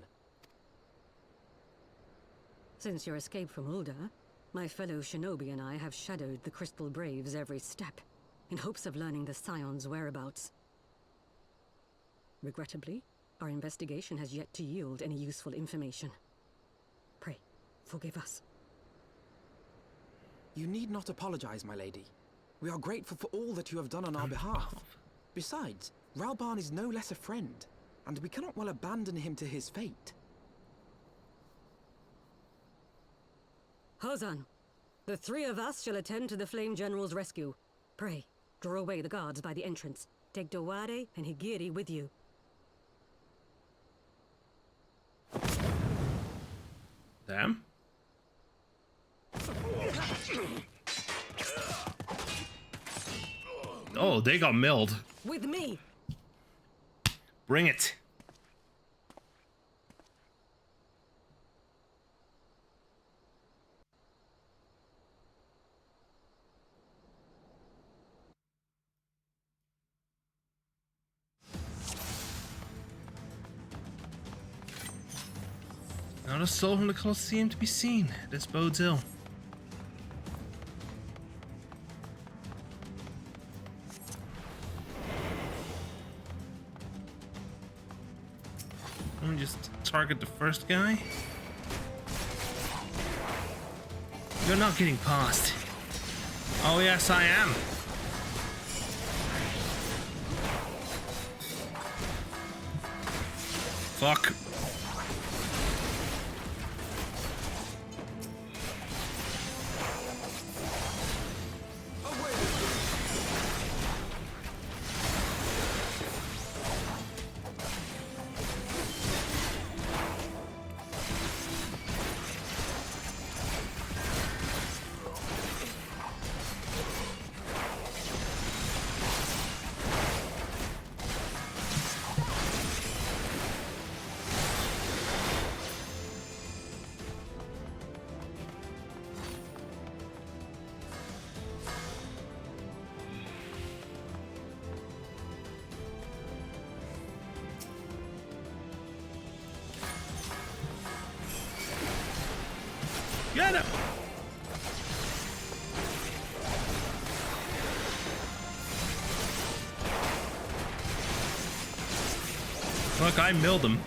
Since your escape from Ulda, my fellow shinobi and I have shadowed the Crystal Braves every step, in hopes of learning the Scion's whereabouts. Regrettably, our investigation has yet to yield any useful information. Pray, forgive us. You need not apologize, my lady. We are grateful for all that you have done on our behalf. Besides, Raubahn is no less a friend, and we cannot well abandon him to his fate. Hozan, the three of us shall attend to the Flame General's rescue. Pray, draw away the guards by the entrance. Take Dowade and Higiri with you. Damn. Oh, they got milled. With me! Bring it. Not a soul from the Colosseum to be seen. This bodes ill. Let me just target the first guy. You're not getting past. Oh yes, I am. Fuck. Get him! Look, I milled him.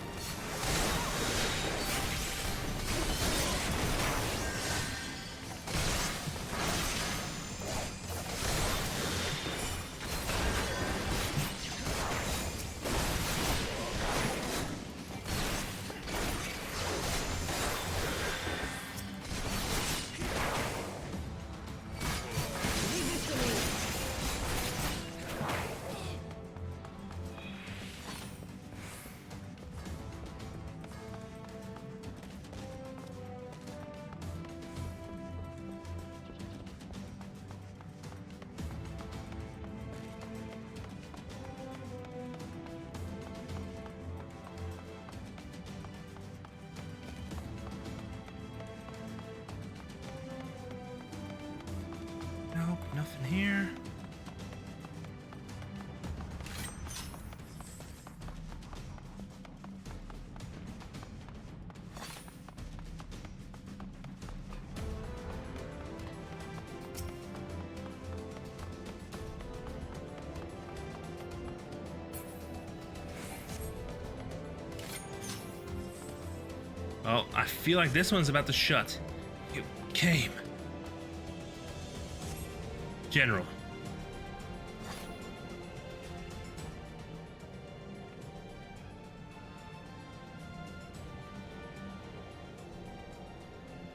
Nothing here. Oh, I feel like this one's about to shut. You came. General.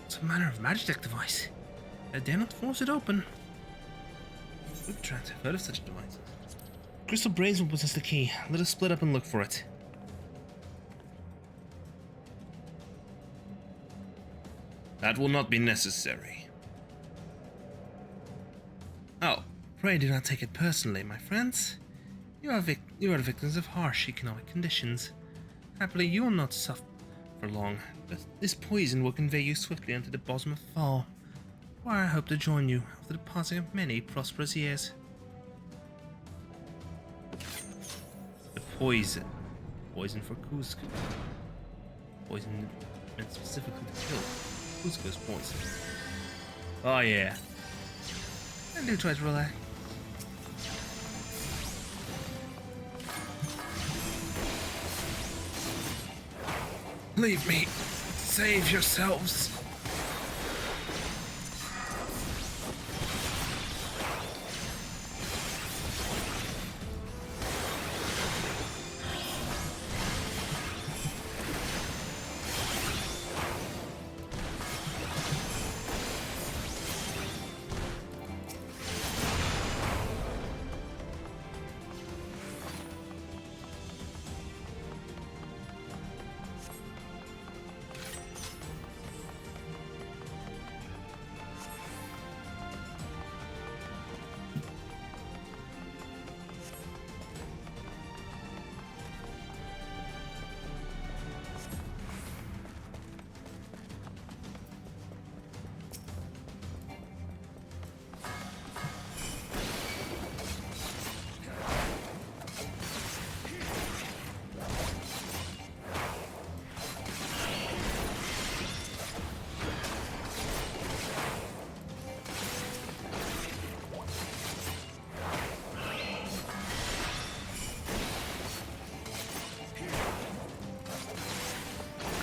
Some manner of magic device. I dare not force it open. Good trying to have heard of such devices. Crystal Braves will possess the key. Let us split up and look for it. That will not be necessary. Oh, pray do not take it personally, my friends. You are victims of harsh economic conditions. Happily, you will not suffer for long, but this poison will convey you swiftly into the bosom of fall, where I hope to join you after the passing of many prosperous years. The poison. Poison for Cusco. Poison meant specifically to kill Cusco's poison. Oh yeah. I do try to relax. Leave me. Save yourselves.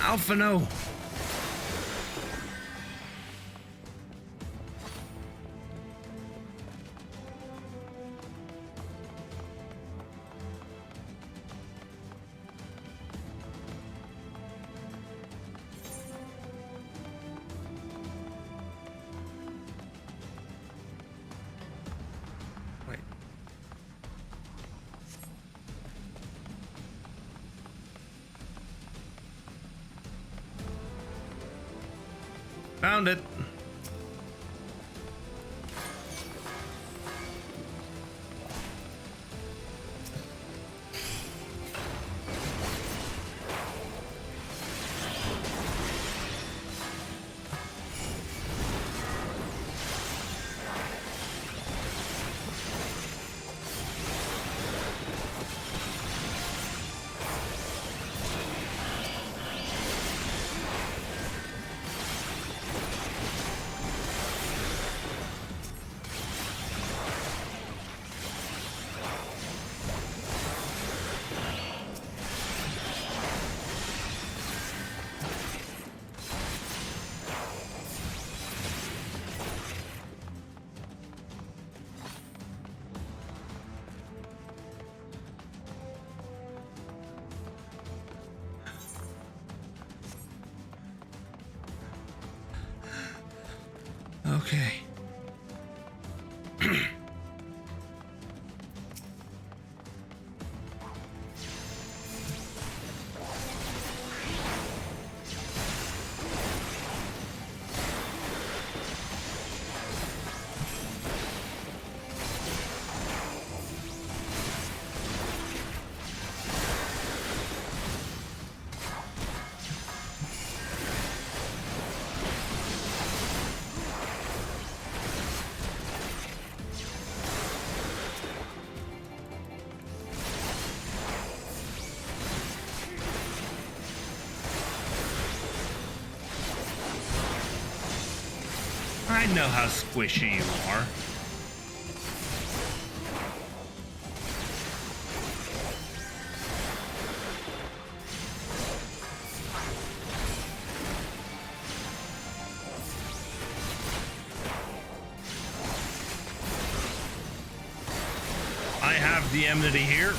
Alpha, no! Wait. Found it. I know how squishy you are. I have the enmity here.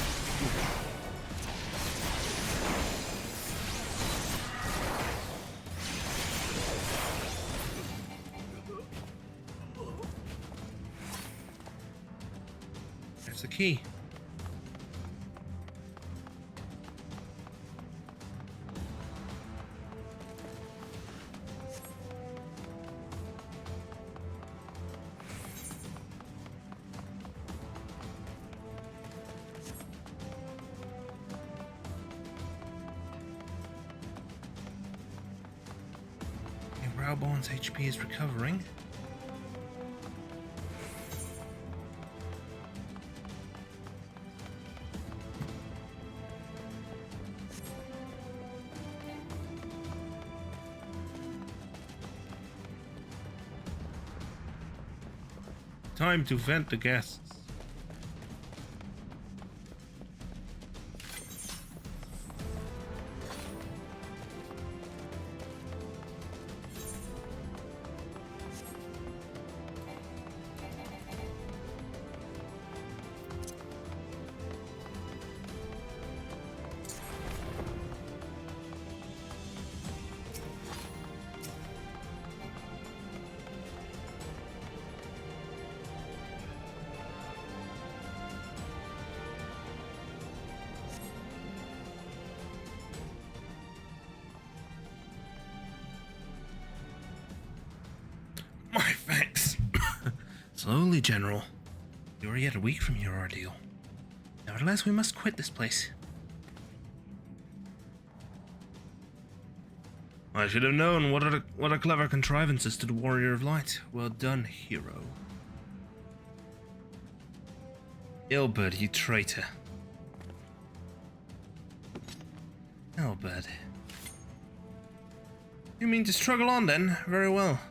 There's the key. Raubahn's HP is recovering. Time to vent the guests. My thanks. Slowly, General. You are yet a week from your ordeal. Nevertheless, we must quit this place. I should have known. What a clever contrivance to the Warrior of Light. Well done, hero. Ilberd, you traitor. Ilberd. You mean to struggle on then? Very well.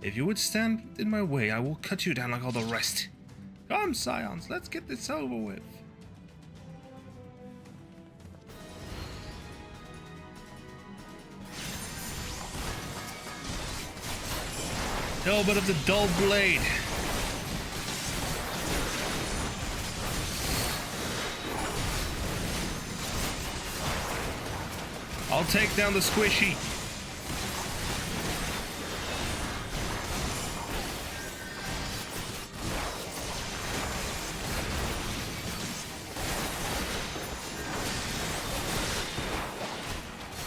If you would stand in my way, I will cut you down like all the rest. Come, Scions, let's get this over with. Ilberd of the dull blade. I'll take down the squishy.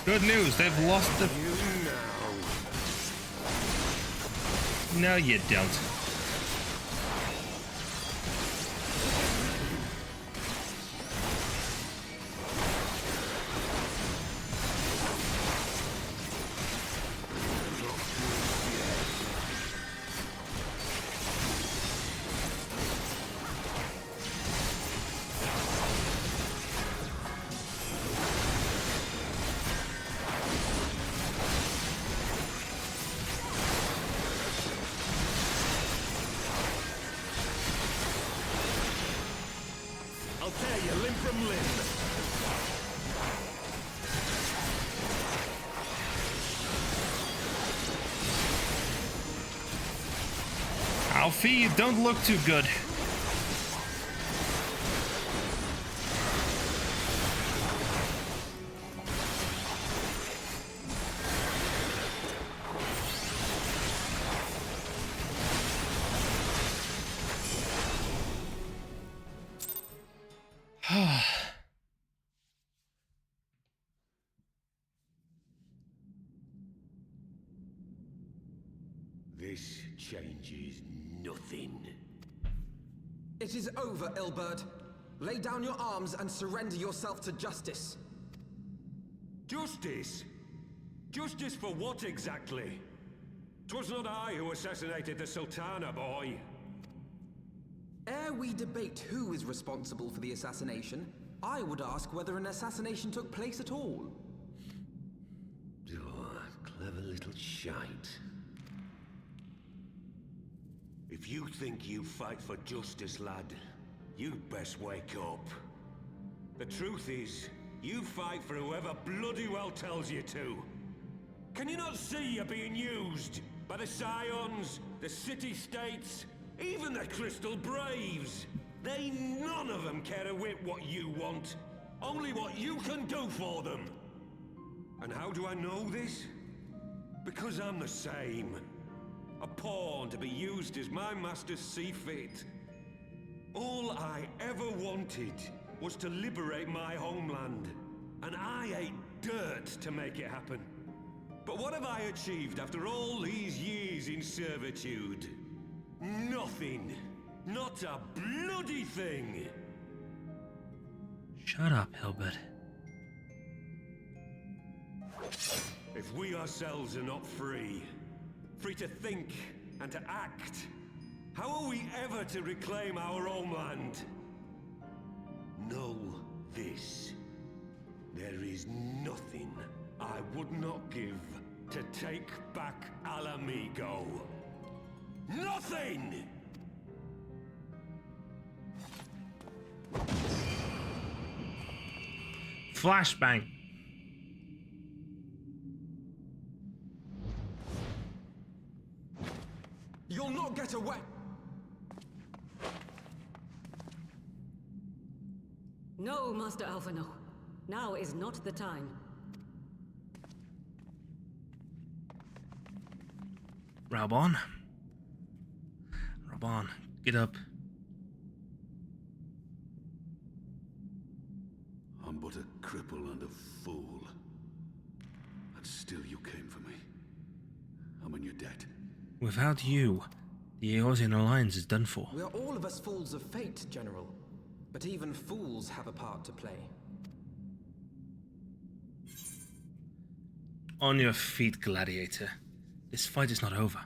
Good news, they've lost the... No, you don't. Alfie, you don't look too good. This changes nothing. It is over, Ilberd. Lay down your arms and surrender yourself to justice. Justice? Justice for what exactly? 'Twas not I who assassinated the Sultana, boy. Ere we debate who is responsible for the assassination, I would ask whether an assassination took place at all. Oh, clever little shite. you think you fight for justice, lad, you'd best wake up. The truth is, you fight for whoever bloody well tells you to. Can you not see you're being used by the Scions, the City-States, even the Crystal Braves? They none of them care a whit what you want, only what you can do for them. And how do I know this? Because I'm the same. A pawn to be used as my masters see fit. All I ever wanted was to liberate my homeland, and I ate dirt to make it happen. But what have I achieved after all these years in servitude? Nothing. Not a bloody thing. Shut up, Hilbert. If we ourselves are not free to think and to act, how are we ever to reclaim our homeland? Know this. There is nothing I would not give to take back Alamigo. Nothing! Flashbang. You'll not get away! No, Master Alphino. Now is not the time. Raubahn. Raubahn, get up. I'm but a cripple and a fool. And still you came for me. I'm in your debt. Without you, the Eorzean Alliance is done for. We are all of us fools of fate, General. But even fools have a part to play. On your feet, gladiator. This fight is not over.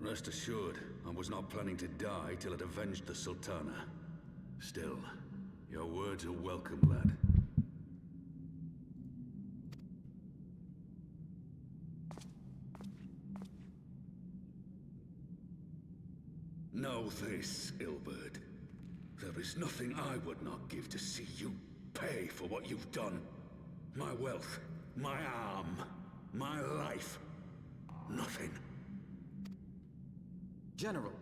Rest assured, I was not planning to die till it avenged the Sultana. Still, your words are welcome, lad. Know this, Ilberd. There is nothing I would not give to see you pay for what you've done. My wealth, my arm, my life. Nothing. General,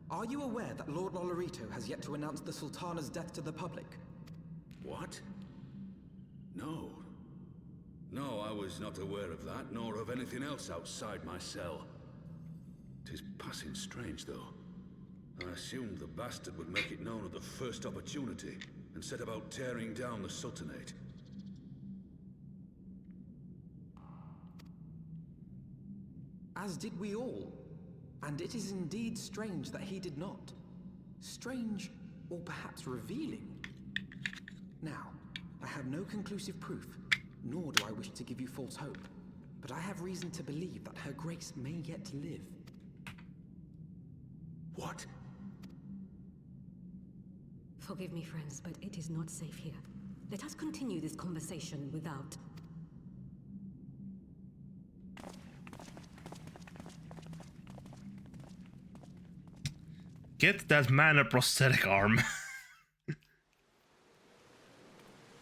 are you aware that Lord Lolorito has yet to announce the Sultana's death to the public? What? No. No, I was not aware of that, nor of anything else outside my cell. 'Tis passing strange, though. I assumed the bastard would make it known at the first opportunity, and set about tearing down the Sultanate. As did we all. And it is indeed strange that he did not. Strange, or perhaps revealing. Now, I have no conclusive proof, nor do I wish to give you false hope. But I have reason to believe that Her Grace may yet live. What? Forgive me, friends, but it is not safe here. Let us continue this conversation without... Get that man a prosthetic arm.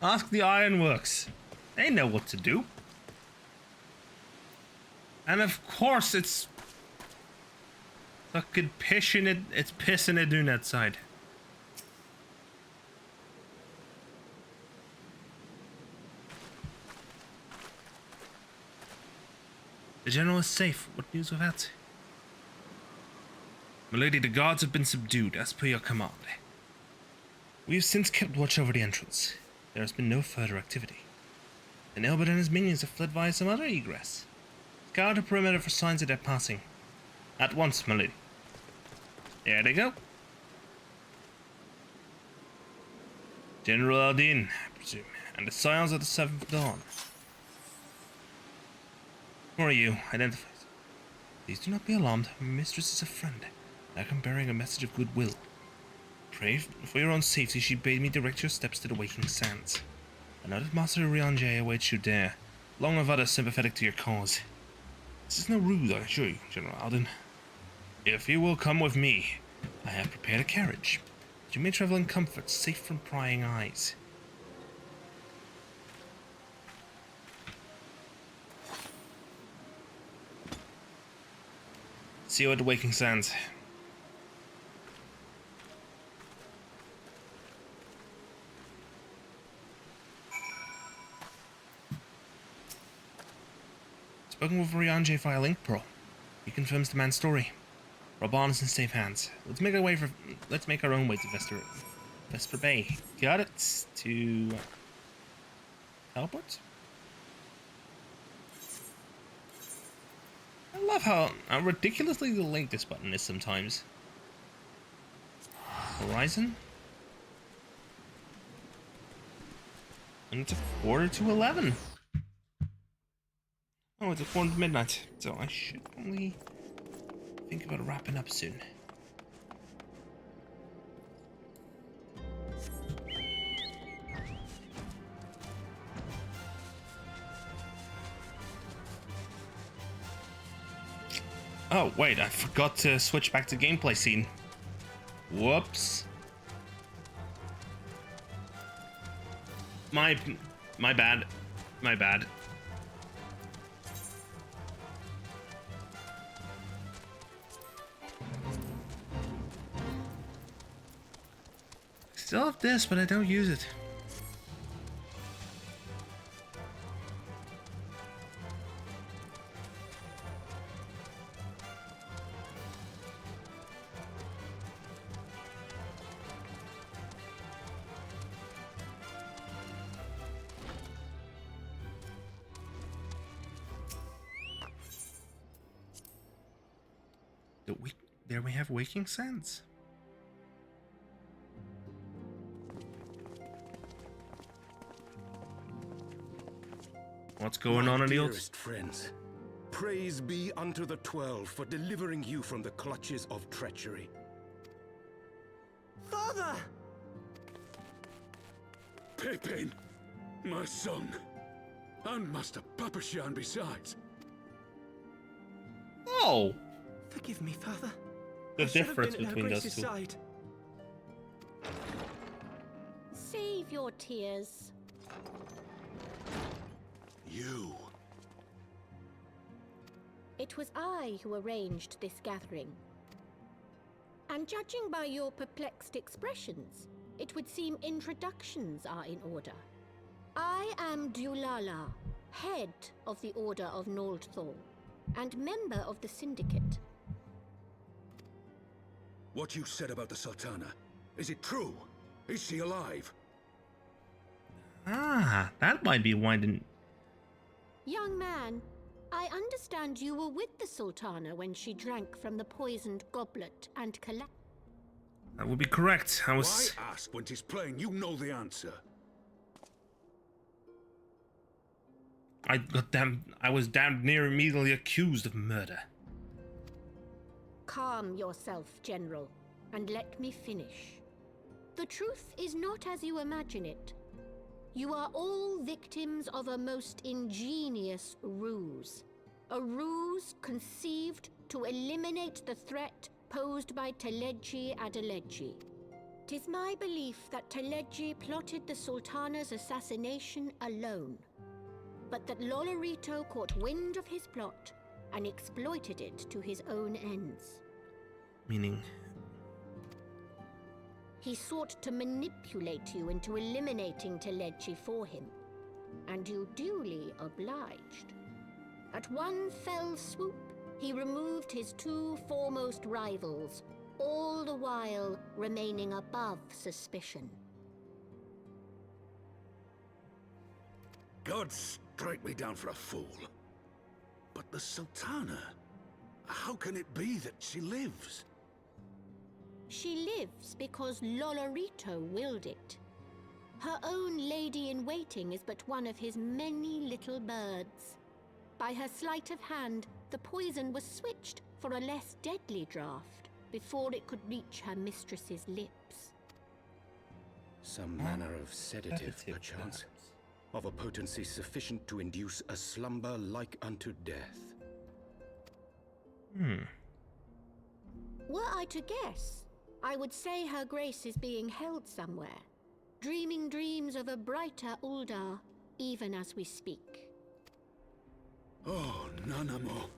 Ask the Ironworks. They know what to do. And of course it's fucking pissing it. It's pissing it doing that side. The general is safe. What news of that? Milady, the guards have been subdued, as per your command. We have since kept watch over the entrance. There has been no further activity. And Ilbert and his minions have fled via some other egress. Scour the perimeter for signs of their passing. At once, milady. There they go. General Aldin, I presume, and the Scions of the Seventh Dawn. Who are you? Identify. Please do not be alarmed. My mistress is a friend. I am bearing a message of goodwill. Pray for your own safety, she bade me direct your steps to the Waking Sands. I know that Master Rianjay awaits you there, along with others sympathetic to your cause. This is no ruse, I assure you, General Alden. If you will come with me, I have prepared a carriage. You may travel in comfort, safe from prying eyes. See you at the Waking Sands. Spoken with Riange via link pearl. He confirms the man's story. Raubahn is in safe hands. Let's make our own way to Vesper Bay. Got it. To teleport. I love how ridiculously delayed this button is sometimes. Horizon. And it's 11:15. Oh, it's 4 midnight, so I should probably think about wrapping up soon. Oh, wait, I forgot to switch back to gameplay scene. Whoops. My bad. My bad. Still have this, but I don't use it. There we have Waking Sands. What's going on in the old... Dearest friends, praise be unto the 12 for delivering you from the clutches of treachery. Father! Pippin, my son, and Master Papashan besides. Oh! Forgive me, Father. The difference between those two. Side. Save your tears. You. It was I who arranged this gathering. And judging by your perplexed expressions, it would seem introductions are in order. I am Dulala, head of the Order of Noldthal, and member of the Syndicate. What you said about the Sultana, is it true? Is she alive? Ah, that might be why didn't... Young man, I understand you were with the Sultana when she drank from the poisoned goblet and collapsed. That would be correct. I was... Why ask when 'tis plain you know the answer? I was damned near immediately accused of murder. Calm yourself, General, and let me finish. The truth is not as you imagine it. You are all victims of a most ingenious ruse. A ruse conceived to eliminate the threat posed by Teleji Adeleji. 'Tis my belief that Teleji plotted the Sultana's assassination alone, but that Lolorito caught wind of his plot and exploited it to his own ends. Meaning? He sought to manipulate you into eliminating Teleji for him, and you duly obliged. At one fell swoop, he removed his two foremost rivals, all the while remaining above suspicion. God strike me down for a fool. But the Sultana, how can it be that she lives? She lives because Lolorito willed it. Her own lady-in-waiting is but one of his many little birds. By her sleight of hand, the poison was switched for a less deadly draught before it could reach her mistress's lips. Some manner of sedative, perchance, of a potency sufficient to induce a slumber like unto death. Were I to guess, I would say Her Grace is being held somewhere, dreaming dreams of a brighter Uldar, even as we speak. Oh, Nanamo.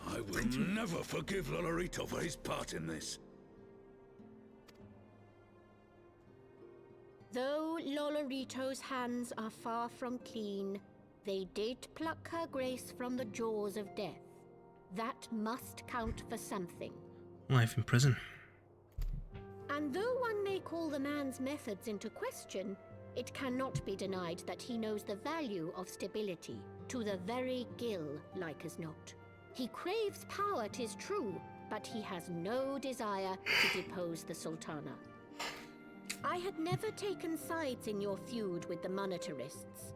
I will never forgive Lolorito for his part in this. Though Lolorito's hands are far from clean, they did pluck Her Grace from the jaws of death. That must count for something. Life in prison. And though one may call the man's methods into question, it cannot be denied that he knows the value of stability, to the very gill, like as not. He craves power, 'tis true, but he has no desire to depose the Sultana. I had never taken sides in your feud with the monetarists,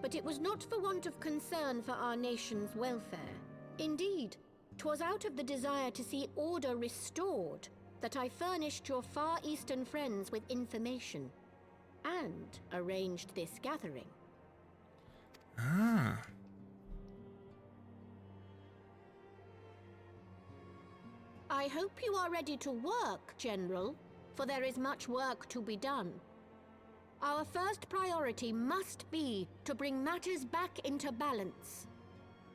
but it was not for want of concern for our nation's welfare. Indeed, 'twas out of the desire to see order restored that I furnished your Far Eastern friends with information, and arranged this gathering. Ah. I hope you are ready to work, General, for there is much work to be done. Our first priority must be to bring matters back into balance.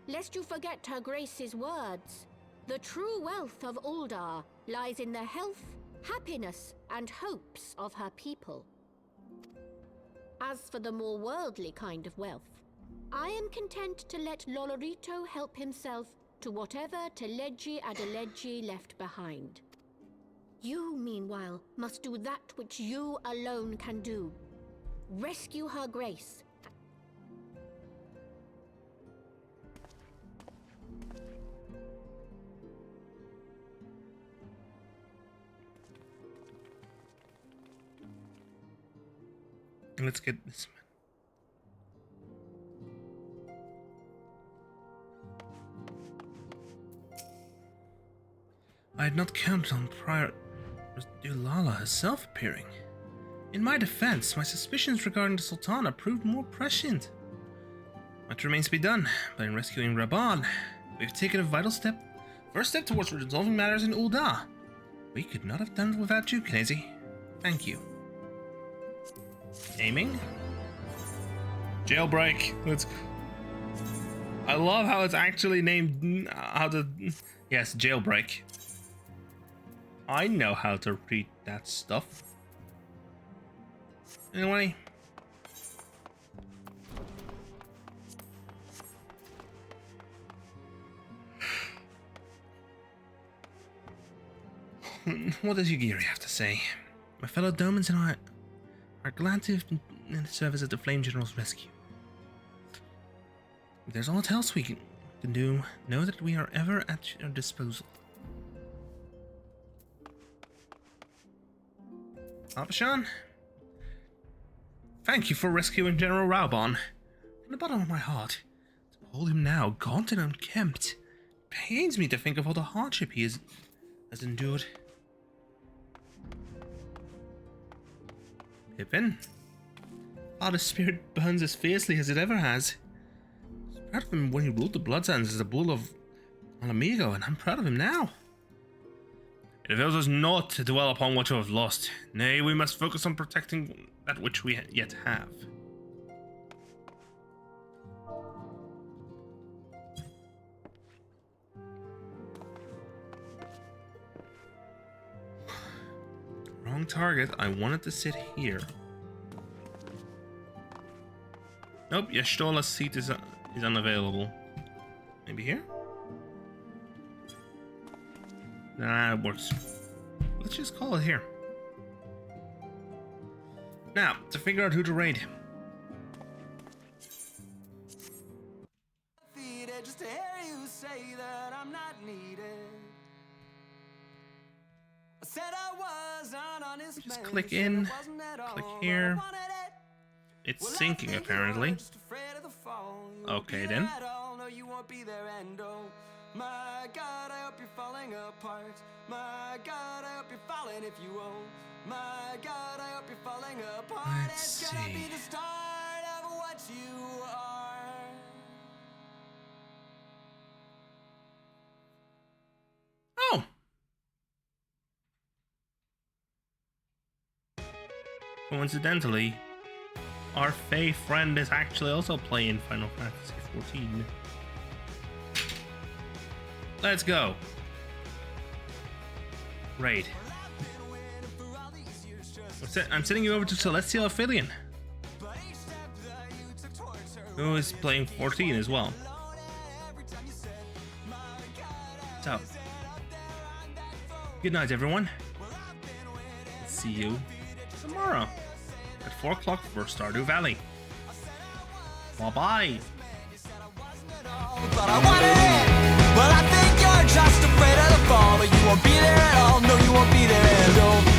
Lest you forget Her Grace's words, the true wealth of Uldar lies in the health, happiness, and hopes of her people. As for the more worldly kind of wealth, I am content to let Lolorito help himself to whatever Teleji Adeleji left behind. You, meanwhile, must do that which you alone can do. Rescue Her Grace. Let's get this man. I had not counted on prior Dulala herself appearing. In my defense, my suspicions regarding the Sultana proved more prescient. Much remains to be done, but in rescuing Raubahn, we've taken a vital first step towards resolving matters in Uldar. We could not have done it without you, Knezi. Thank you. Aiming. Jailbreak. Let's. I love how it's actually named. Yes, jailbreak. I know how to read that stuff. Anyway. What does Yugiri have to say? My fellow Domans and I are glad to have been in the service of the Flame General's rescue. If there's aught else we can do, know that we are ever at your disposal. Abishan, thank you for rescuing General Raubahn. From the bottom of my heart, to behold him now, gaunt and unkempt, pains me to think of all the hardship he has endured. Pippin, the spirit burns as fiercely as it ever has. I was proud of him when he ruled the Bloodsands as a bull of Alamigo, and I'm proud of him now. It avails us not to dwell upon what you have lost. Nay, we must focus on protecting that which we yet have. Wrong target. I wanted to sit here. Nope, Yashtola's seat is unavailable. Maybe here? Nah, it works. Let's just call it here. Now, to figure out who to raid. Just to hear you say that I'm not needed. I said I was an honest Just click in, click here. It's syncing apparently. Okay then. My God, I hope you're falling apart. My God, I hope you're falling if you won't. My God, I hope you're falling apart. Let's it's gonna see. be the start of what you are. Coincidentally, our Fae friend is actually also playing Final Fantasy XIV. Let's go. Raid. I'm sending you over to Celestial Aphelion, who is playing 14 as well. So, good night, everyone. See you tomorrow at 4 o'clock for Stardew Valley. Bye-bye. But I wanted it. Well, I think you're just afraid of the fall, but you won't be there at all. No, you won't be there at all.